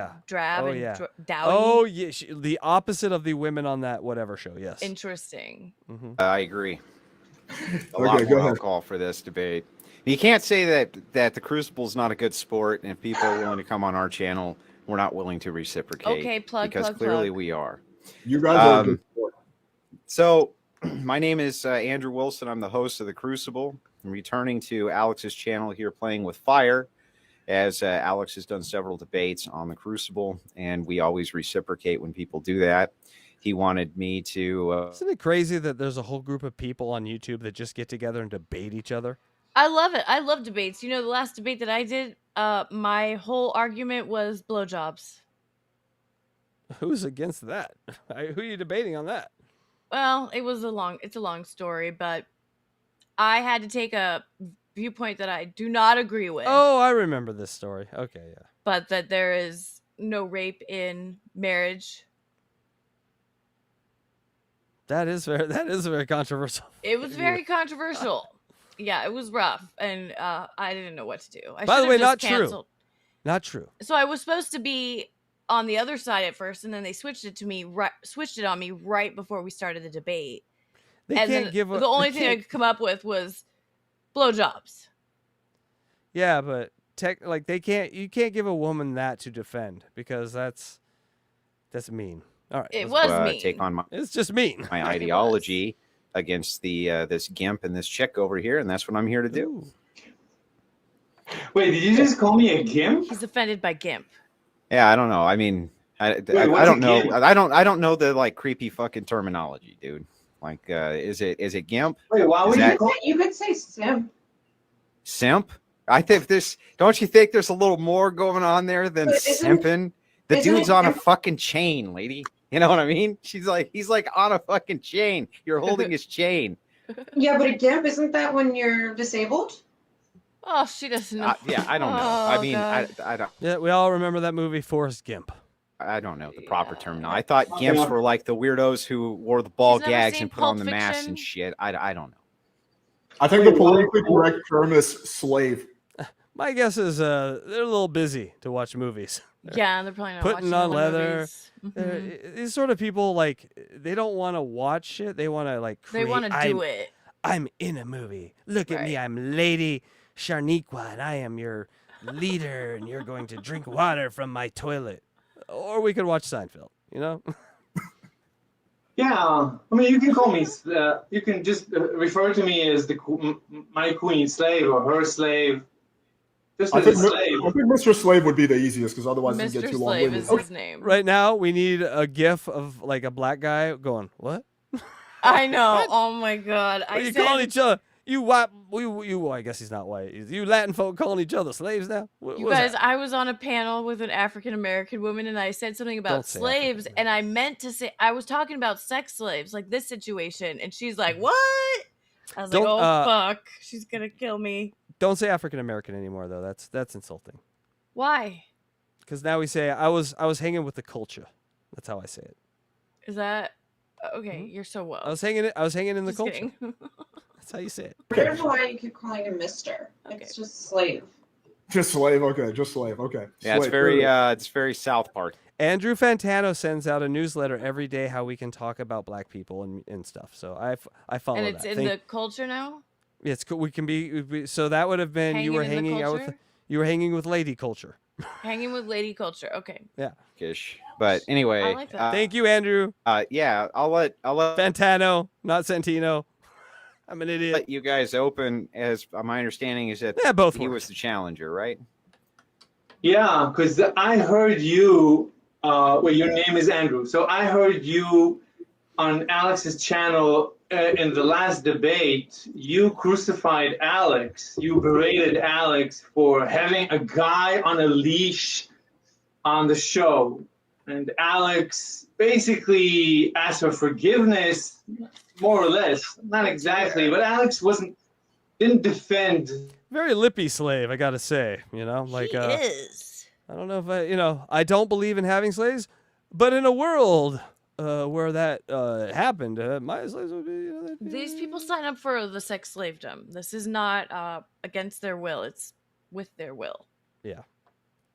yeah. dowdy. Oh yeah, the opposite of the women on that whatever show. Yes. Interesting. I agree. A Okay, lot go more ahead. alcohol for this debate. You can't say that the Crucible is not a good sport, and if people are willing to come on our channel, we're not willing to reciprocate. Okay, plug, because plug, clearly plug. we are. You guys are a good sport. So, my name is Andrew Wilson. I'm the host of the Crucible. I'm returning to Alex's channel here, playing with fire, as Alex has done several debates on the Crucible, and we always reciprocate when people do that. He wanted me to. Isn't it crazy that there's a whole group of people on YouTube that just get together and debate each other? I love it. I love debates. You know, the last debate that I did, my whole argument was blowjobs. Who's against that? Who are you debating on that? Well, it's a long story, but I had to take a viewpoint that I do not agree with. Oh, I remember this story. Okay, yeah. But that there is no rape in marriage. That is very controversial. It was very controversial. Yeah, it was rough, and I didn't know what to do. By the way, not canceled. true. Not true. So I was supposed to be on the other side at first, and then they switched it on me right before we started the debate. They and can't then give a- the only they thing I can't- could come up with was blowjobs. Yeah, but you can't give a woman that to defend because that's mean. All right. It let's- was mean. Take on It's just mean. my ideology against the this gimp and this chick over here, and that's what I'm here to do. Wait, did you just call me a gimp? He's offended by gimp. Yeah, I don't know. I mean, I what's don't a know. gimp? I don't know the like creepy fucking terminology, dude. Like, is it gimp? Wait, why Is would that you call? You could say simp. simp? I think don't you think there's a little more going on there than But isn't- simping? The isn't dude's it on a gimp- fucking chain, lady. You know what I mean? He's like on a fucking chain. You're holding his chain. Yeah, but a gimp, isn't that when you're disabled? Oh, she doesn't know. Yeah, I don't know. Oh, I mean, God. I don't. Yeah, we all remember that movie Forrest Gimp. I don't know the proper terminology. I thought gimps were like the weirdos who wore the ball He's never gags seen and put on Pulp the masks Fiction? and shit. I don't know. I think the politically correct term is slave. My guess is they're a little busy to watch movies. Yeah, they're probably not Putting watching on the leather. movies. Mhm. These sort of people, like, they don't want to watch shit. They want to, like, They want to do it. I'm in a movie. Look at me. I'm Lady Sharniqua, and I am your leader, and you're going to drink water from my toilet. Or we could watch Seinfeld, you know? Yeah, I mean, you can call me. You can just refer to me as my queen slave or her slave. Just I as think, a slave. I think Mr. Slave would be the easiest because otherwise it Mr. get too Slave long-winded. is his name. Right now, we need a gif of like a black guy going, "What? I know. Oh my god. What are you calling each other? You white? Well, I guess he's not white. You Latin folk calling each other slaves now? You What's guys, that? I was on a panel with an African American woman and I said something about Don't say slaves and I meant to say I was talking about sex slaves, like this situation, and she's like, "What?" I was like, Don't, "Oh fuck, she's gonna kill me." Don't say African American anymore, though. That's insulting. Why? Because now we say I was hanging with the culture. That's how I say it. Is that okay? You're so well. I was hanging in the Just culture. kidding. That's how you say it. I don't know why you keep calling him Mister. It's just slave. Just slave, okay. Just slave, okay. Yeah, it's Slave. very South Park. Andrew Fantano sends out a newsletter every day how we can talk about black people and stuff. So I follow And that. it's in the culture now? It's cool. We can so that would have been you were Hanging in the hanging out with culture? you were hanging with lady culture. Hanging with lady culture. Okay. Yeah. Ish. But anyway, I like that. Thank you, Andrew. Yeah, I'll let Fantano, not Santino. I'm an idiot. let you guys open. As my understanding is that Yeah, both he work. was the challenger, right? Yeah, because I heard you. Well, your name is Andrew. So I heard you on Alex's channel in the last debate. You crucified Alex. You berated Alex for having a guy on a leash on the show. And Alex basically asked for forgiveness, more or less. Not exactly, but Alex didn't defend. Very lippy slave, I gotta say. You know, like is. I don't know if I don't believe in having slaves, but in a world where that happened, my slaves would be. These people sign up for the sex slavedom. This is not against their will. It's with their will. Yeah,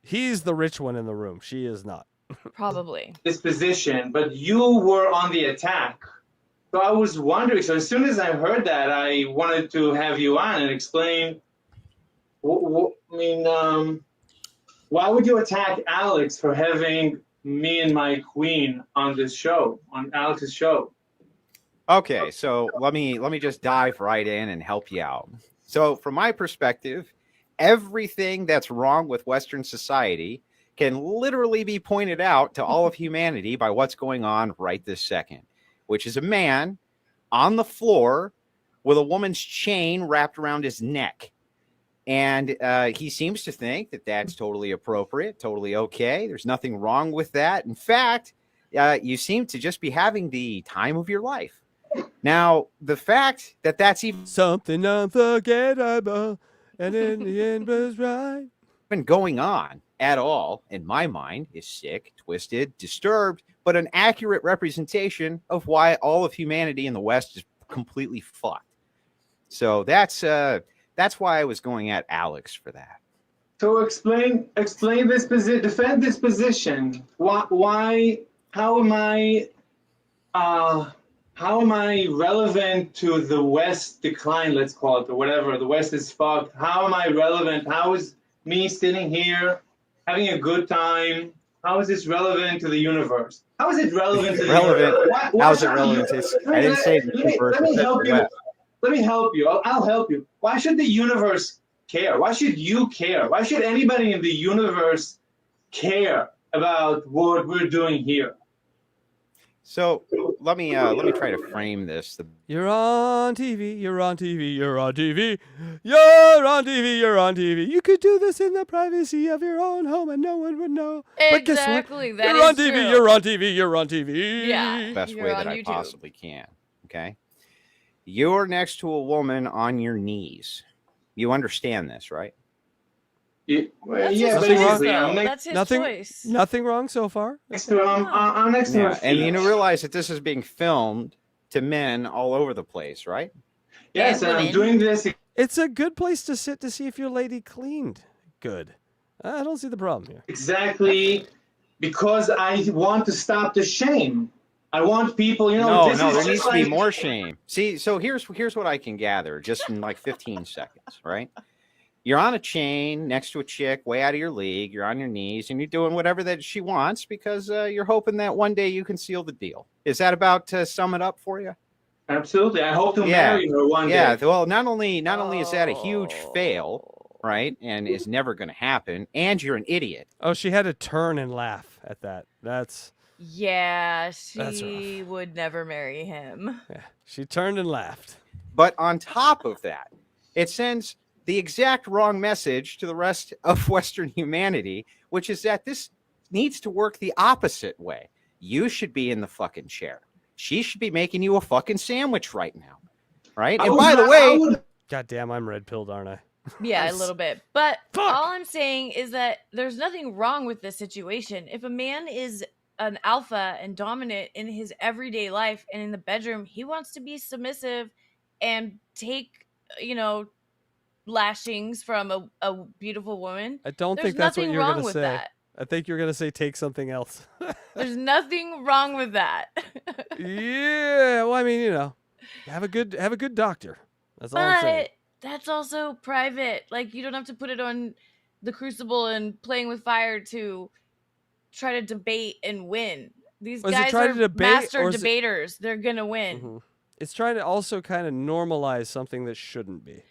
he's the rich one in the room. She is not. Probably. This position, but you were on the attack. So I was wondering, so as soon as I heard that, I wanted to have you on and explain, why would you attack Alex for having me and my queen on this show, on Alex's show? Okay, so let me just dive right in and help you out. So from my perspective, everything that's wrong with Western society can literally be pointed out to all of humanity by what's going on right this second, which is a man on the floor with a woman's chain wrapped around his neck. And he seems to think that that's totally appropriate, totally okay. There's nothing wrong with that. In fact, you seem to just be having the time of your life. Now, the fact that that's even something unforgettable, and in the end was right, been going on at all, in my mind, is sick, twisted, disturbed, but an accurate representation of why all of humanity in the West is completely fucked. So that's why I was going at Alex for that. So explain this position, defend this position. Why? How am I relevant to the West decline? Let's call it, or whatever. The West is fucked. How am I relevant? How is me sitting here having a good time? How is this relevant to the universe? How is it relevant to the Relevant? universe? How is it relevant? I didn't say the universe. Let me help you. Let me help you. I'll help you. Why should the universe care? Why should you care? Why should anybody in the universe care about what we're doing here? So let me try to frame this. You're on TV, you're on TV, you're on TV, you're on TV, you're on TV. You could do this in the privacy of your own home and no one would know. But guess what? Exactly. That You're on is TV, true. you're on TV, you're on TV. Yeah. Best you're way on that I YouTube. possibly can. Okay. You're next to a woman on your knees. You understand this, right? Yeah, That's yeah, his basically, choice, I'm though. next, That's his Nothing, choice. nothing wrong so far. next to I'm next to Yeah. her And you feet. realize that this is being filmed to men all over the place, right? Yes, And and I'm women. doing this. It's a good place to sit to see if your lady cleaned good. I don't see the problem here. Exactly, because I want to stop the shame. I want people, No, this no, is there just needs to like, be more shame. See, so here's what I can gather just in like 15 seconds, right? You're on a chain next to a chick way out of your league. You're on your knees and you're doing whatever that she wants because you're hoping that one day you can seal the deal. Is that about to sum it up for you? Absolutely. I hope to Yeah. marry her one Yeah. day. Well, not only is that a huge fail, right? And is never going to happen. And you're an idiot. Oh, she had to turn and laugh at that. That's Yeah, That's she would never marry him. yeah. She turned and laughed. But on top of that, it sends the exact wrong message to the rest of Western humanity, which is that this needs to work the opposite way. You should be in the fucking chair. She should be making you a fucking sandwich right now. Right? And by the way, God damn, I'm red pilled, aren't I? Yeah, a little bit. But all I'm saying is that there's nothing wrong with this situation. If a man is an alpha and dominant in his everyday life and in the bedroom, he wants to be submissive and take, lashings from a beautiful woman. I don't There's think that's what nothing you're wrong gonna with say. that. I think you're gonna say take something else. There's nothing wrong with that. Yeah, well, I mean, have a good doctor. That's all I'm saying. But that's also private. Like, you don't have to put it on the Crucible and Playing with Fire to try to debate and win. These Was it guys try are to debate, master or is it- debaters. They're gonna win. Mhm. It's trying to also kind of normalize something that shouldn't be.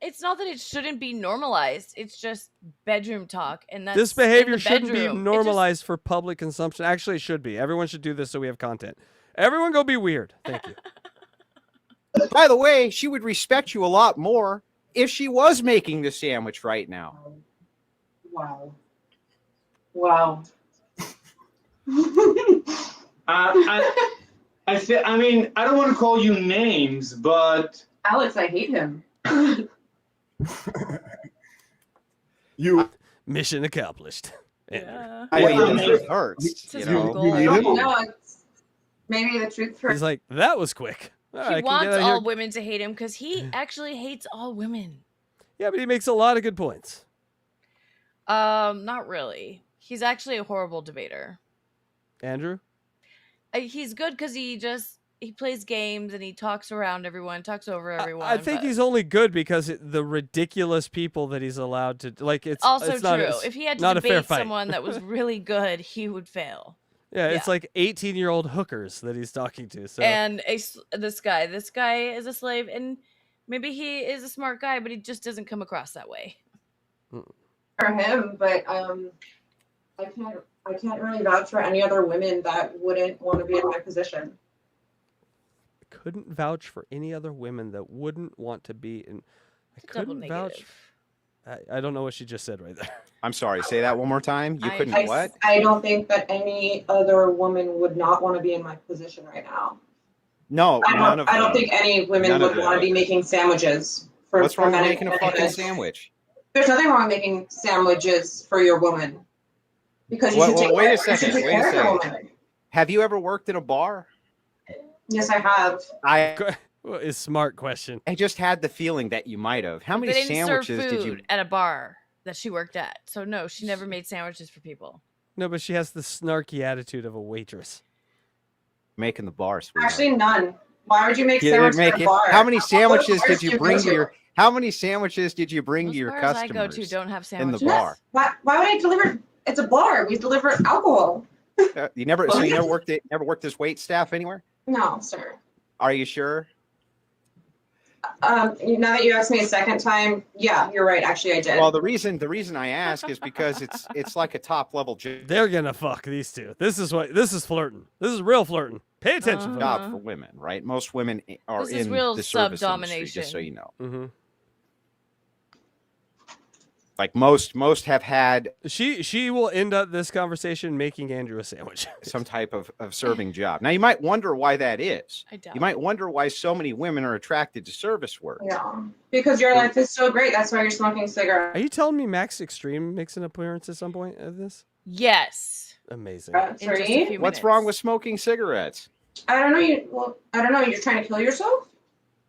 It's not that it shouldn't be normalized. It's just bedroom talk, and that's This in behavior the shouldn't be bedroom. It just- normalized for public consumption. Actually, it should be. Everyone should do this so we have content. Everyone go be weird. Thank you. by the way, she would respect you a lot more if she was making the sandwich right now. Wow. Wow. I mean, I don't want to call you names, but Alex, I hate him. You mission accomplished. Yeah. It hurts. You know? No, it's maybe the truth hurts. He's like, that was quick. All right, He can we get wants out of all here? women to hate him because he actually hates all women. Yeah, but he makes a lot of good points. Not really. He's actually a horrible debater. Andrew? He's good because he plays games and he talks around everyone, talks over everyone. I think but- he's only good because the ridiculous people that he's allowed to like. It's also it's true. not, If he had to not a fair debate fight. someone that was really good, he would fail. Yeah, it's like 18-year-old hookers that he's talking to. So And this guy is a slave, and maybe he is a smart guy, but he just doesn't come across that way. For him, but I can't really vouch for any other women that wouldn't want to be in my position. couldn't vouch for any other women that wouldn't want to be in. I Double couldn't vouch. I don't know what she just said right there. I'm sorry. Say that one more time. You couldn't what? I don't think that any other woman would not want to be in my position right now. No, none of I don't them. think any women None of would want to them. be making sandwiches for What's wrong with men making a and fucking women. sandwich? There's nothing wrong with making sandwiches for your woman. Because you should take wait care, a second. you should take Wait a care of your second. woman. Have you ever worked in a bar? Yes, I have. Is smart question. I just had the feeling that you might have. How many They didn't serve sandwiches did you? food at a bar that she worked at. So no, she never made sandwiches for people. No, but she has the snarky attitude of a waitress. Making the bar, sweetheart. Actually, none. Why would you make You sandwiches didn't for make a it. bar? How many What sandwiches bars did you do bring go to your? How many sandwiches did you bring to your Bars I customers? go to don't have in the sandwiches. bar. Why would I deliver? It's a bar. We deliver alcohol. You never. So you never worked it. Never worked as wait staff anywhere. No, sir. Are you sure? Now that you asked me a second time, yeah, you're right. Actually, I did. Well, the reason I ask is because it's like a top level job They're gonna fuck these two. This is flirting. This is real flirting. Pay attention. for women, right? Most women are This is in real the service industry, sub-domination. just so you know. Mm-hmm. Like most have had She will end up this conversation making Andrew a sandwich. some type of serving job. Now you might wonder why that is. I doubt You might wonder why so many women are attracted to service work. Yeah, because your life is so great. That's why you're smoking cigarettes. Are you telling me Max Extreme makes an appearance at some point of this? Yes. Amazing. In just a few What's minutes. wrong with smoking cigarettes? I don't know. I don't know. You're trying to kill yourself?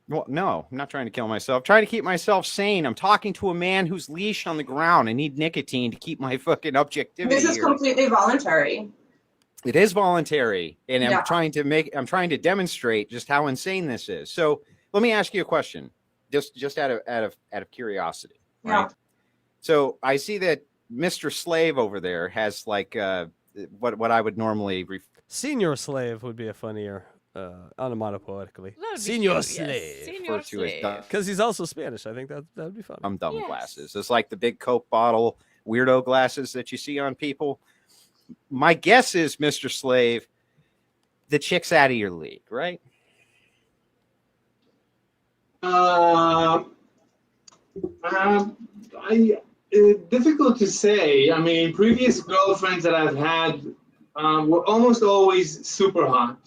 Well, no, I'm not trying to kill myself. I'm trying to keep myself sane. I'm talking to a man who's leashed on the ground. I need nicotine to keep my fucking objectivity This is here. completely voluntary. It is voluntary, and Yeah. I'm trying to demonstrate just how insane this is. So let me ask you a question, just out of curiosity. Yeah. Right? So I see that Mr. Slave over there has like what I would normally Senior slave would be a funnier onomatopoetically. That would be Senor cute, slave. yes. Senor Referred to as slave. dumb, Because he's also Spanish. I think that would be fun. dumb Yes. glasses. It's like the big Coke bottle weirdo glasses that you see on people. My guess is, Mr. Slave, the chick's out of your league, right? Difficult to say. I mean, previous girlfriends that I've had were almost always super hot.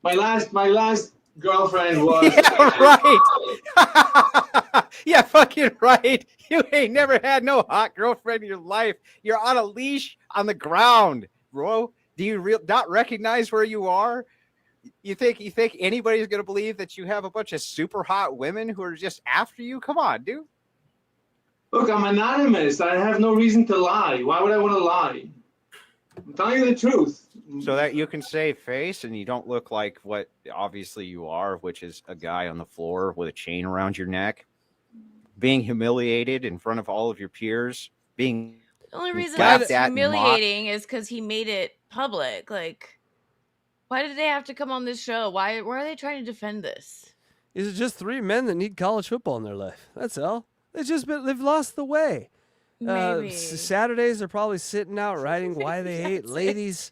My last girlfriend was right. Yeah, fucking right. You ain't never had no hot girlfriend in your life. You're on a leash on the ground, bro. Do you not recognize where you are? You think anybody's gonna believe that you have a bunch of super hot women who are just after you? Come on, dude. Look, I'm anonymous. I have no reason to lie. Why would I want to lie? I'm telling you the truth. So that you can save face and you don't look like what obviously you are, which is a guy on the floor with a chain around your neck, being humiliated in front of all of your peers, being The only reason laughed it's at and mocked. humiliating is because he made it public. Like, why did they have to come on this show? Why are they trying to defend this? These are just three men that need college football in their life. That's all. They've lost the way. Maybe. Saturdays are probably sitting out writing why they hate ladies.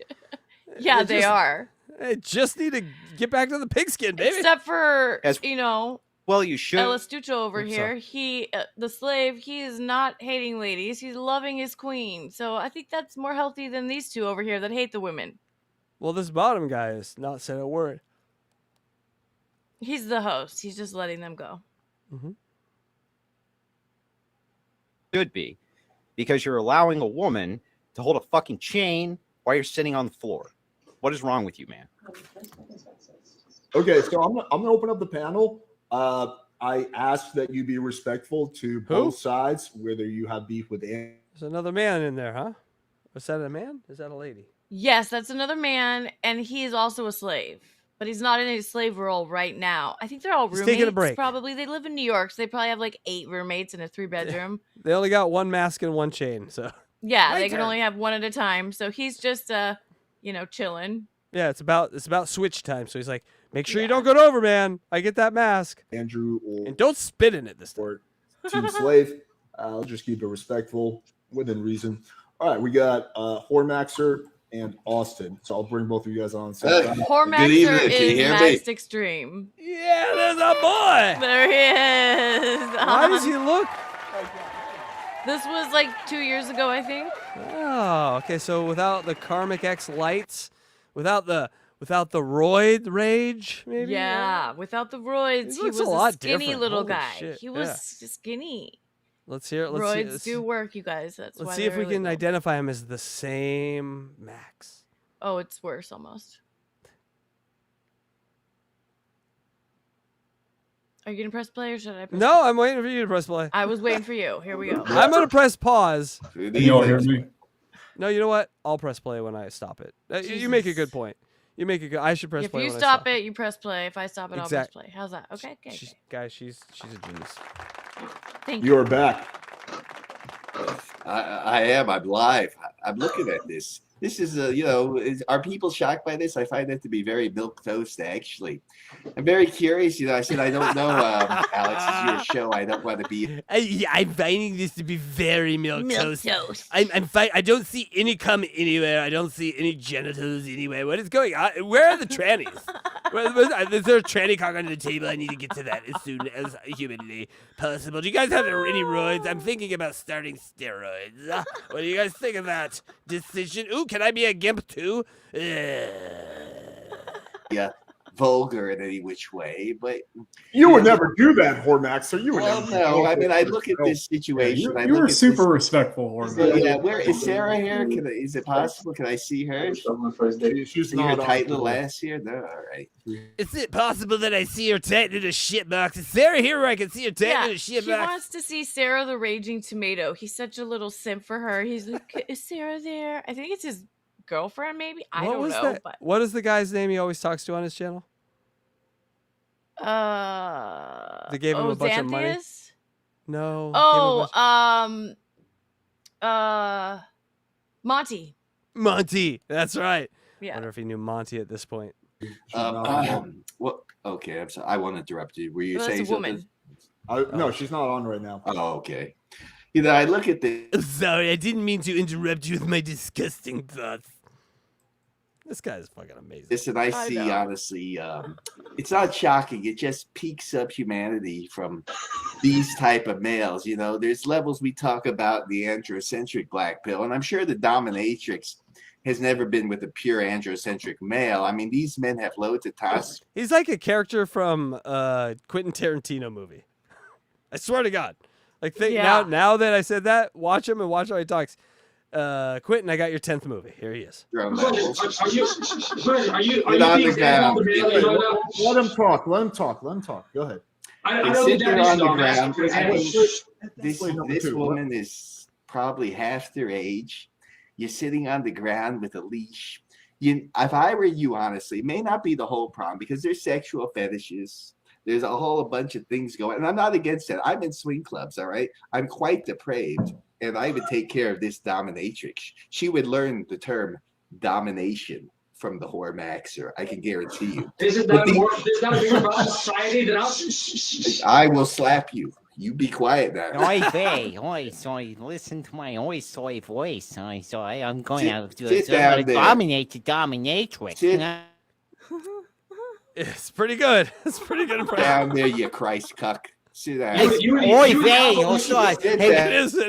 Yeah, they are. They just need to get back to the pigskin, baby. Except for, As- you know, Well, you should. El Estucho over Oops, here. sorry. He, the slave, he is not hating ladies. He's loving his queen. So I think that's more healthy than these two over here that hate the women. Well, this bottom guy has not said a word. He's the host. He's just letting them go. Mm-hmm. Should be, because you're allowing a woman to hold a fucking chain while you're sitting on the floor. What is wrong with you, man? Okay, so I'm gonna open up the panel. I ask that you be respectful to both sides, whether you have beef with Ann. There's another man in there, huh? Is that a man? Is that a lady? Yes, that's another man, and he is also a slave. But he's not in a slave role right now. I think they're all He's roommates. taking a break. Probably. They live in New York, so they probably have like 8 roommates in a 3-bedroom. They only got one mask and one chain, so Yeah, My they can turn. only have one at a time. So he's just chilling. yeah, it's about switch time. So he's like, make sure you don't go over, man. I get that mask. Andrew or And don't spit in it this time. or Team Slave. I'll just keep it respectful within reason. All right, we got Hormaxer and Austin. So I'll bring both of you guys on. Hormaxer is Maxed Extreme. Yeah, there's a boy. There he is. Why does he look? This was like 2 years ago, I think. Oh, okay. So without the Karmic X lights, without the roid rage, maybe. Yeah, without the roids, he looks was a a lot skinny different. little Holy guy. shit, He was yeah. skinny. Let's hear. Roids do work, you guys. That's Let's why see if we they're can illegal. identify him as the same Max. Oh, it's worse almost. Are you gonna press play or should I press No, I'm waiting for you to press play. I was waiting for you. Here we go. I'm gonna press pause. Can you all hear me? No, you know what? I'll press play when I stop it. You make a good point. You make a good. I should press If play. you when stop I it, you press play. If I stop it, I'll press Exact- play. How's that? Okay, okay. She's, guys, she's a genius. Thank You are back. I am. I'm live. I'm looking at this. This is are people shocked by this? I find that to be very milquetoast, actually. I'm very curious. I said I don't know, Alex, it's your show. I don't want to be. I'm finding this to be very milquetoast. Milquetoast. I don't see any cum anywhere. I don't see any genitals anywhere. What is going on? Where are the trannies? Is there a tranny cock under the table? I need to get to that as soon as humanly possible. Do you guys have any roids? I'm thinking about starting steroids. What do you guys think of that decision? Ooh, can I be a gimp too? Yeah, vulgar in any which way, but You would never do that, Hormaxer. You would well, never. no. I mean, I look at this situation. I You look were at super this- respectful, Hormaxer. Yeah, where is Sarah here? Is it possible? Can I see her? She's See her not on tight little today. ass here? No, all right. Is it possible that I see her tight in a shit box? Is Sarah here where I can see her tight Yeah, in a he shit box? wants to see Sarah the Raging Tomato. He's such a little simp for her. He's like, is Sarah there? I think it's his girlfriend, maybe. I What don't was know, that? but What is the guy's name he always talks to on his channel? They gave him a bunch of money. Xanthias? No. gave him a bunch- Monty. Monty. That's right. Yeah. Wonder if he knew Monty at this point. Well, okay. I'm sorry. I won't interrupt you. Were you Well, that's saying a woman. something? No, she's not on right now. Oh, okay. I look at the. Sorry, I didn't mean to interrupt you with my disgusting thoughts. This guy's fucking amazing. Listen, I see. Honestly, it's not shocking. It just peaks up humanity from these type of males. There's levels we talk about the androcentric black pill, and I'm sure the dominatrix has never been with a pure androcentric male. I mean, these men have loads of testosterone. He's like a character from Quentin Tarantino movie. I swear to God. Like now that I said that, watch him and watch how he talks. Quentin, I got your 10th movie. Here he is. Let him talk. Let him talk. Go ahead. This woman is probably half their age. You're sitting on the ground with a leash. If I were you, honestly, it may not be the whole problem because there's sexual fetishes. There's a whole bunch of things going, and I'm not against it. I'm in swing clubs, all right? I'm quite depraved, and I would take care of this dominatrix. She would learn the term domination from the whore maxer. I can guarantee you. This is not a bigger problem society than us. I will slap you. You be quiet now. Oi, listen to my soy voice. I'm going sit down there. Dominate the dominatrix. It's pretty good. It's pretty good impression. Down there, you Christ cuck. Sit down. It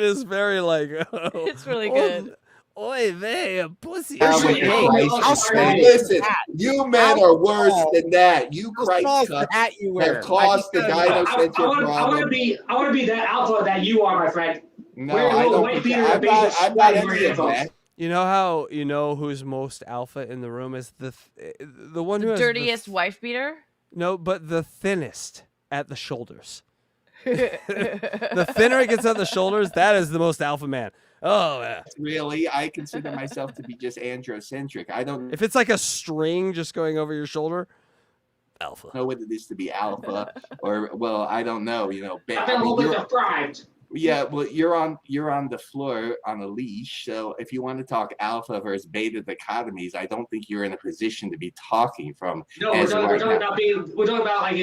is very like. It's really good. Oy vey, a pussy. Listen, you men are worse than that. You Christ cuck have caused the gynocentric problem. I want to be that alpha that you are, my friend. No, I don't think I'm not any of that. You know how who's most alpha in the room is the one who has dirtiest wife beater? No, but the thinnest at the shoulders. The thinner it gets at the shoulders, that is the most alpha man. Oh man. Really, I consider myself to be just androcentric. I don't. If it's like a string just going over your shoulder, alpha. Know what it is to be alpha, or I don't know. I've been a little bit deprived. Yeah, well, you're on the floor on a leash. So if you want to talk alpha versus beta dichotomies, I don't think you're in a position to be talking from. No, we're talking about like,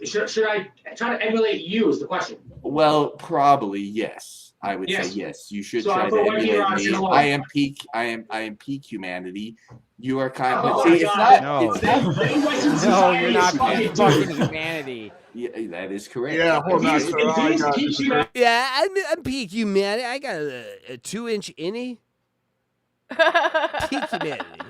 should I try to emulate you? Is the question. Well, probably yes. I would say yes. You should try to emulate me. I am peak humanity. You are kind of. No, you're not fucking humanity. Yeah, that is correct. Yeah, I'm peak humanity. I got a 2-inch innie. Peak humanity.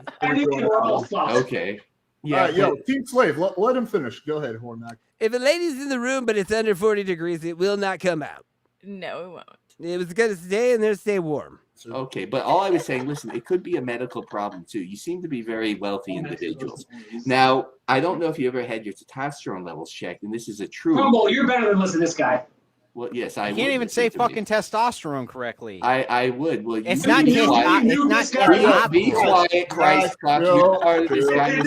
Okay. Yeah. Team Slave. Let him finish. Go ahead, Hormack. If a lady's in the room but it's under 40 degrees, it will not come out. No, it won't. It was going to stay in there, stay warm. Okay, but all I was saying, listen, it could be a medical problem too. You seem to be very wealthy individuals. Now, I don't know if you ever had your testosterone levels checked, and this is a true. Rumble, you're better than listening to this guy. Well, yes, I would. You can't even say fucking testosterone correctly. I would. Well, it's not be quiet, Christ. You are this guy.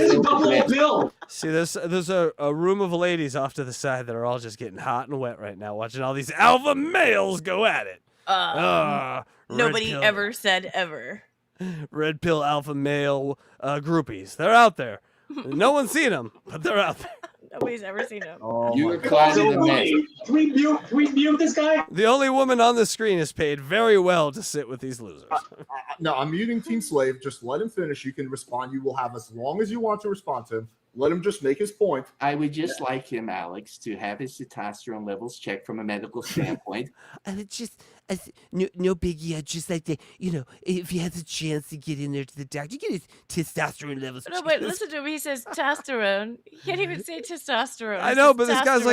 See, there's a room of ladies off to the side that are all just getting hot and wet right now, watching all these alpha males go at it. Nobody ever said ever. Red pill alpha male groupies. They're out there. No one's seen them, but they're out there. Nobody's ever seen them. You were closeted in men. Can we mute this guy? The only woman on the screen is paid very well to sit with these losers. No, I'm muting Team Slave. Just let him finish. You can respond. You will have as long as you want to respond to him. Let him just make his point. I would just like him, Alex, to have his testosterone levels checked from a medical standpoint. No biggie. I just like to, if he has a chance to get in there to the doctor, get his testosterone levels. No, but listen to him. He says testosterone. He can't even say testosterone. I know, but this guy's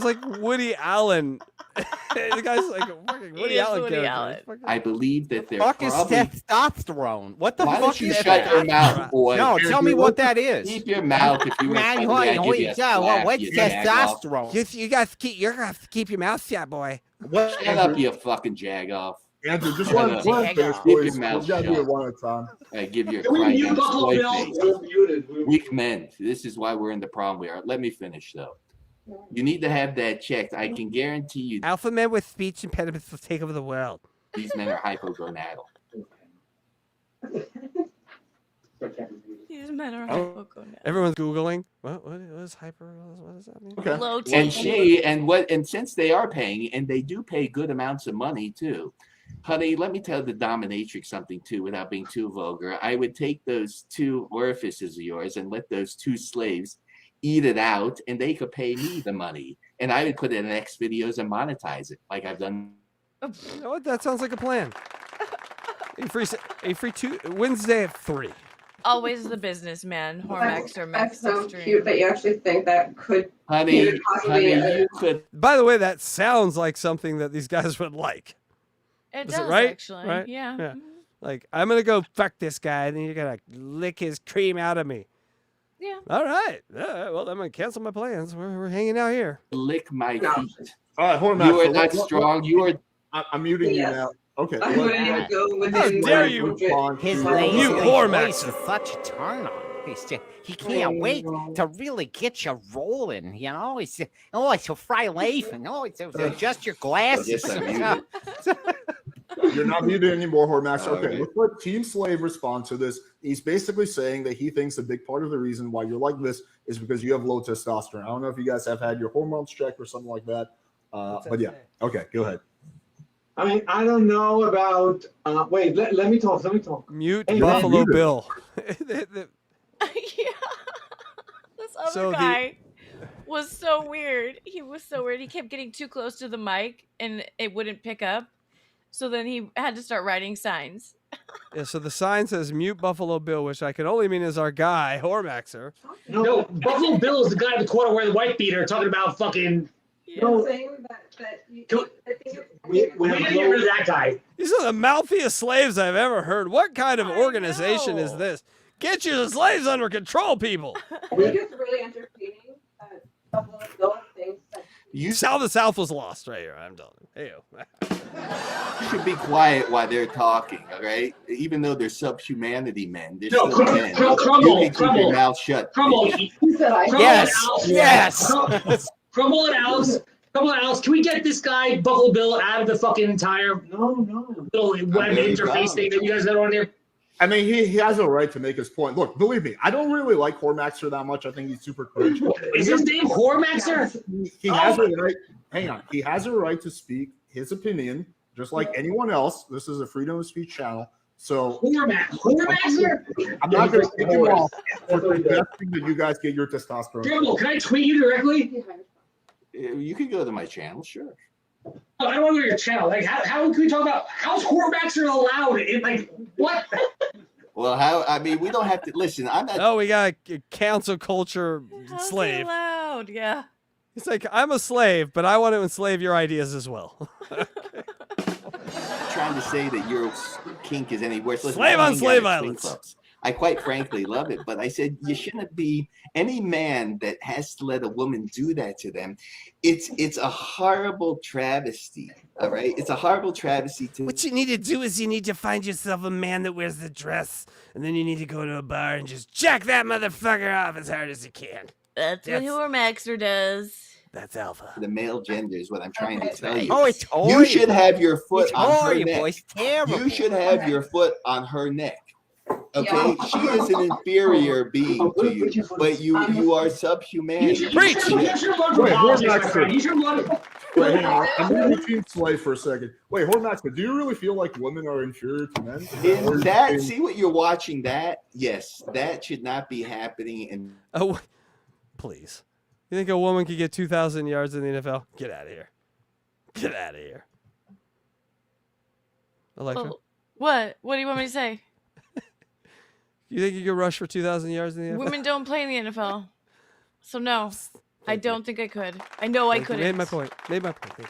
like Woody Allen. This guy's like a fucking Woody Allen character. I believe that they're fuck is testosterone. What the Why fuck don't you is shut your mouth, boy? No, tell me what that is. Keep your mouth if you want to. What's testosterone? You guys you're gonna have to keep your mouth shut, boy. Shut up, you fucking jag-off. Andrew, just let him finish, boys. We gotta do it one at a time. I give you a Can we mute Buffalo cry. Bill? Weak men. This is why we're in the problem we are. Let me finish, though. You need to have that checked. I can guarantee you. Alpha men with speech impediments will take over the world. These men are hypogonadal. These men are Oh. hypoco now. Everyone's Googling. What is hyper? What does that mean? Okay. Low And since they are paying, and they do pay good amounts of money too, honey, let me tell the dominatrix something too, without being too vulgar. I would take those 2 orifices of yours and let those 2 slaves eat it out, and they could pay me the money, and I would put it in X videos and monetize it, like I've done. You know what? That sounds like a plan. A free Wednesday at 3. Always the businessman. Hormax or That's Max so Extreme. cute that you actually think that could Honey, possibly you could. By the way, that sounds like something that these guys would like. It Is does, it right? actually. Right? Yeah. Like, I'm going to go fuck this guy, and then you're going to lick his cream out of me. Yeah. All right. Well, I'm going to cancel my plans. We're hanging out here. Lick my feet. All right, hold on. You are not strong. You are. I'm muting you now. Okay. I wouldn't even go within. How dare you? His You lazy Hormax. voice is such a turn on. He can't wait to really get you rolling, you know. It's a fry laughing. It's adjust your glasses. You're not muted anymore, Hormax. Okay, let's let Team Slave respond to this. He's basically saying that he thinks a big part of the reason why you're like this is because you have low testosterone. I don't know if you guys have had your hormones checked or something like that. But yeah, okay, go ahead. I mean, I don't know about. Wait, let me talk. Let me talk. Mute Hey, Buffalo man. Bill. This other So the- guy was so weird. He was so weird. He kept getting too close to the mic and it wouldn't pick up. So then he had to start writing signs. Yeah, so the sign says mute Buffalo Bill, which I can only mean is our guy, Hormaxer. No, Buffalo Bill is the guy in the corner wearing the white beater talking about fucking. You're saying that We gotta get rid of that guy. These are the mouthiest slaves I've ever heard. What kind of organization is this? Get your slaves under control, people. I think it's really entertaining that Buffalo Bill thinks that The South was lost right here. I'm telling you. Hey, You should be quiet while they're talking, all right? Even though they're subhumanity men, they're No, still men. Crumble, You can keep your mouth shut. Crumble. Yes. Crumble and Alex. Can we get this guy Buffalo Bill out of the fucking entire little web interface thing that you guys got on there? I mean, he has a right to make his point. Look, believe me, I don't really like Hormaxer that much. I think he's super cringe. Is his name Hormaxer? He has a right. Hang on. He has a right to speak his opinion, just like anyone else. This is a freedom of speech channel. So Hormaxer? I'm not going to kick him off for suggesting that you guys get your testosterone. Crumble, can I tweet you directly? You can go to my channel, sure. I don't want to go to your channel. Like, how can we talk about how's Hormaxer allowed? Like, what? Well, we don't have to listen. I'm not. Oh, we got a cancel culture slave. Loud, yeah. It's like, I'm a slave, but I want to enslave your ideas as well. Trying to say that your kink is any worse. Listen, Slave I on hang slave out at swing violence. clubs. I quite frankly love it, but I said you shouldn't be any man that has to let a woman do that to them. It's a horrible travesty. All right, it's a horrible travesty to. What you need to do is you need to find yourself a man that wears the dress, and then you need to go to a bar and just jack that motherfucker off as hard as you can. That's what Hormaxer does. That's alpha. The male gender is what I'm trying to tell you. Oh, it's You horrible. should have your foot It's on her horrible, neck. it's terrible. You should have your foot on her neck. Okay, she is an inferior being to you, but you are subhuman. Preach. Wait, hang on. I'm going to Team Slave for a second. Wait, Hormaxer, do you really feel like women are inferior to men? Is that see what you're watching? That yes, that should not be happening. And Oh, please. You think a woman could get 2,000 yards in the NFL? Get out of here. Get out of here. Electra? Oh, what? What do you want me to say? You think you could rush for 2,000 yards in the NFL? Women don't play in the NFL. So no, I don't think I could. I know I Thank you. couldn't. Made my point. Thank you.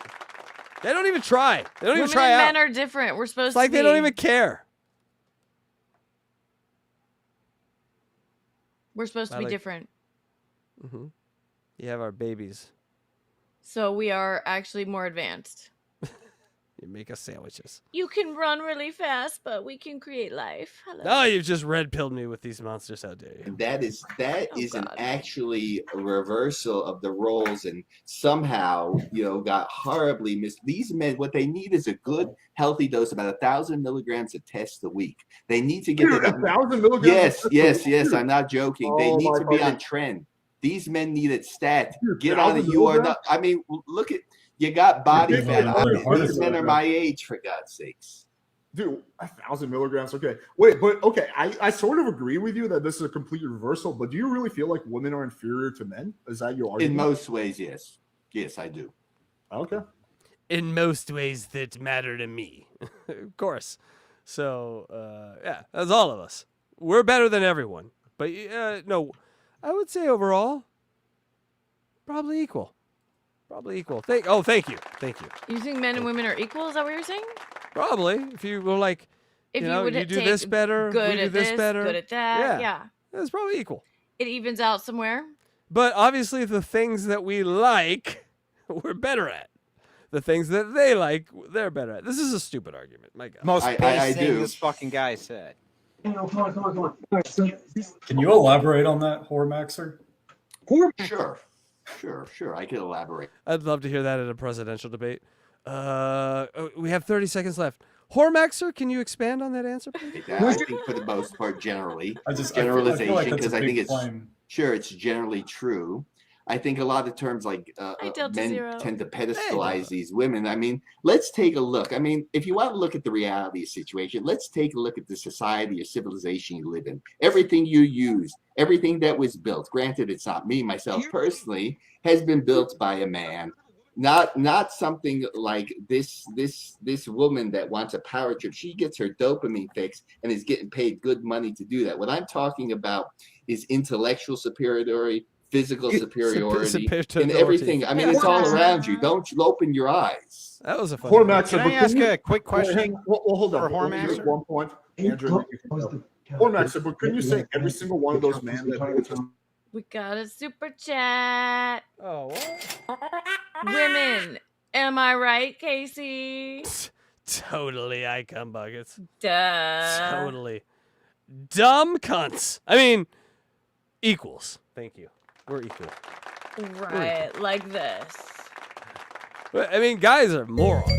They don't even try. They don't even Women try and out. men are different. We're supposed It's like to be. they don't even care. We're supposed to I be like- different. Mm-hmm. You have our babies. So we are actually more advanced. You make us sandwiches. You can run really fast, but we can create life. Hello. No, you've just red pilled me with these monsters. How dare you? That is an actually a reversal of the roles, and somehow got horribly missed. These men, what they need is a good, healthy dose, about 1,000 milligrams of test a week. They need to get Dude, 1,000 milligrams. Yes. I'm not joking. They need to be on trend. These men need it stat. Get on it. You are not. I mean, look at. You got body fat. These men are my age, for God's sakes. Dude, 1,000 milligrams. Okay. Wait, but okay. I sort of agree with you that this is a complete reversal, but do you really feel like women are inferior to men? Is that your argument? In most ways, yes. Yes, I do. Okay. In most ways that matter to me. Of course. So, yeah, that's all of us. We're better than everyone. But, no, I would say overall, probably equal. Probably equal. Thank you. Thank you. You think men and women are equal? Is that what you're saying? Probably. If you were like, If you you would do take this better, good we do at this better. good at that. Yeah. It's probably equal. It evens out somewhere. But obviously the things that we like, we're better at. The things that they like, they're better at. This is a stupid argument. My God. Most I do. this fucking guy said. Come on. All right, so Can you elaborate on that, Hormaxer? Sure. I can elaborate. I'd love to hear that at a presidential debate. We have 30 seconds left. Hormaxer, can you expand on that answer, please? I think for the most part, generally, generalization, because I think it's generally true. I think a lot of terms like men tend to pedestalize these women. I mean, let's take a look. I mean, if you want to look at the reality situation, let's take a look at the society or civilization you live in. Everything you use, everything that was built, granted, it's not me, myself personally, has been built by a man. Not something like this woman that wants a power trip. She gets her dopamine fix and is getting paid good money to do that. What I'm talking about is intellectual superiority, physical superiority, and everything. I mean, it's all around you. Don't you open your eyes. That was a fun Hormaxer, Can I ask a quick question? Well, hold on. For Hormaxer? 1 point. Andrew, Hormaxer, but couldn't you say every single one of those men that We got a super chat. Oh, what? Women. Am I right, Casey? Totally, I come buckets. Duh. Totally. Dumb cunts. I mean, equals. Thank you. We're equal. Right, like this. But, I mean, guys are morons.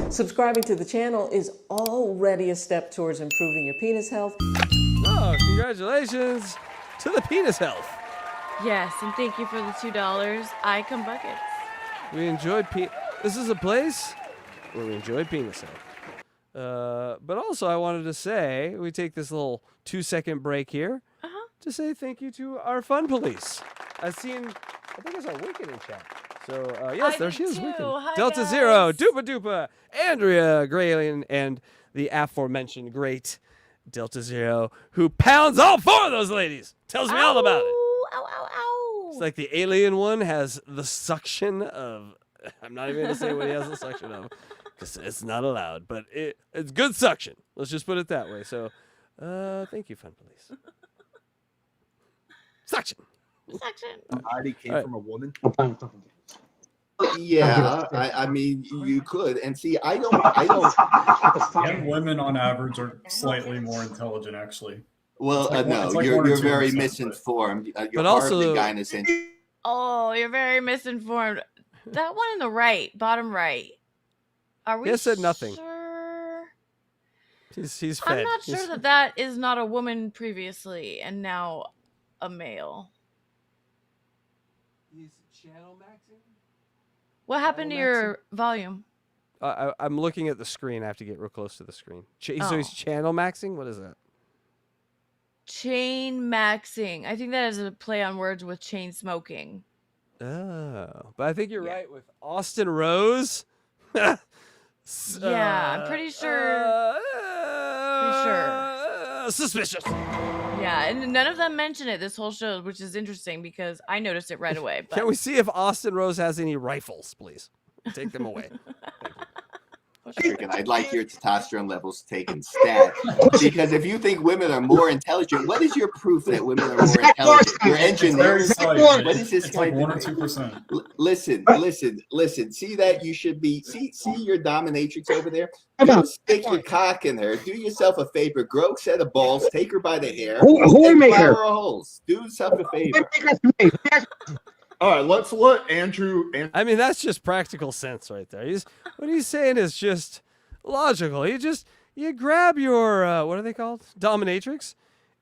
Subscribing to the channel is already a step towards improving your penis health. Oh, congratulations to the penis health. Yes, and thank you for the $2. I come buckets. We enjoyed This is a place where we enjoy penis health. But also, I wanted to say, we take this little 2-second break here to say thank you to our fun police. I think I saw Wicked in chat. So, yes, there she is, Wicked. Hi, Delta guys. Zero, Dupa Dupa, Andrea Graylin, and the aforementioned great Delta Zero, who pounds all 4 of those ladies. Tells me all about it. Ow. It's like the alien one has the suction of... I'm not even going to say what he has the suction of, because it's not allowed. But it's good suction. Let's just put it that way. So, thank you, Fun Police. Suction. Heidi came from a woman. Yeah, I mean, you could. And see, I don't. Young women on average are slightly more intelligent, actually. Well, no, you're very misinformed. You're horribly gyneccentric. Oh, you're very misinformed. That one in the right, bottom right. Are we He said nothing. sure? He's fed. I'm not sure that is not a woman previously and now a male. He's channel maxing? What happened to your volume? I'm looking at the screen. I have to get real close to the screen. So Oh. he's channel maxing? What is that? Chain maxing. I think that is a play on words with chain smoking. Oh, but I think you're right with Austin Rose. Yeah, I'm pretty sure. Suspicious. Yeah, and none of them mention it this whole show, which is interesting because I noticed it right away. But Can we see if Austin Rose has any rifles, please? Take them away. Thank you. and I'd like your testosterone levels taken stat. Because if you think women are more intelligent, what is your proof that women are more intelligent? Your engineers. What is this? It's like 1 or 2%. Listen. See that you should be. See your dominatrix over there. Go stick your cock in her. Do yourself a favor. Grow a set of balls. Take her by the hair. And plow her holes. Do yourself a favor. All right, let's let Andrew. I mean, that's just practical sense right there. What he's saying is just logical. You grab your what are they called? Dominatrix,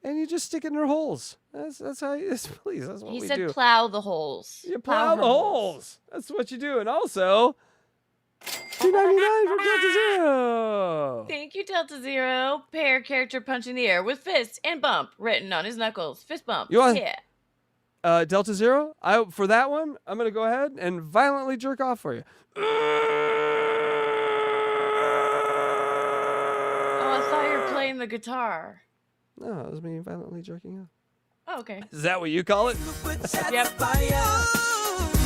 and you just stick it in her holes. That's how. Please, that's what we do. He said plow the holes. You plow the holes. That's what you do, and also $2.99 for Delta Zero. Thank you, Delta Zero. Pair character punch in the air with fist and bump written on his knuckles. Fist bump. You want? Yeah. Delta Zero, for that one, I'm going to go ahead and violently jerk off for you. Oh, I thought you were playing the guitar. No, it was me violently jerking off. Oh, okay. Is that what you call it? Yep.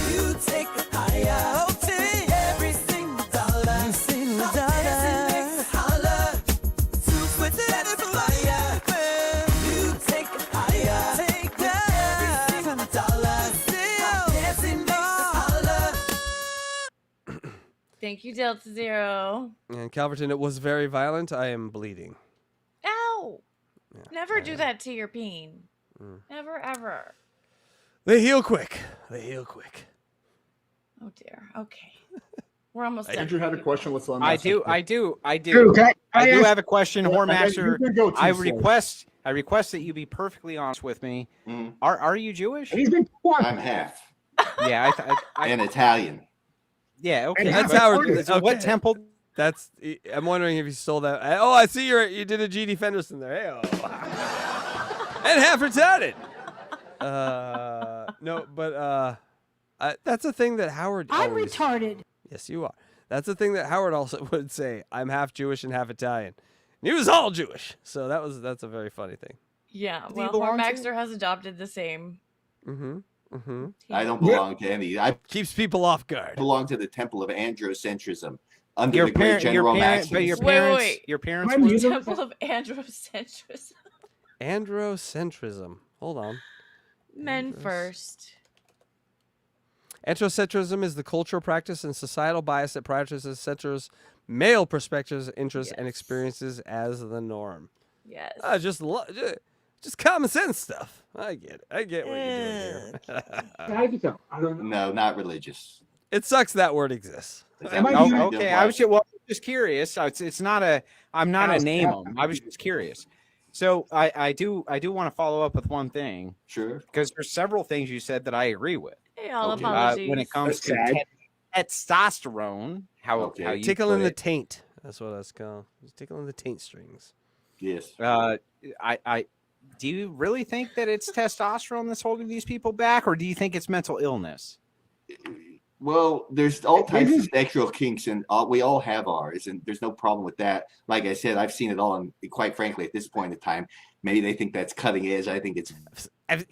You take it higher. Take every single dollar. Holla. Super satisfier. You take it higher. Take every single dollar. Dancing makes us holla. Thank you, Delta Zero. And Calverton, it was very violent. I am bleeding. Ow! Never do that to your peen. Never, ever. They heal quick. Oh, dear. Okay. We're almost done. Andrew had a question. Let's let him I ask do. it. I do Okay. have a question, Whoremaster. I request that you be perfectly honest with me. Are you Jewish? I'm half. Yeah, and Italian. Yeah, okay. That's Howard. So what temple? I'm wondering if you stole that. Oh, I see you did a G.D. Fenderson there. Hey, and half retarded. No, but that's a thing that Howard. I'm retarded. Yes, you are. That's the thing that Howard also would say. I'm half Jewish and half Italian. And he was all Jewish, so that's a very funny thing. Yeah, Do you well, belong to? Whoremaster has adopted the same. I don't belong to any. I keeps people off guard. belong to the temple of androcentrism under the great General Maximus. But your parents The were Temple of Androcentrism. Androcentrism. Hold on. Men first. Androcentrism is the cultural practice and societal bias that prioritizes centers male perspectives, interests, and experiences as the norm. Yes. Just common sense stuff. I get it. I get what you're doing here. No, not religious. It sucks that word exists. okay. I was just curious. It's not a. I'm not a name. I was just curious. So I do want to follow up with one thing. Sure. Because there's several things you said that I agree with. Hey, all apologies. When it comes to testosterone, how you tickling put the it. taint. That's what that's called. Tickling the taint strings. Yes. I do you really think that it's testosterone that's holding these people back, or do you think it's mental illness? Well, there's all types of sexual kinks, and we all have ours, and there's no problem with that. Like I said, I've seen it all, and quite frankly, at this point in time, maybe they think that's cutting edge. I think it's, I've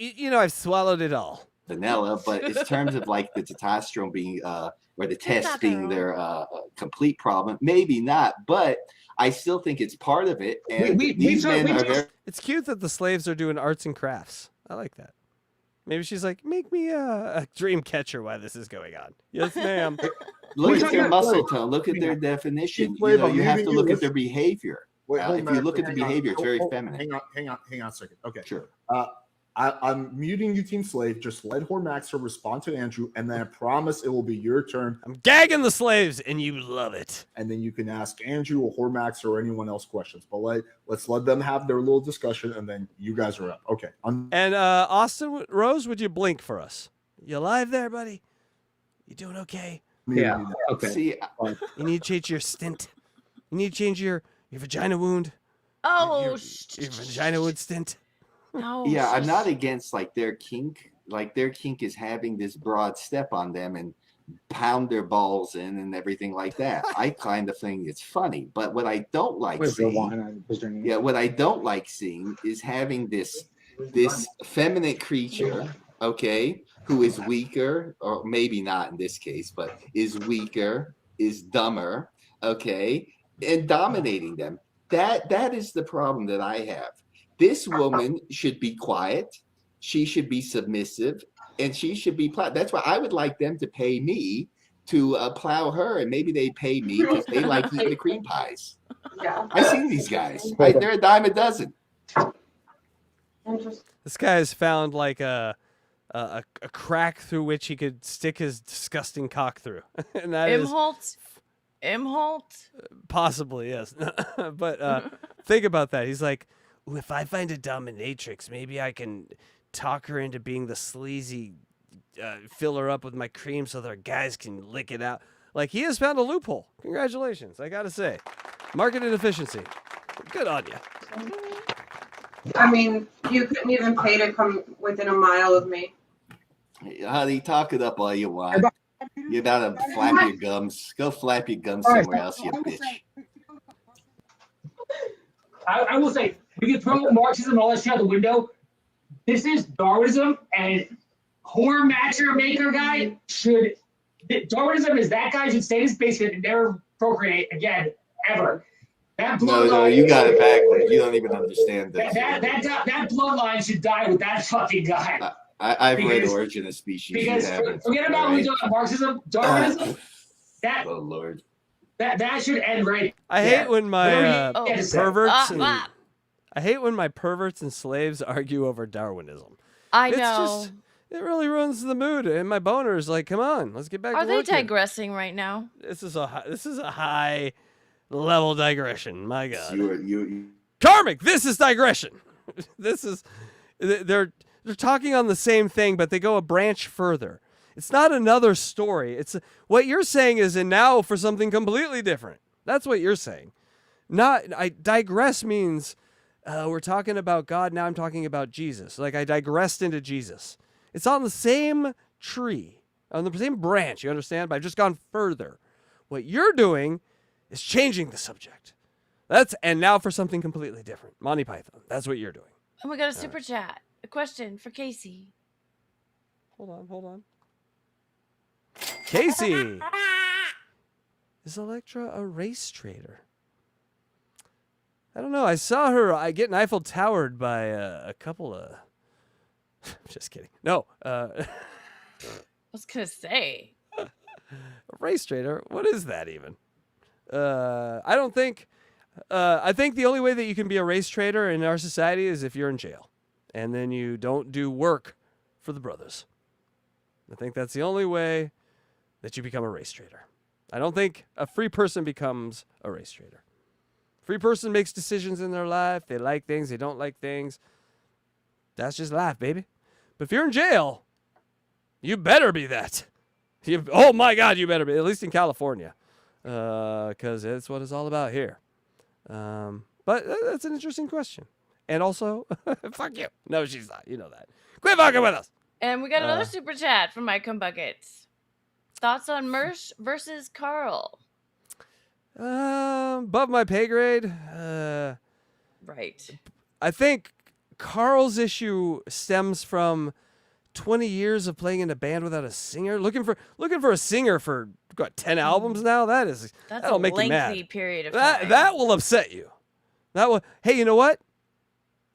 swallowed it all. Vanilla, but in terms of like the testosterone being, or the test being their complete problem, maybe not, but I still think it's part of it. And these men are very. It's cute that the slaves are doing arts and crafts. I like that. Maybe she's like, make me a dream catcher while this is going on. Yes, ma'am. Look at their muscle tone. Look at their definition. You have to look at their behavior. If you look at the behavior, it's very feminine. Hang on a second. Okay. Sure. I'm muting you, Team Slave. Just let Whoremaster respond to Andrew, and then I promise it will be your turn. I'm gagging the slaves, and you love it. And then you can ask Andrew or Whoremaster or anyone else questions. But let's let them have their little discussion, and then you guys are up. Okay. And Austin Rose, would you blink for us? You alive there, buddy? You doing okay? Yeah. Okay. See, you need to change your stint. You need to change your vagina wound. Oh, your vagina wound stint. No. Yeah, I'm not against like their kink. Like their kink is having this broad step on them and pound their balls in and everything like that. I kind of think it's funny, but what I don't like what I don't like seeing is having this feminine creature, okay, who is weaker, or maybe not in this case, but is weaker, is dumber, okay, and dominating them. That is the problem that I have. This woman should be quiet. She should be submissive, and she should be plowed. That's why I would like them to pay me to plow her, and maybe they pay me because they like eating the cream pies. Yeah. I've seen these guys. They're a dime a dozen. This guy has found like a crack through which he could stick his disgusting cock through, and that is Imholt? possibly, yes. But think about that. He's like, "Ooh, if I find a dominatrix, maybe I can talk her into being the sleazy, fill her up with my cream so their guys can lick it out." Like, he has found a loophole. Congratulations, I gotta say. Marketing efficiency. Good on you. I mean, you couldn't even pay to come within a mile of me. Honey, talk it up all you want. You gotta flap your gums. Go flap your gums somewhere else, you bitch. I will say, we can throw Marxism and all that shit out the window. This is Darwinism, and whore matcher maker guy should. Darwinism is that guy should stay in his basement and never procreate again, ever. That bloodline. No, you got it backwards. You don't even understand this. That bloodline should die with that fucking guy. I've read Origin of Species. Because You haven't. forget about Right? Marxism, Darwinism. Oh Lord. That should end right. I hate when my perverts. Ah, I hate when my perverts and slaves argue over Darwinism. I It's know. just, it really ruins the mood, and my boner is like, "Come on, let's get back Are to they work here." digressing right now? This is a high level digression. My God. You Karmic. This is digression. This is they're talking on the same thing, but they go a branch further. It's not another story. It's what you're saying is, and now for something completely different. That's what you're saying. I digress means we're talking about God. Now I'm talking about Jesus. Like, I digressed into Jesus. It's on the same tree, on the same branch. You understand? But I've just gone further. What you're doing is changing the subject. And now for something completely different. Monty Python. That's what you're doing. Oh, we got a super chat. A question for Casey. Hold on. Casey, is Electra a race trader? I don't know. I saw her getting Eiffel Towered by a couple of. Just kidding. No. I was gonna say. A race trader? What is that even? I don't think. I think the only way that you can be a race trader in our society is if you're in jail, and then you don't do work for the brothers. I think that's the only way that you become a race trader. I don't think a free person becomes a race trader. Free person makes decisions in their life. They like things. They don't like things. That's just life, baby. But if you're in jail, you better be that. Oh my God, you better be. At least in California, because it's what it's all about here. But that's an interesting question. And also, fuck you. No, she's not. You know that. Quit fucking with us. And we got another super chat from Mike Buckets. Thoughts on Mersh versus Carl? Above my pay grade. Right. I think Carl's issue stems from 20 years of playing in a band without a singer. Looking for a singer for what, 10 albums now. That's that'll a make you mad. lengthy period of time. That will upset you. That will. Hey, you know what?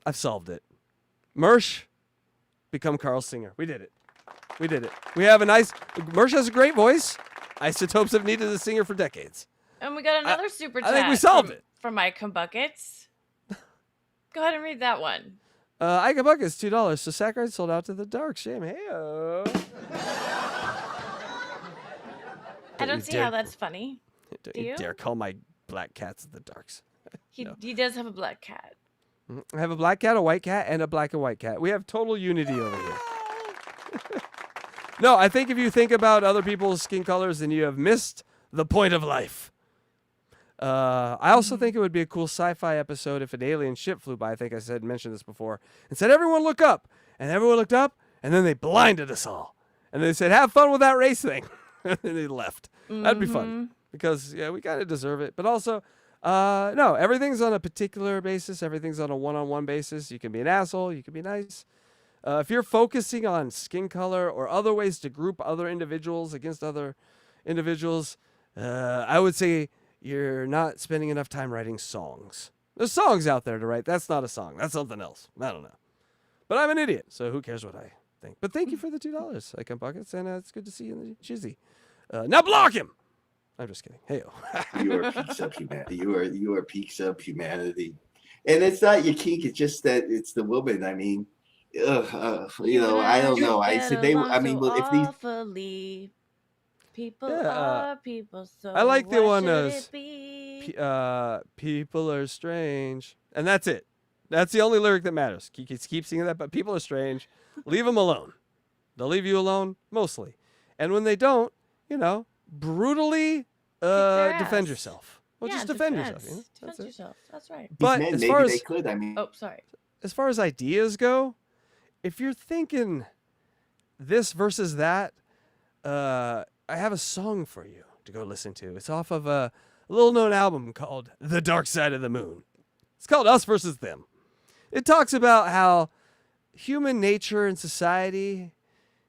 I've solved it. Mersh, become Carl's singer. We did it. We have a nice. Mersh has a great voice. Isotopes have needed a singer for decades. And we got another super chat. I think we solved it. From Mike Buckets. Go ahead and read that one. Ika Buckets, $2. So Hackride sold out to the dark. Shame. Hey. I don't see how that's funny. Don't Do you you? dare call my black cats the darks. He does have a black cat. I have a black cat, a white cat, and a black and white cat. We have total unity over here. No, I think if you think about other people's skin colors, then you have missed the point of life. I also think it would be a cool sci-fi episode if an alien ship flew by. I think I mentioned this before, and said, "Everyone look up," and everyone looked up, and then they blinded us all, and they said, "Have fun with that race thing," and then they left. That'd be fun because we kind of deserve it, but also. No, everything's on a particular basis. Everything's on a one-on-one basis. You can be an asshole. You can be nice. If you're focusing on skin color or other ways to group other individuals against other individuals, I would say you're not spending enough time writing songs. There's songs out there to write. That's not a song. That's something else. I don't know. But I'm an idiot, so who cares what I think? But thank you for the $2, Icon Buckets, and it's good to see you in the chizzy. Now block him! I'm just kidding. Hey-o. You are peaks of humanity. You are peaks of humanity. And it's not your kink, it's just that it's the woman. I mean, you know, I don't know. I said they were, I mean, well, if these people are people, so I like the why one should as it be? people are strange. And that's it. That's the only lyric that matters. Keep singing that, but people are strange. Leave them alone. They'll leave you alone, mostly. And when they don't, you know, brutally defend yourself. Well, Yeah, just defend yourself. You know? Defend yourself. That's right. But men, as maybe far they as could. I mean, Oh, sorry. as far as ideas go, if you're thinking this versus that, I have a song for you to go listen to. It's off of a little-known album called The Dark Side of the Moon. It's called Us Versus Them. It talks about how human nature and society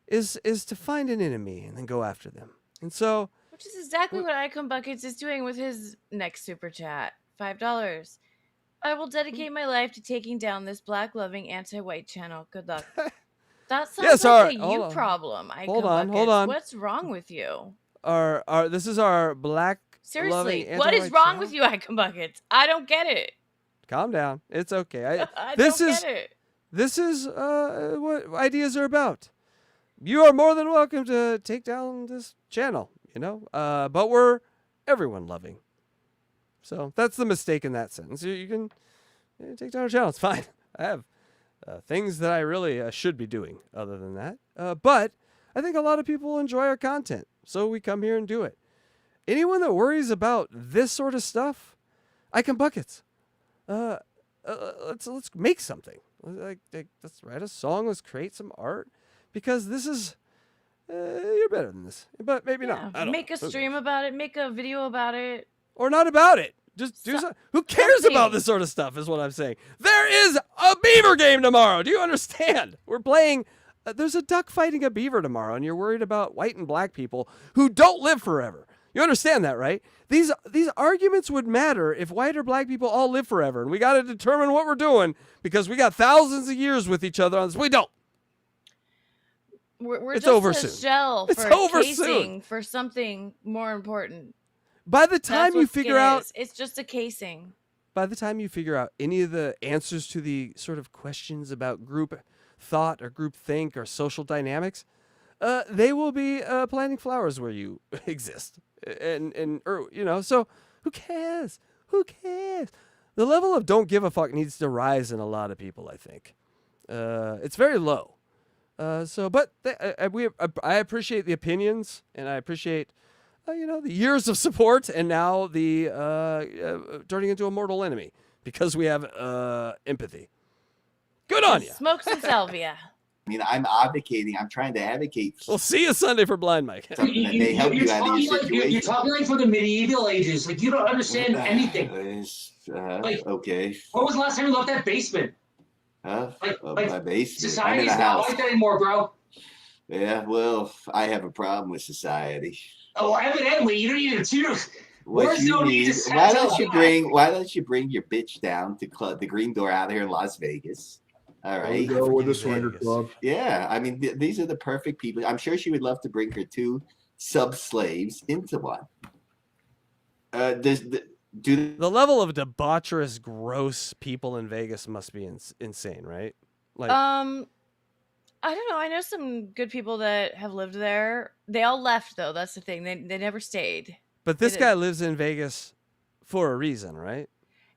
is to find an enemy and then go after them. And so, Which is exactly what Icon Buckets is doing with his next super chat. $5. I will dedicate my life to taking down this black-loving anti-white channel. Good luck. That sounds Yes, like hold a on. you problem, Icon Hold on, Buckets. hold on. What's wrong with you? this is our black Seriously, loving what is anti-white wrong channel? with you, Icon Buckets? I don't get it. Calm down. It's okay. I this don't is get it. this is what ideas are about. You are more than welcome to take down this channel, you know. But we're everyone loving. So that's the mistake in that sentence. You can take down our channel. It's fine. I have things that I really should be doing other than that. But I think a lot of people enjoy our content, so we come here and do it. Anyone that worries about this sort of stuff, Icon Buckets. Let's make something. Let's write a song. Let's create some art, because this is you're better than this, but maybe not. I don't Make know. a stream about it. Make a video about it. Or not about it. Just do something. Who cares about this sort of stuff is what I'm saying. There is a beaver game tomorrow. Do you understand? We're playing. There's a duck fighting a beaver tomorrow, and you're worried about white and black people who don't live forever. You understand that, right? These arguments would matter if white or black people all live forever, and we got to determine what we're doing because we got thousands of years with each other on this. We don't. We're It's just over a soon. shell It's for over casing soon. for something more important. By the That's time what you skin figure out is. It's just a casing. by the time you figure out any of the answers to the sort of questions about group thought or group think or social dynamics, they will be planting flowers where you exist. Or, you know, so who cares? Who cares? The level of don't give a fuck needs to rise in a lot of people, I think. It's very low. But I appreciate the opinions, and I appreciate you know, the years of support, and now the turning into a mortal enemy because we have empathy. Good on you. Smoke some salvia. I mean, I'm trying to advocate. We'll see you Sunday for Blind Mike. Something that may help you out of your situation. You're talking like from the medieval ages. Like, you don't understand anything. Okay. When was the last time you left that basement? My basement. I'm Society's in a not house. like that anymore, bro. Yeah, well, I have a problem with society. Oh, evidently, you don't even choose. What Words you don't need need? to Why settle don't you down. bring your bitch down to the Green Door out here in Las Vegas? All There we right. go with the swinger club. Yeah, I mean, these are the perfect people. I'm sure she would love to bring her two sub-slaves into one. The level of debaucherous, gross people in Vegas must be insane, right? Like, I don't know. I know some good people that have lived there. They all left, though. That's the thing. They never stayed. but this guy lives in Vegas for a reason, right?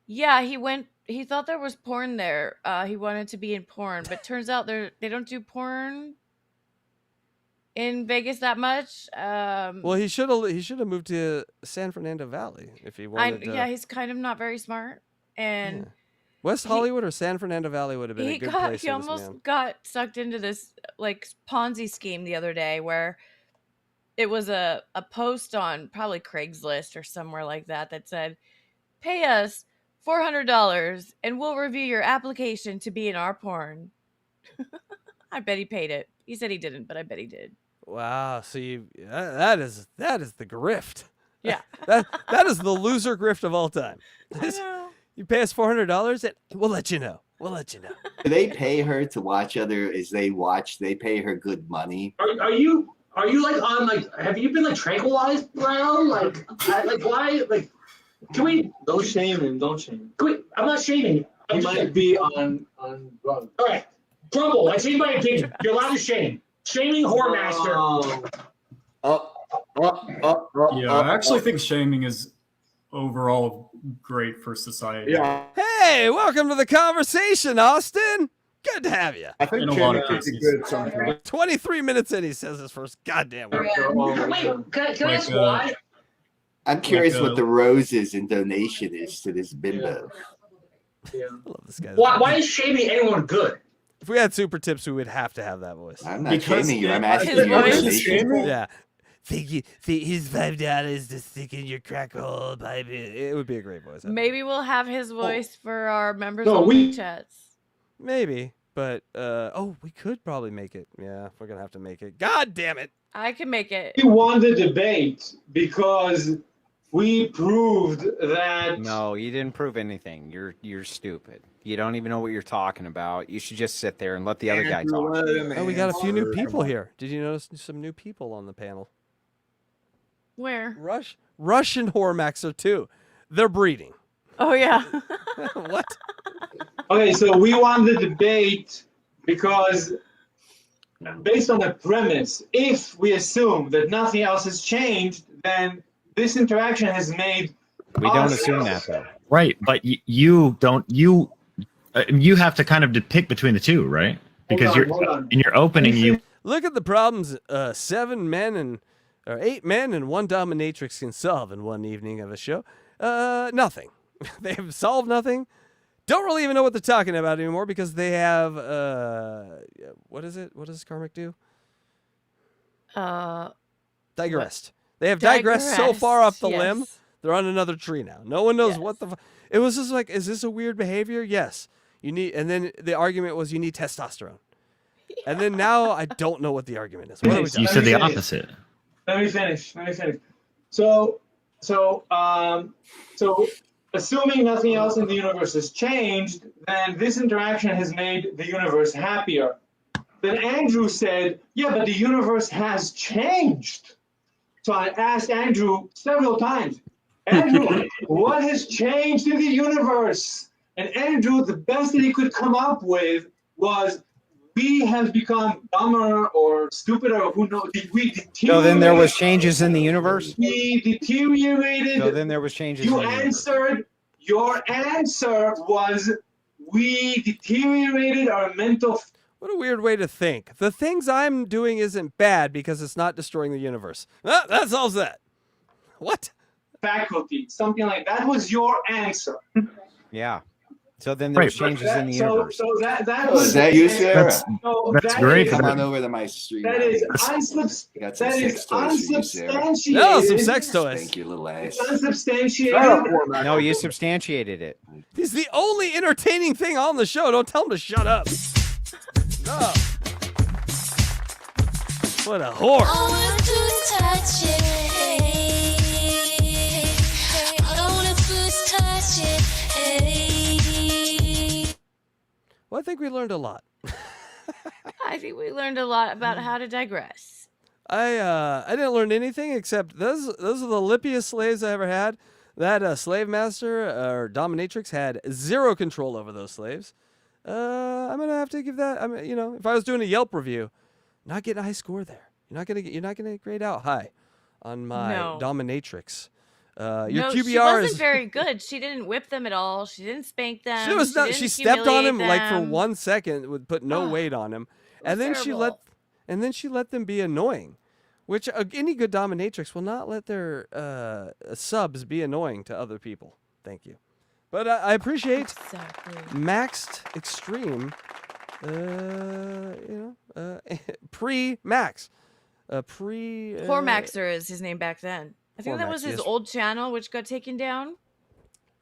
Yeah, he thought there was porn there. He wanted to be in porn, but turns out they don't do porn in Vegas that much. Well, he should have moved to San Fernando Valley if he wanted to. Yeah, he's kind of not very smart, and West Hollywood or San Fernando Valley would have been a good place he for this almost man. got sucked into this like Ponzi scheme the other day where it was a post on probably Craigslist or somewhere like that said, "Pay us $400 and we'll review your application to be in our porn." I bet he paid it. He said he didn't, but I bet he did. Wow, so that is the grift. Yeah. That is the loser grift of all time. You pay us $400, and we'll let you know. We'll let you know. Do they pay her to watch other? As they watch, they pay her good money. Are you like on like? Have you been like tranquilized, Brown? Like why? Like, can we? Don't shame him. Don't shame him. Can we, I'm not shaming you. He might be on drugs. All right, Grumble. I changed my opinion. You're allowed to shame. Shaming Whoremaster. Yeah, I actually think shaming is overall great for society. Yeah. Hey, welcome to the conversation, Austin. Good to have you. I think In a lot of shaming could be cases. good sometimes. 23 minutes in, he says his first goddamn word. Wait, can I ask why? I'm curious Like, what the roses and donation is to this bimbo. I love this guy. Why is shaming anyone good? If we had super tips, we would have to have that voice. I'm not Because shaming you. I'm it- asking His you. voice Donation. is Yeah. Think you, here's $5 to stick in your crack hole, baby. It would be a great voice. Maybe we'll have his voice for our members No, only we- chats. Maybe, but we could probably make it. Yeah, we're gonna have to make it. God damn it! I can make it. We won the debate because we proved that. No, you didn't prove anything. You're stupid. You don't even know what you're talking about. You should just sit there and let the other guy talk. Oh, we got a few new people here. Did you notice some new people on the panel? Where? Rush and Hormax are too. They're breeding. Oh yeah. What? Okay, so we won the debate because, based on the premise, if we assume that nothing else has changed, then this interaction has made. We don't assume that though. Right, but you don't. You have to kind of pick between the two, right? Because Hold on. in your opening, you Look at the problems 8 men and 1 dominatrix can solve in one evening of a show. Nothing. They have solved nothing. Don't really even know what they're talking about anymore because they have what is it? What does Karmic do? Digressed. They have digressed so far off the limb. They're on another tree now. No one knows what the. It was just like, is this a weird behavior? Yes. You need, and then the argument was you need testosterone. And then now I don't know what the argument is. What are we talking you said the Let me opposite. Let me finish. So, assuming nothing else in the universe has changed, then this interaction has made the universe happier. Then Andrew said, yeah, but the universe has changed. So I asked Andrew several times, Andrew, what has changed in the universe? And Andrew, the best that he could come up with was, we have become dumber or stupider, or who knows? We So then there was changes in the universe? We deteriorated. So then there was changes You in the universe. answered. Your answer was, we deteriorated our mental. What a weird way to think. The things I'm doing isn't bad because it's not destroying the universe. That solves that. What? Faculty, something like that was your answer. Yeah. So then there was changes in the universe. So that Oh, was. is that you, Sarah? That's great. Come on over to my stream. That is I got some sex toys for you, Sarah. unsubstantiated. No, some sex toys. Thank you, little ass. Unsubstantiated. No, you substantiated it. He's the only entertaining thing on the show. Don't tell him to shut up. No. What a whore. I want to touch it. I don't want to first touch it. Well, I think we learned a lot. I think we learned a lot about how to digress. I didn't learn anything except those are the lippiest slaves I ever had. That slave master or dominatrix had zero control over those slaves. I'm gonna have to give that. If I was doing a Yelp review, not getting a high score there. You're not gonna grade out high on my dominatrix. Your No, QBR she wasn't is very good. She didn't whip them at all. She didn't spank them. She was not. didn't She stepped on him humiliate like for them. 1 second, would put no weight on him, and then she let them be annoying, which any good dominatrix will not let their subs be annoying to other people. Thank you, but I appreciate maxed extreme. Pre-max, Hormaxer is his name back then. I think that Hormax, was his yes. old channel, which got taken down.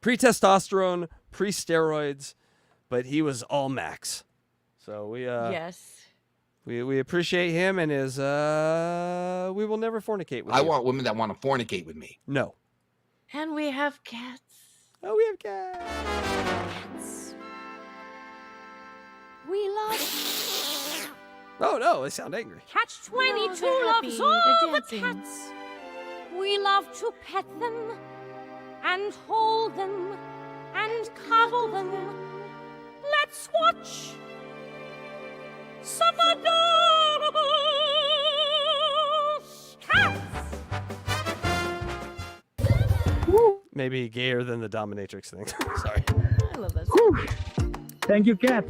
pre-testosterone, pre-steroids, but he was all max. So we Yes. We appreciate him and his. We will never fornicate with I you. want women that want to fornicate with me. No. And we have cats. Oh, we have cats. We love Oh no, they sound angry. Catch 22 they're happy. loves They're all the dancing. cats. We love to pet them and hold them and cuddle them. Let's watch some adorable cats. Maybe gayer than the dominatrix thing. Sorry. I love that. Thank you, cat.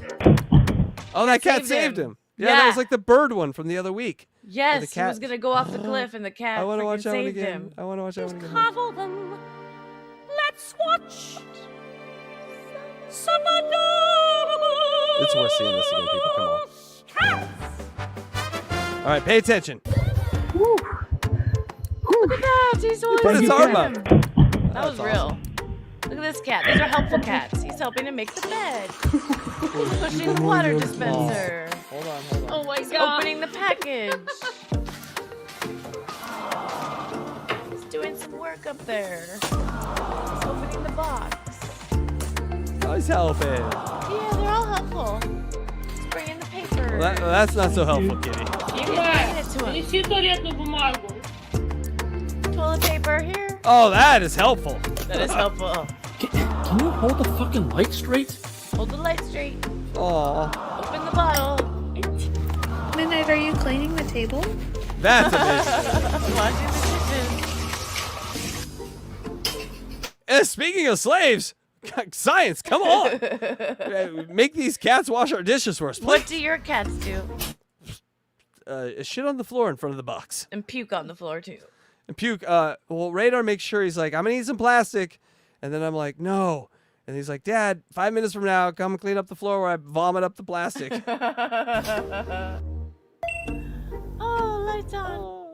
Oh, that cat saved saved him. him. Yeah, that was Yeah. like the bird one from the other week. Yes, the he cat. was gonna go off the cliff, and the cat I want to watch that one saved again. him. I want to watch that one again. Cuddle them. Let's watch some adorable It's worth seeing this again, people. Come on. cats. All right, pay attention. Look at that! He's always Put his arm up. That was real. Look at this cat. These are helpful cats. He's helping to make the bed. He's pushing the water dispenser. Hold on. Oh my god. Opening the package. He's doing some work up there. He's opening the box. Oh, he's helping. Yeah, they're all helpful. He's bringing the paper. Well, that's not so helpful, Kitty. You can feed it to him. Неси туалетную бумагу. Toilet paper here. Oh, that is helpful. That is helpful. Can you hold the fucking light straight? Hold the light straight. Aw. Open the bottle. Midnight, are you cleaning the table? That's amazing. Washing the dishes. Speaking of slaves, science, come on. Make these cats wash our dishes for us, please. What do your cats do? Shit on the floor in front of the box. And puke on the floor too. And puke. Well, Radar makes sure he's like, I'm going to eat some plastic. And then I'm like, no. And he's like, Dad, 5 minutes from now, come clean up the floor where I vomit up the plastic. Oh, lights on.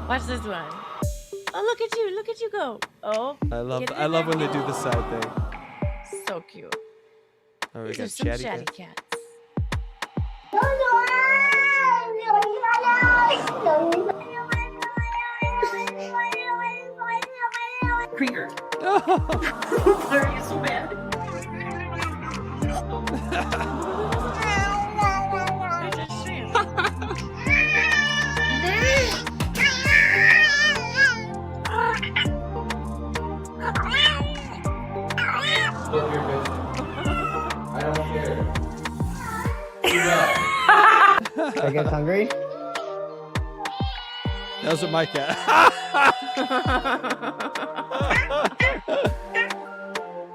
Watch this one. Oh, look at you go. Oh. I love when they do the side thing. So cute. Oh, we These got are some chatty chatty cats. cats. Krieger. Are you so bad? I don't care. Are you guys hungry? That was with my cat.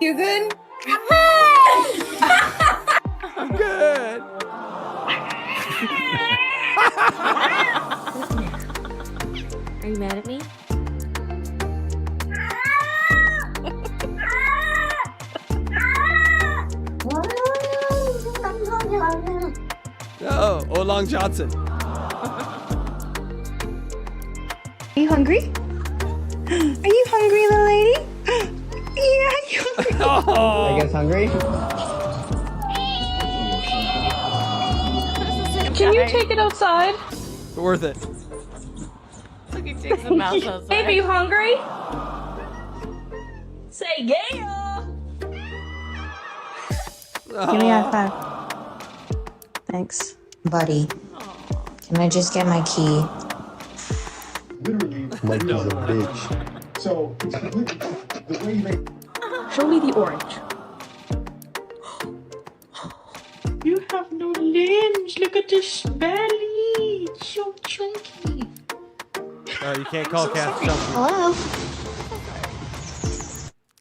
You good? I'm good. Are you mad at me? Oh, Long Johnson. Are you hungry? Are you hungry, little lady? Yeah, you hungry? Are you guys hungry? Can you take it outside? Worth it. Look, he takes the mouse outside. Babe, are you hungry? Say yeah. Give me a high five. Thanks, buddy. Can I just get my key? Mike is a bitch. So, the way you make. Show me the orange. You have no limbs. Look at this belly. It's so chunky. Oh, you can't call cats chunky. Hello?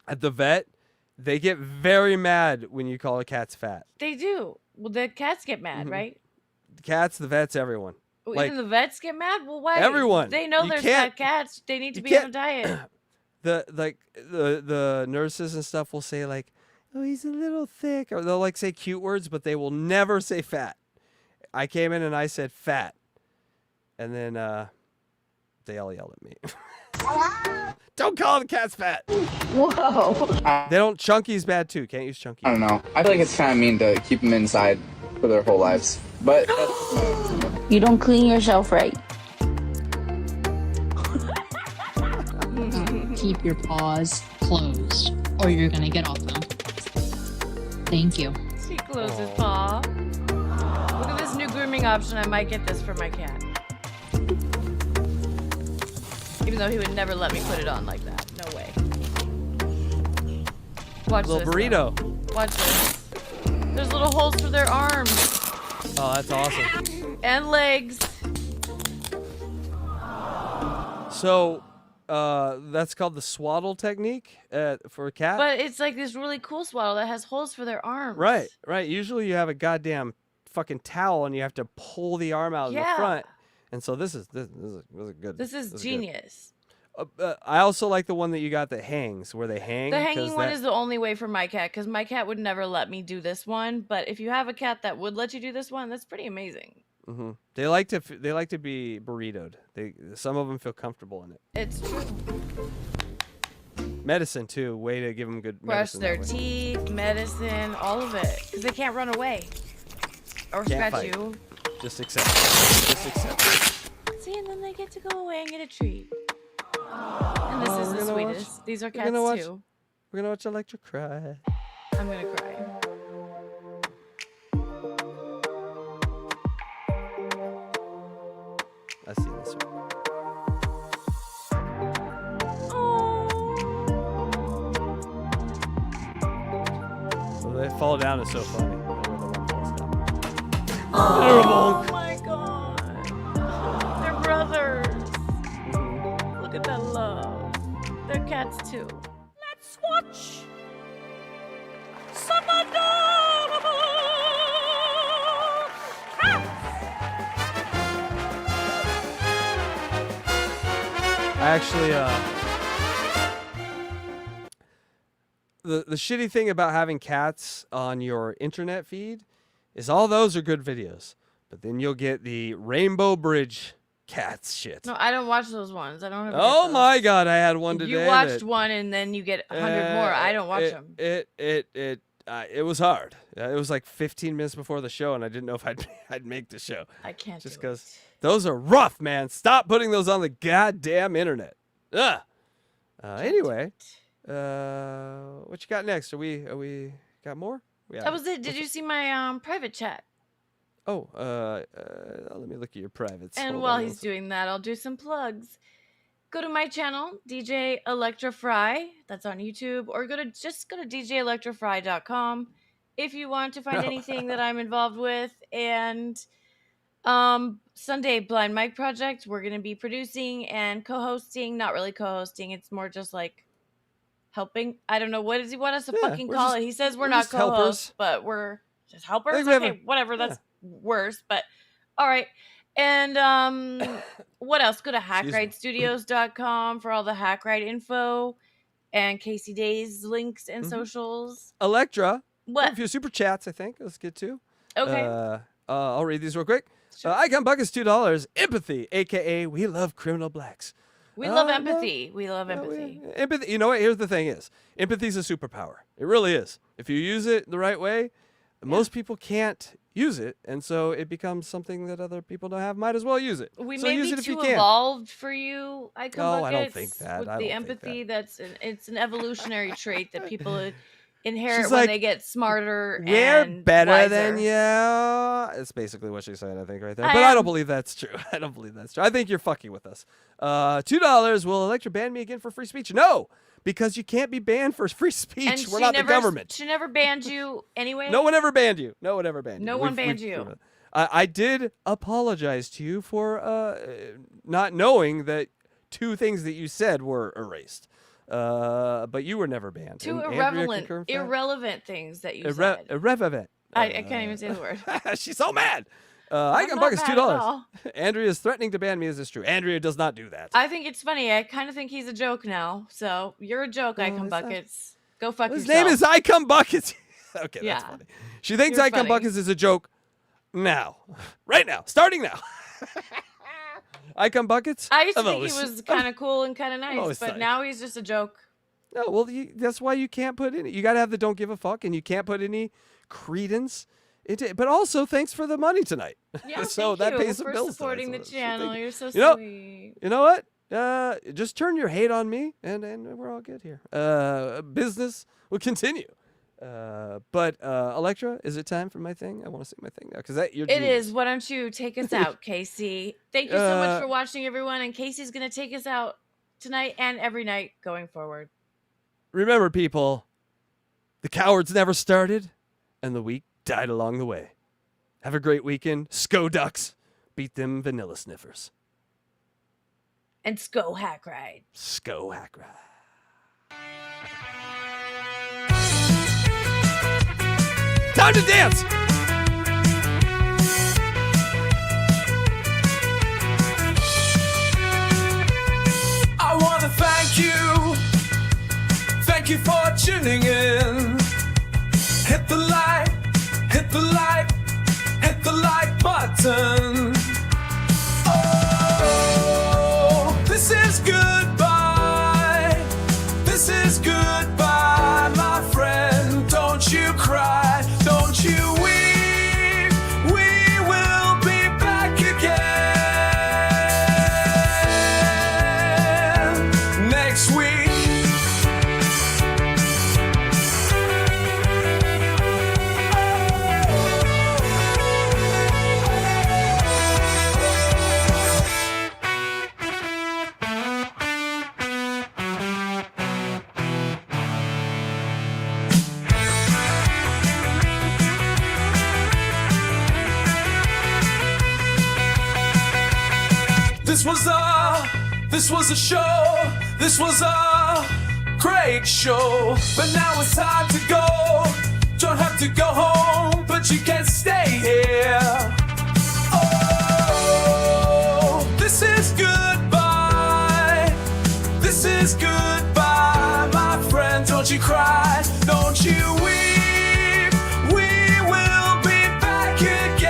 At the vet, they get very mad when you call a cat's fat. They do. Well, the cats get mad, right? The cats, the vets, everyone. Well, Like, even the vets get mad. Well, why? Everyone. They know You there's can't- fat cats. They need to you be on a can't- diet. the nurses and stuff will say like, oh, he's a little thick, or they'll like say cute words, but they will never say fat. I came in and I said fat, and then they all yelled at me. Don't call the cats fat. Whoa. They don't. Chunky's bad too. Can't use chunky. I don't know. I feel like it's kind of mean to keep them inside for their whole lives. But You don't clean yourself right. Keep your paws closed, or you're gonna get off them. Thank you. She closed his paw. Look at this new grooming option. I might get this for my cat. Even though he would never let me put it on like that. No way. Watch Little this. burrito. Though. Watch this. There's little holes for their arms. Oh, that's awesome. And legs. So, that's called the swaddle technique for a cat. But it's like this really cool swaddle that has holes for their arms. Right, right. Usually you have a goddamn fucking towel and you have to pull the arm out in the Yeah. front. And so this is good. This is genius. I also like the one that you got that hangs, where they hang. The hanging one is the only way for my cat, because my cat would never let me do this one. But if you have a cat that would let you do this one, that's pretty amazing. Mm-hmm. They like to be burritoed. Some of them feel comfortable in it. It's true. Medicine too. Way to give them good Brush medicine. their that way. teeth, medicine, all of it, because they can't run away or Can't scratch fight. you. Just accept it. Just accept it. See, and then they get to go away and get a treat. And this is we're the gonna sweetest. watch- These are we're cats gonna watch- too. We're gonna watch Electra cry. I'm gonna cry. I see this one. Well, they fall down is so funny. Where the one falls down. Oh my god. They're brothers. Look at that love. They're cats too. Let's watch some adorable cats. I actually, the shitty thing about having cats on your internet feed is all those are good videos, but then you'll get the Rainbow Bridge cats shit. No, I don't watch those ones. I don't have. Oh my god, I had one today. You watched that- one and then you get 100 more. I don't watch them. It was hard. It was like 15 minutes before the show, and I didn't know if I'd make the show. I can't. Just because those are rough, man. Stop putting those on the goddamn internet. Ugh. Anyway, what you got next? Are we got more? That was it. Did you see my private chat? Oh, let me look at your privates. And Hold while on he's one doing that, I'll do some plugs. Go to my channel, DJ Electra Fry. That's on YouTube, or go to djelectrafry.com if you want to find No. anything that I'm involved with. And Sunday Blind Mic Project, we're gonna be producing and co-hosting. Not really co-hosting. It's more just like helping. I don't know, what does he want us to fucking we're call just- it? He says we're we're not just helpers. co-hosts, but we're just helpers. think we have Okay, a- whatever. That's worse, but all right. And what else? Go to hackridestudios.com for all the Hackride info and Casey Day's links and socials. Electra. What? A few super chats, I think. Let's get to. Okay. I'll read these real quick. Icon Buckets $2. Empathy, aka we love criminal blacks. We love no. empathy. We love empathy. Empathy. You know what? Here's the thing: empathy is a superpower. It really is. If you use it the right way, most people can't use it, and so it becomes something that other people don't have. Might as well use it. We so may use be it if you too can. evolved for you, Icon No, Buckets. I don't think that. With I the don't think empathy, it's an evolutionary trait that people inherit She's when like, they get smarter We're and better wiser. than you. It's basically what she's saying, I think, right there. I But I am. don't believe that's true. I don't believe that's true. I think you're fucking with us. $2. Will Electra ban me again for free speech? No, because you can't be banned for free speech. And We're she not never, the government. She never banned you anyway. No one ever banned you. No one ever banned you. No one banned you. I did apologize to you for not knowing that 2 things that you said were erased. But you were never banned. Two And Andrea irrelevant, confirmed that. irrelevant things that you said. Irrelevant. I can't even say the word. She's so mad. I'm Icon not Buckets mad at $2. all. Andrea is threatening to ban me. Is this true? Andrea does not do that. I think it's funny. I kind of think he's a joke now. So you're a joke, Icon it's not. Buckets. Go fuck His yourself. name is Icon Buckets. Okay, Yeah. that's funny. She thinks You're Icon funny. Buckets is a joke now. Right now. Starting now. Icon Buckets? I used to I've think always- he was kind of cool and kind of nice, always but thought- now he's just a joke. No, well, that's why you can't put any. You got to have the don't give a fuck, and you can't put any credence But also, thanks for the money tonight. Yeah, so thank that you pays the for bills. supporting the tonight. So channel. thank You're so you know, sweet. You know what? Just turn your hate on me, and we're all good here. Business will continue. But Electra, is it time for my thing? I want to sing my thing now because you're. It is. Why don't you take us out, Casey? Thank you so much for watching, everyone. And Casey's gonna take us out tonight and every night going forward. Remember, people, the cowards never started, and the weak died along the way. Have a great weekend. Sko Ducks. Beat them vanilla sniffers. And Sko Hackride. Sko Hackride. Time to dance! I want to thank you. Thank you for tuning in. Hit the like, hit the like, hit the like button. Oh, this is goodbye. This is goodbye, my friend. Don't you cry, don't you weep. We will be back again next week. This was a show, this was a great show, but now it's time to go. Don't have to go home, but you can stay here. Oh, this is goodbye. This is goodbye, my friend. Don't you cry, don't you weep. We will be back again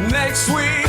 next week.